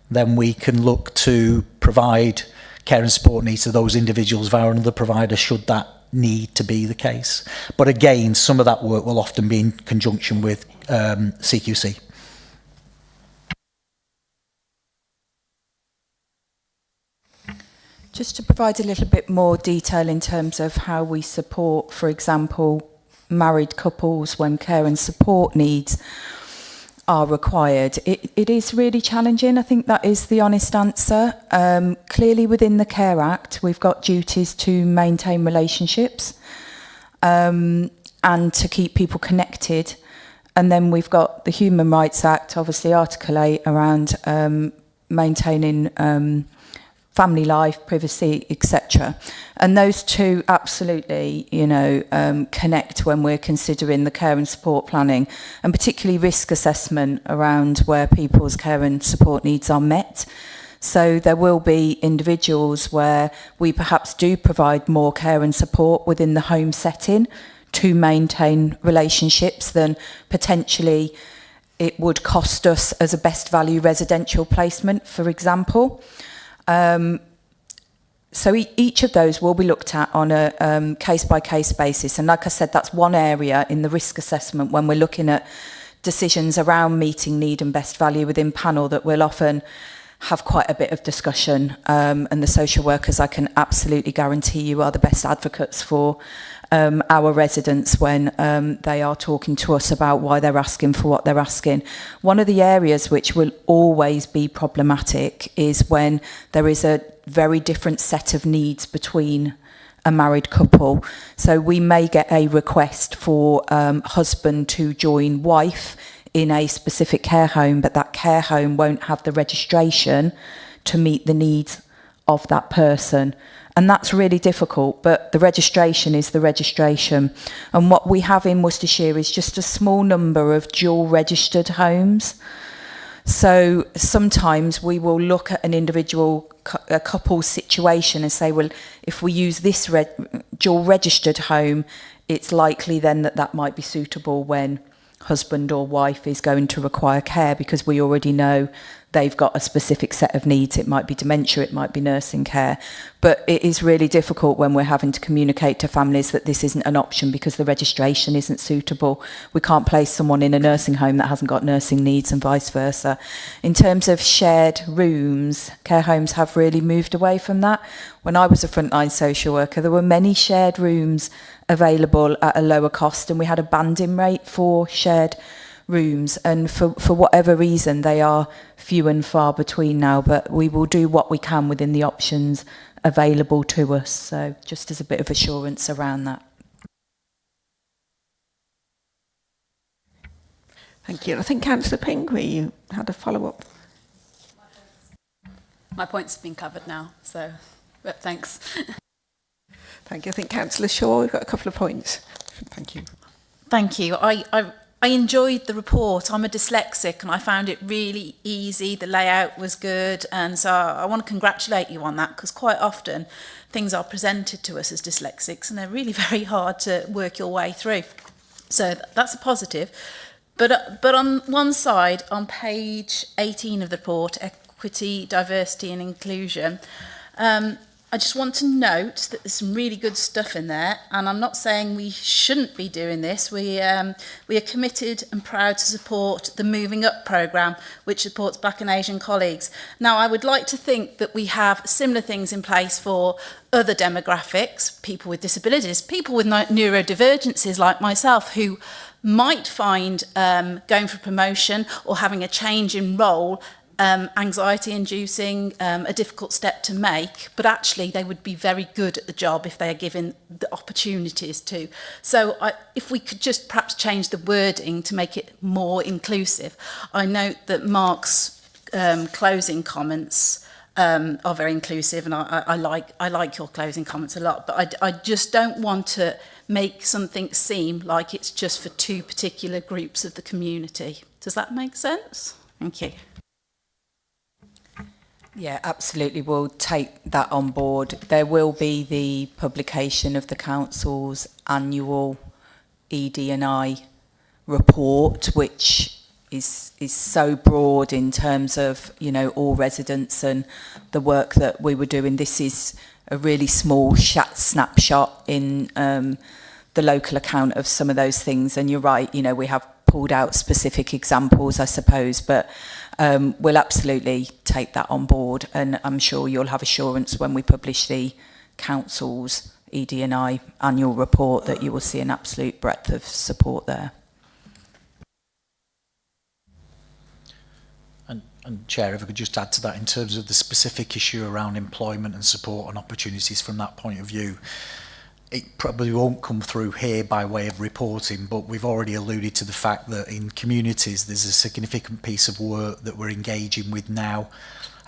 H: then we can look to provide care and support needs to those individuals via another provider should that need to be the case. But again, some of that work will often be in conjunction with CQC.
L: Just to provide a little bit more detail in terms of how we support, for example, married couples when care and support needs are required. It is really challenging. I think that is the honest answer. Clearly within the Care Act, we've got duties to maintain relationships and to keep people connected. And then we've got the Human Rights Act, obviously Article 8, around maintaining family life, privacy, etc. And those two absolutely, connect when we're considering the care and support planning, and particularly risk assessment around where people's care and support needs are met. So there will be individuals where we perhaps do provide more care and support within the home setting to maintain relationships than potentially it would cost us as a best value residential placement, for example. So each of those will be looked at on a case-by-case basis. And like I said, that's one area in the risk assessment when we're looking at decisions around meeting need and best value within panel that we'll often have quite a bit of discussion. And the social workers, I can absolutely guarantee you, are the best advocates for our residents when they are talking to us about why they're asking for what they're asking. One of the areas which will always be problematic is when there is a very different set of needs between a married couple. So we may get a request for husband to join wife in a specific care home, but that care home won't have the registration to meet the needs of that person. And that's really difficult, but the registration is the registration. And what we have in Worcestershire is just a small number of dual registered homes. So sometimes we will look at an individual a couple's situation and say, well, if we use this dual registered home, it's likely then that might be suitable when husband or wife is going to require care, because we already know they've got a specific set of needs. It might be dementia, it might be nursing care. But it is really difficult when we're having to communicate to families that this isn't an option because the registration isn't suitable. We can't place someone in a nursing home that hasn't got nursing needs and vice versa. In terms of shared rooms, care homes have really moved away from that. When I was a frontline social worker, there were many shared rooms available at a lower cost, and we had a banding rate for shared rooms, and for whatever reason they are few and far between now, but we will do what we can within the options available to us. So just as a bit of assurance around that.
A: Thank you. I think Councillor Pingree, you had a follow-up.
G: My points have been covered now, but thanks.
A: Thank you. I think Councillor Shaw, we've got a couple of points. Thank you.
I: Thank you. I enjoyed the report. I'm a dyslexic and I found it really easy. The layout was good, and so I want to congratulate you on that, because quite often things are presented to us as dyslexics and they're really very hard to work your way through. So that's a positive. But on one side, on page 18 of the report, equity, diversity and inclusion, I just want to note that there's some really good stuff in there, and I'm not saying we shouldn't be doing this. We are committed and proud to support the Moving Up programme, which supports Black and Asian colleagues. Now, I would like to think that we have similar things in place for other demographics, people with disabilities, people with neurodivergences like myself, who might find going for promotion or having a change in role anxiety-inducing, a difficult step to make, but actually they would be very good at the job if they are given the opportunities to. So if we could just perhaps change the wording to make it more inclusive. I note that Mark's closing comments are very inclusive, and I like your closing comments a lot, but I just don't want to make something seem like it's just for two particular groups of the community. Does that make sense? Thank you.
L: Yeah, absolutely. We'll take that on board. There will be the publication of the council's annual ED&I report, which is so broad in terms of, you know, all residents and the work that we were doing. This is a really small snapshot in the local account of some of those things. And you're right, you know, we have pulled out specific examples, I suppose, but we'll absolutely take that on board, and I'm sure you'll have assurance when we publish the council's ED&I annual report that you will see an absolute breadth of support there.
H: And Chair, if I could just add to that, in terms of the specific issue around employment and support and opportunities from that point of view, it probably won't come through here by way of reporting, but we've already alluded to the fact that in communities there's a significant piece of work that we're engaging with now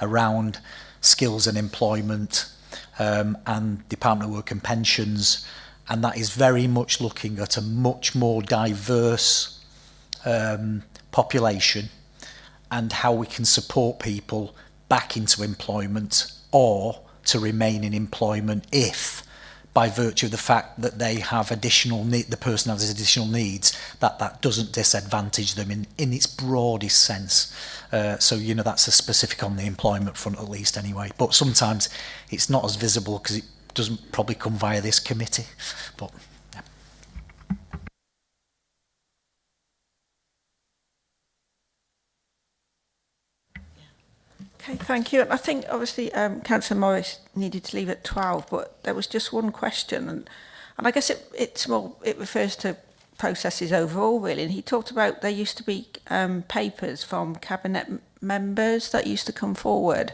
H: around skills and employment and Department of Work and Pensions, and that is very much looking at a much more diverse population and how we can support people back into employment or to remain in employment if, by virtue of the fact that they have additional need, the person has additional needs, that doesn't disadvantage them in its broadest sense. So, you know, that's a specific on the employment front at least anyway. But sometimes it's not as visible because it doesn't probably come via this committee. But yeah.
A: Okay, thank you. And I think obviously Councillor Morris needed to leave at 12, but there was just one question, and I guess it refers to processes overall really. And he talked about there used to be papers from cabinet members that used to come forward.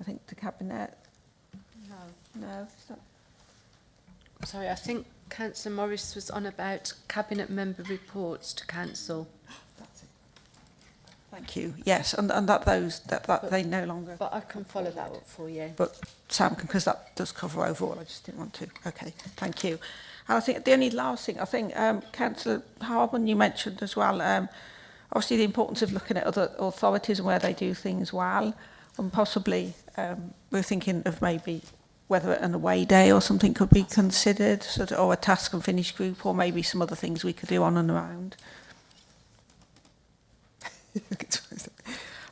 A: I think the cabinet. No, it's not.
B: Sorry, I think Councillor Morris was on about cabinet member reports to council.
A: Thank you. Yes, and that they no longer.
B: But I can follow that up for you.
A: But Sam, because that does cover overall, I just didn't want to. Okay, thank you. And I think the only last thing, I think Councillor Harman, you mentioned as well, obviously the importance of looking at other authorities and where they do things well, and possibly we're thinking of maybe whether an away day or something could be considered, sort of, or a task and finish group, or maybe some other things we could do on and around.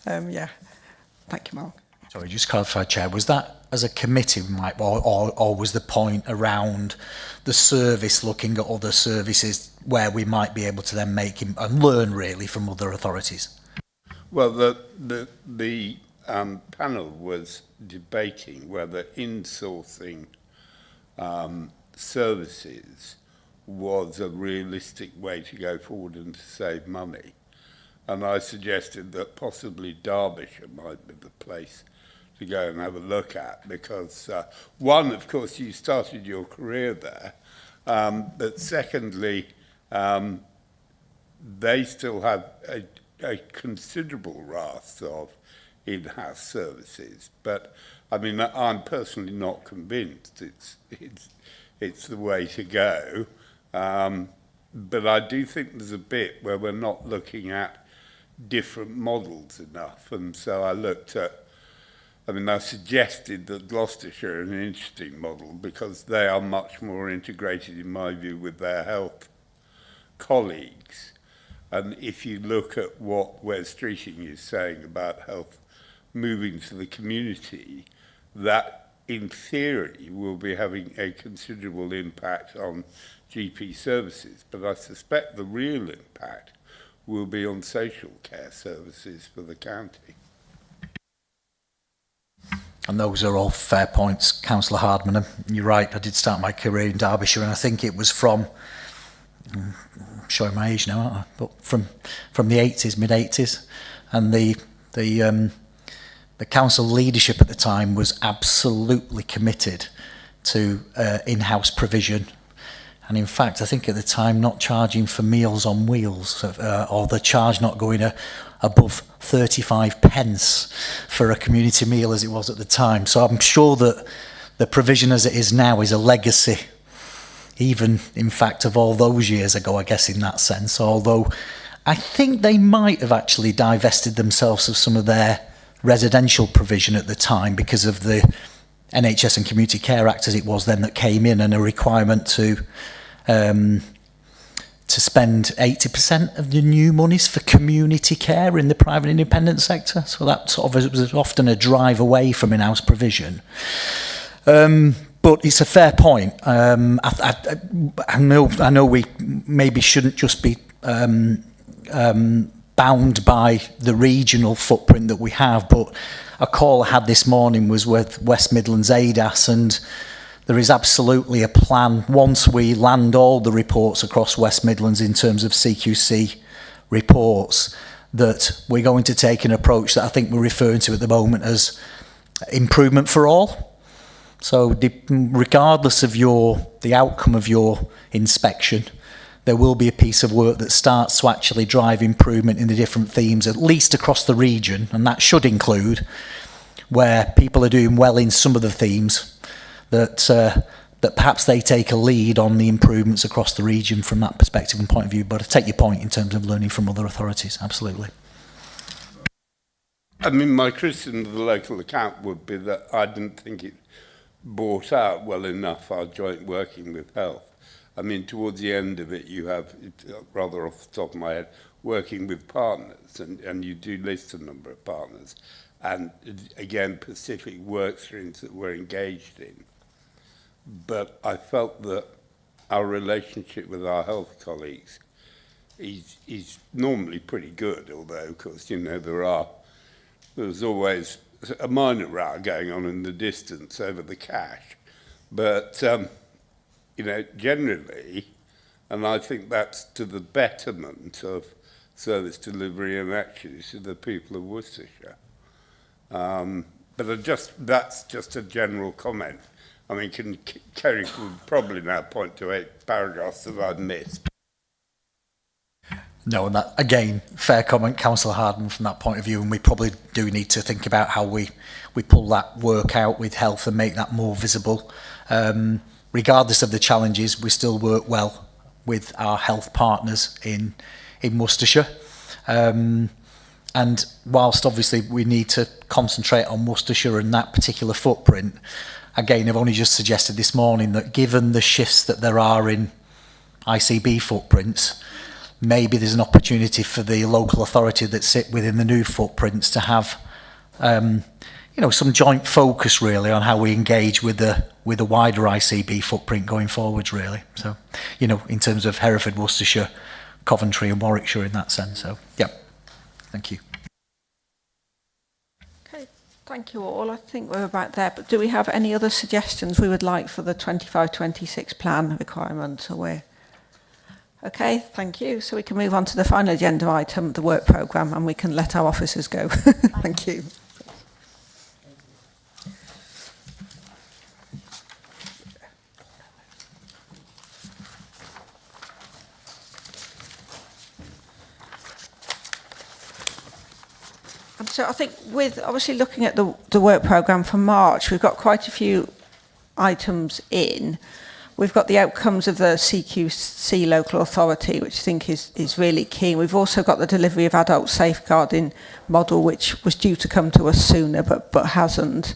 A: Yeah, thank you, Mark.
H: Sorry, just clarify, Chair, was that as a committee, Mike, or was the point around the service looking at other services where we might be able to then make him and learn really from other authorities?
N: Well, the panel was debating whether insourcing services was a realistic way to go forward and to save money. And I suggested that possibly Derbyshire might be the place to go and have a look at, because one, of course, you started your career there, but secondly, they still have a considerable raft of in-house services. But I mean, I'm personally not convinced it's the way to go. but I do think there's a bit where we're not looking at different models enough. And so I looked at, I suggested that Gloucestershire is an interesting model because they are much more integrated, in my view, with their health colleagues. And if you look at what Worcestershire is saying about health moving to the community, that in theory will be having a considerable impact on GP services. But I suspect the real impact will be on social care services for the county.
H: And those are all fair points, Councillor Hardman. And you're right, I did start my career in Derbyshire, and I think it was from, I'm showing my age now, aren't I? But from the 80s, mid-80s. And the council leadership at the time was absolutely committed to in-house provision. And in fact, I think at the time, not charging for meals on wheels, or the charge not going above 35 pence for a community meal as it was at the time. So I'm sure that the provision as it is now is a legacy, even in fact of all those years ago, I guess, in that sense. Although I think they might have actually divested themselves of some of their residential provision at the time because of the NHS and Community Care Act as it was then that came in, and a requirement to spend 80% of the new monies for community care in the private independent sector. So that sort of was often a drive away from in-house provision. But it's a fair point. I know we maybe shouldn't just be bound by the regional footprint that we have, but a call I had this morning was with West Midlands ADAS, and there is absolutely a plan once we land all the reports across West Midlands in terms of CQC reports, that we're going to take an approach that I think we're referring to at the moment as improvement for all. So regardless of the outcome of your inspection, there will be a piece of work that starts to actually drive improvement in the different themes, at least across the region, and that should include where people are doing well in some of the themes, that perhaps they take a lead on the improvements across the region from that perspective and point of view. But I take your point in terms of learning from other authorities, absolutely.
N: My criticism of the local account would be that I didn't think it brought out well enough our joint working with health. Towards the end of it, you have, rather off the top of my head, working with partners, and you do list a number of partners, and again, specific work streams that we're engaged in. But I felt that our relationship with our health colleagues is normally pretty good, although, of course, there's always a minor row going on in the distance over the cash. But, generally, and I think that's to the betterment of service delivery and actually to the people of Worcestershire. But that's just a general comment. Kerry could probably now point to 8 paragraphs that I've missed.
H: No, and that, again, fair comment, Councillor Hardman, from that point of view, and we probably do need to think about how we pull that work out with health and make that more visible. Regardless of the challenges, we still work well with our health partners in Worcestershire. And whilst obviously we need to concentrate on Worcestershire and that particular footprint, again, I've only just suggested this morning that given the shifts that there are in ICB footprints, maybe there's an opportunity for the local authority that sit within the new footprints to have, some joint focus really on how we engage with the wider ICB footprint going forwards, really. So, in terms of Hereford, Worcestershire, Coventry, and Warwickshire in that sense. So, yeah, thank you.
A: Okay, thank you all. I think we're about there. But do we have any other suggestions we would like for the 25-26 plan requirements? Okay, thank you. So we can move on to the final agenda item, the work programme, and we can let our officers go. Thank you. And so I think with obviously looking at the work programme for March, we've got quite a few items in. we've got the outcomes of the CQC local authority, which I think is really key. We've also got the delivery of adult safeguarding model, which was due to come to us sooner, but hasn't.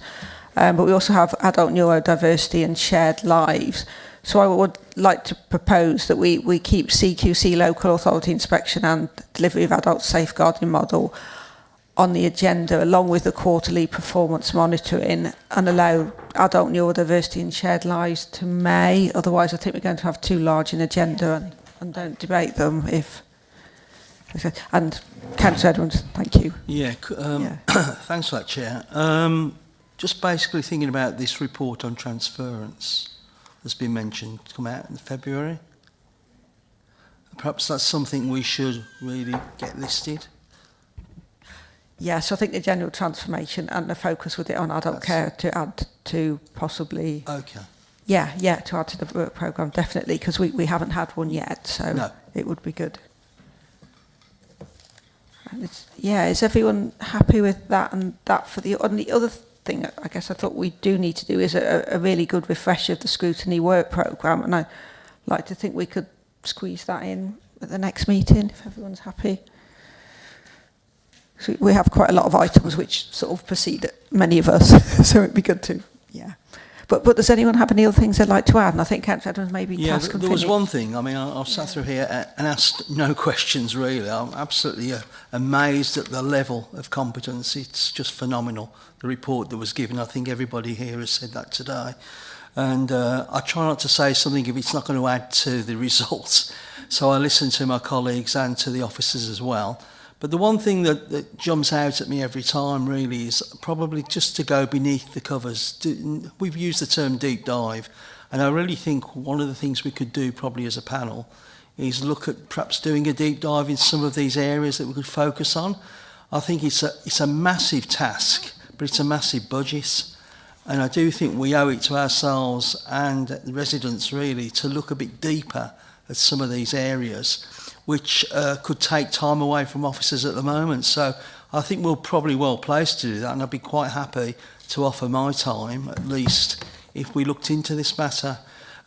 A: But we also have adult neurodiversity and shared lives. So I would like to propose that we keep CQC local authority inspection and delivery of adult safeguarding model on the agenda, along with the quarterly performance monitoring, and allow adult neurodiversity and shared lives to May. Otherwise, I think we're going to have too large an agenda and don't debate them. And Councillor Edmonds, thank you.
O: Yeah, thanks for that, Chair. Just basically thinking about this report on transference that's been mentioned to come out in February. Perhaps that's something we should really get listed.
A: Yes, I think the general transformation and the focus with it on adult care to add to possibly...
O: Okay.
A: Yeah, to add to the work programme, definitely, because we haven't had one yet, so it would be good. And is everyone happy with that? And that for the other thing I guess I thought we do need to do is a really good refresher of the Scrutiny work programme, and I'd like to think we could squeeze that in at the next meeting, if everyone's happy. So we have quite a lot of items which sort of precede many of us, so it'd be good to, But does anyone have any other things they'd like to add? And I think Councillor Edmonds maybe task and
O: there was
A: finish.
O: one thing. I mean, I've sat through here and asked no questions, really. I'm absolutely amazed at the level of competence. It's just phenomenal, the report that was given. I think everybody here has said that today. And I try not to say something if it's not going to add to the results. So I listen to my colleagues and to the officers as well. But the one thing that jumps out at me every time really is probably just to go beneath the covers. We've used the term deep dive, and I really think one of the things we could do probably as a panel is look at perhaps doing a deep dive in some of these areas that we could focus on. I think it's a massive task, but it's a massive budget. And I do think we owe it to ourselves and the residents really to look a bit deeper at some of these areas, which could take time away from officers at the moment. So I think we're probably well placed to do that, and I'd be quite happy to offer my time, at least, if we looked into this matter.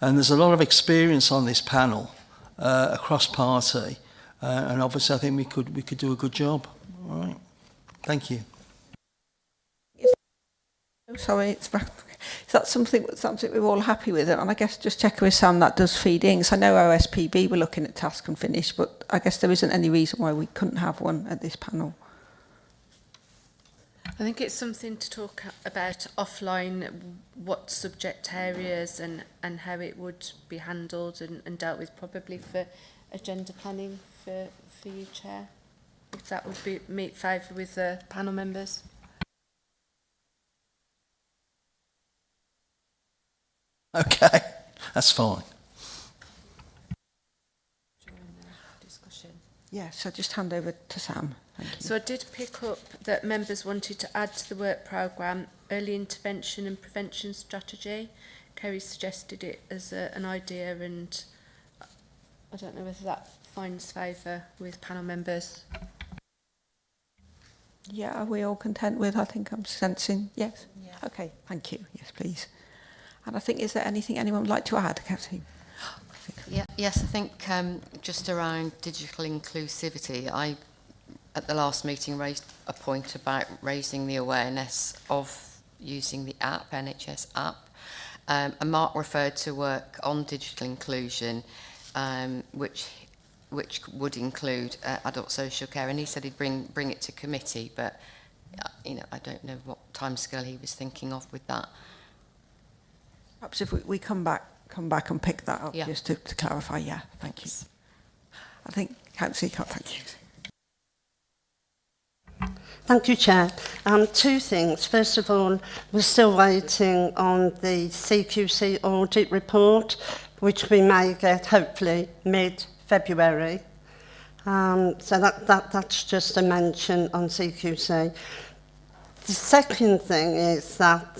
O: And there's a lot of experience on this panel across party, and obviously I think we could do a good job. All right. Thank you.
A: Sorry, is that something we're all happy with? And I guess just checking with Sam, that does feed in. So I know OSPB were looking at task and finish, but I guess there isn't any reason why we couldn't have one at this panel.
B: I think it's something to talk about offline, what subject areas and how it would be handled and dealt with, probably for agenda planning for you, Chair. If that would be meet favour with the panel members.
O: Okay, that's fine.
A: Yeah, so just hand over to Sam. Thank you.
B: So I did pick up that members wanted to add to the work programme early intervention and prevention strategy. Kerry suggested it as an idea, and I don't know whether that finds favour with panel members.
A: Yeah, are we all content with? I think I'm sensing yes. Yeah. Okay, thank you. Yes, please. And I think, is there anything anyone would like to add, Catherine?
J: Yes, I think just around digital inclusivity, I, at the last meeting, raised a point about raising the awareness of using the app, NHS app. And Mark referred to work on digital inclusion, which would include adult social care, and he said he'd bring it to committee, but I don't know what timescale he was thinking of with that.
A: Perhaps if we come back and pick that up, just to clarify. Yeah, thank you. I think Councillor Ecott, thank you.
M: Thank you, Chair. Two things. First of all, we're still waiting on the CQC audit report, which we may get hopefully mid-February. So that's just a mention on CQC. The second thing is that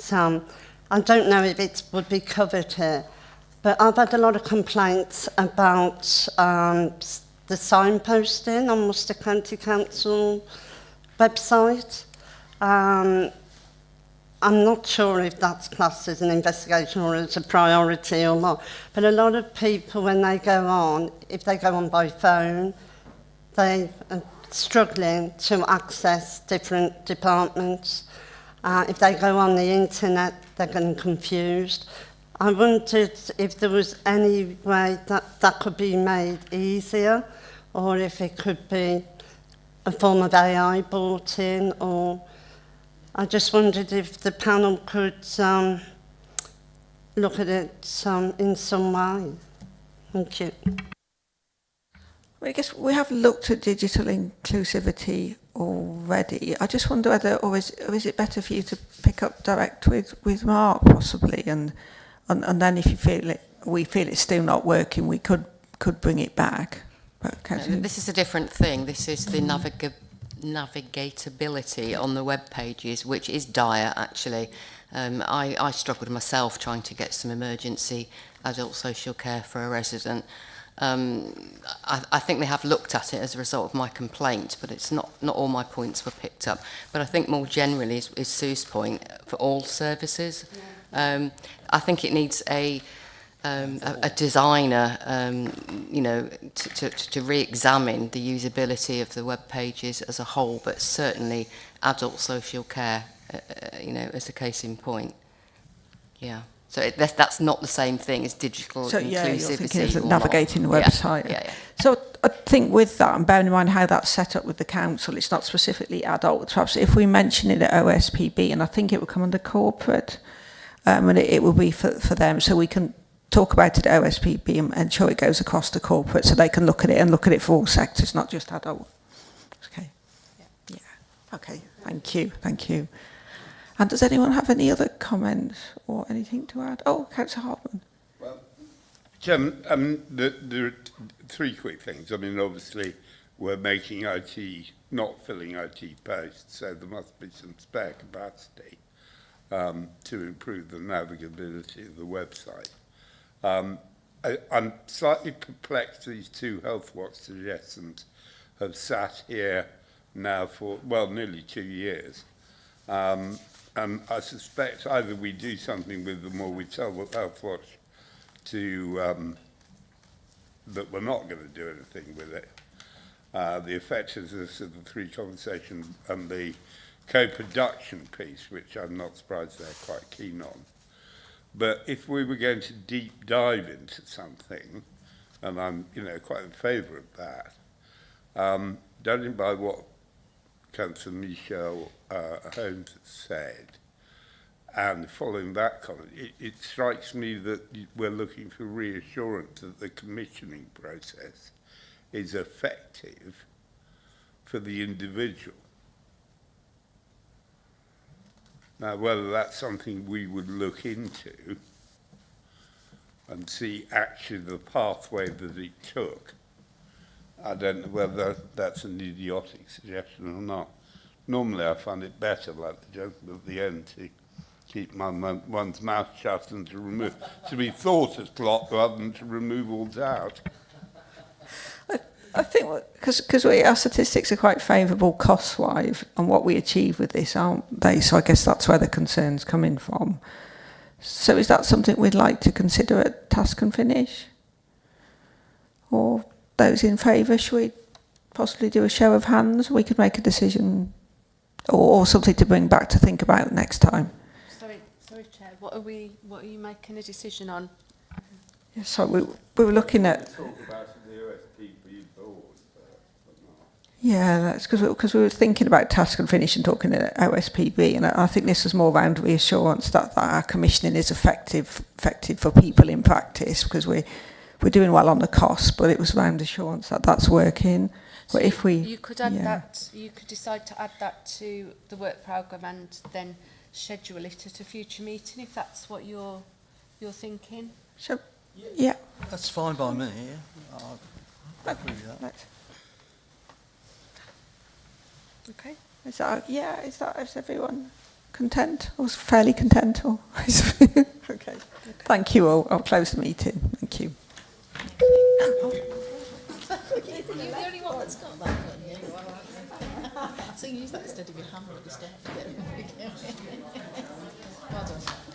M: I don't know if it would be covered here, but I've had a lot of complaints about the signposting on Worcester County Council website. I'm not sure if that's classed as an investigation or as a priority or not, but a lot of people, when they go on, if they go on by phone, they are struggling to access different departments. If they go on the internet, they're getting confused. I wondered if there was any way that that could be made easier, or if it could be a form of AI brought in, or I just wondered if the panel could look at it in some way. Thank you.
A: Well, I guess we have looked at digital inclusivity already. I just wonder whether, or is it better for you to pick up direct with Mark possibly, and then if you we feel it's still not working, we could bring it back. But
J: this is a different thing. This is the navigatability on the web pages, which is dire actually. I struggled myself trying to get some emergency adult social care for a resident. I think they have looked at it as a result of my complaint, but it's not all my points were picked up. But I think more generally is Sue's point for all services. I think it needs a designer, to re-examine the usability of the web pages as a whole, but certainly adult social care, as a case in point. Yeah. So that's not the same thing as digital inclusivity.
A: Yeah, you're thinking of navigating the website.
J: Yeah.
A: So I think with that, and bearing in mind how that's set up with the council, it's not specifically adult. Perhaps if we mention it at OSPB, and I think it would come under corporate, and it will be for them, so we can talk about it at OSPB and ensure it goes across to corporate, so they can look at it for all sectors, not just adult. Okay. Yeah. Okay. Thank you. And does anyone have any other comments or anything to add? Oh, Councillor Hartman.
N: Well, Chairman, there are three quick things. I mean, obviously, we're making IT, not filling IT posts, so there must be some spare capacity to improve the navigability of the website. I'm slightly perplexed these two Health Watch suggestions have sat here now for, well, nearly 2 years. And I suspect either we do something with them or we tell Health Watch to that we're not going to do anything with it. The effectiveness of the three conversations and the co-production piece, which I'm not surprised they're quite keen on. But if we were going to deep dive into something, and I'm quite in favour of that, judging by what Councillor Michelle Holmes has said, and following that comment, it strikes me that we're looking for reassurance that the commissioning process is effective for the individual. Now, whether that's something we would look into and see actually the pathway that it took, I don't know whether that's an idiotic suggestion or not. Normally I find it better, like the gentleman at the end, to keep one's mouth shut and to be thought as plot rather than to remove all doubt.
A: I think because our statistics are quite favourable cost-wise on what we achieve with this, aren't they? So I guess that's where the concern's coming from. So is that something we'd like to consider at task and finish? Or those in favour, should we possibly do a show of hands? We could make a decision or something to bring back to think about next time.
B: Sorry, Chair. What are you making a decision on?
A: Yeah, so we were looking at. Yeah, that's because we were thinking about task and finish and talking at OSPB, and I think this was more around reassurance that our commissioning is effective for people in practice, because we're doing well on the cost, but it was around assurance that that's working.
B: So
A: but if
B: you could add that, you could decide to add that to the work programme and then schedule it at a future meeting if that's what you're thinking.
A: So, yeah,
O: that's fine by me. Yeah. I agree with that.
A: Okay. Is everyone content or fairly content? Or okay. Thank you all. I'll close the meeting. Thank you.
I: You're the only one that's got that one. So use that instead of your hammer at the start. Well done.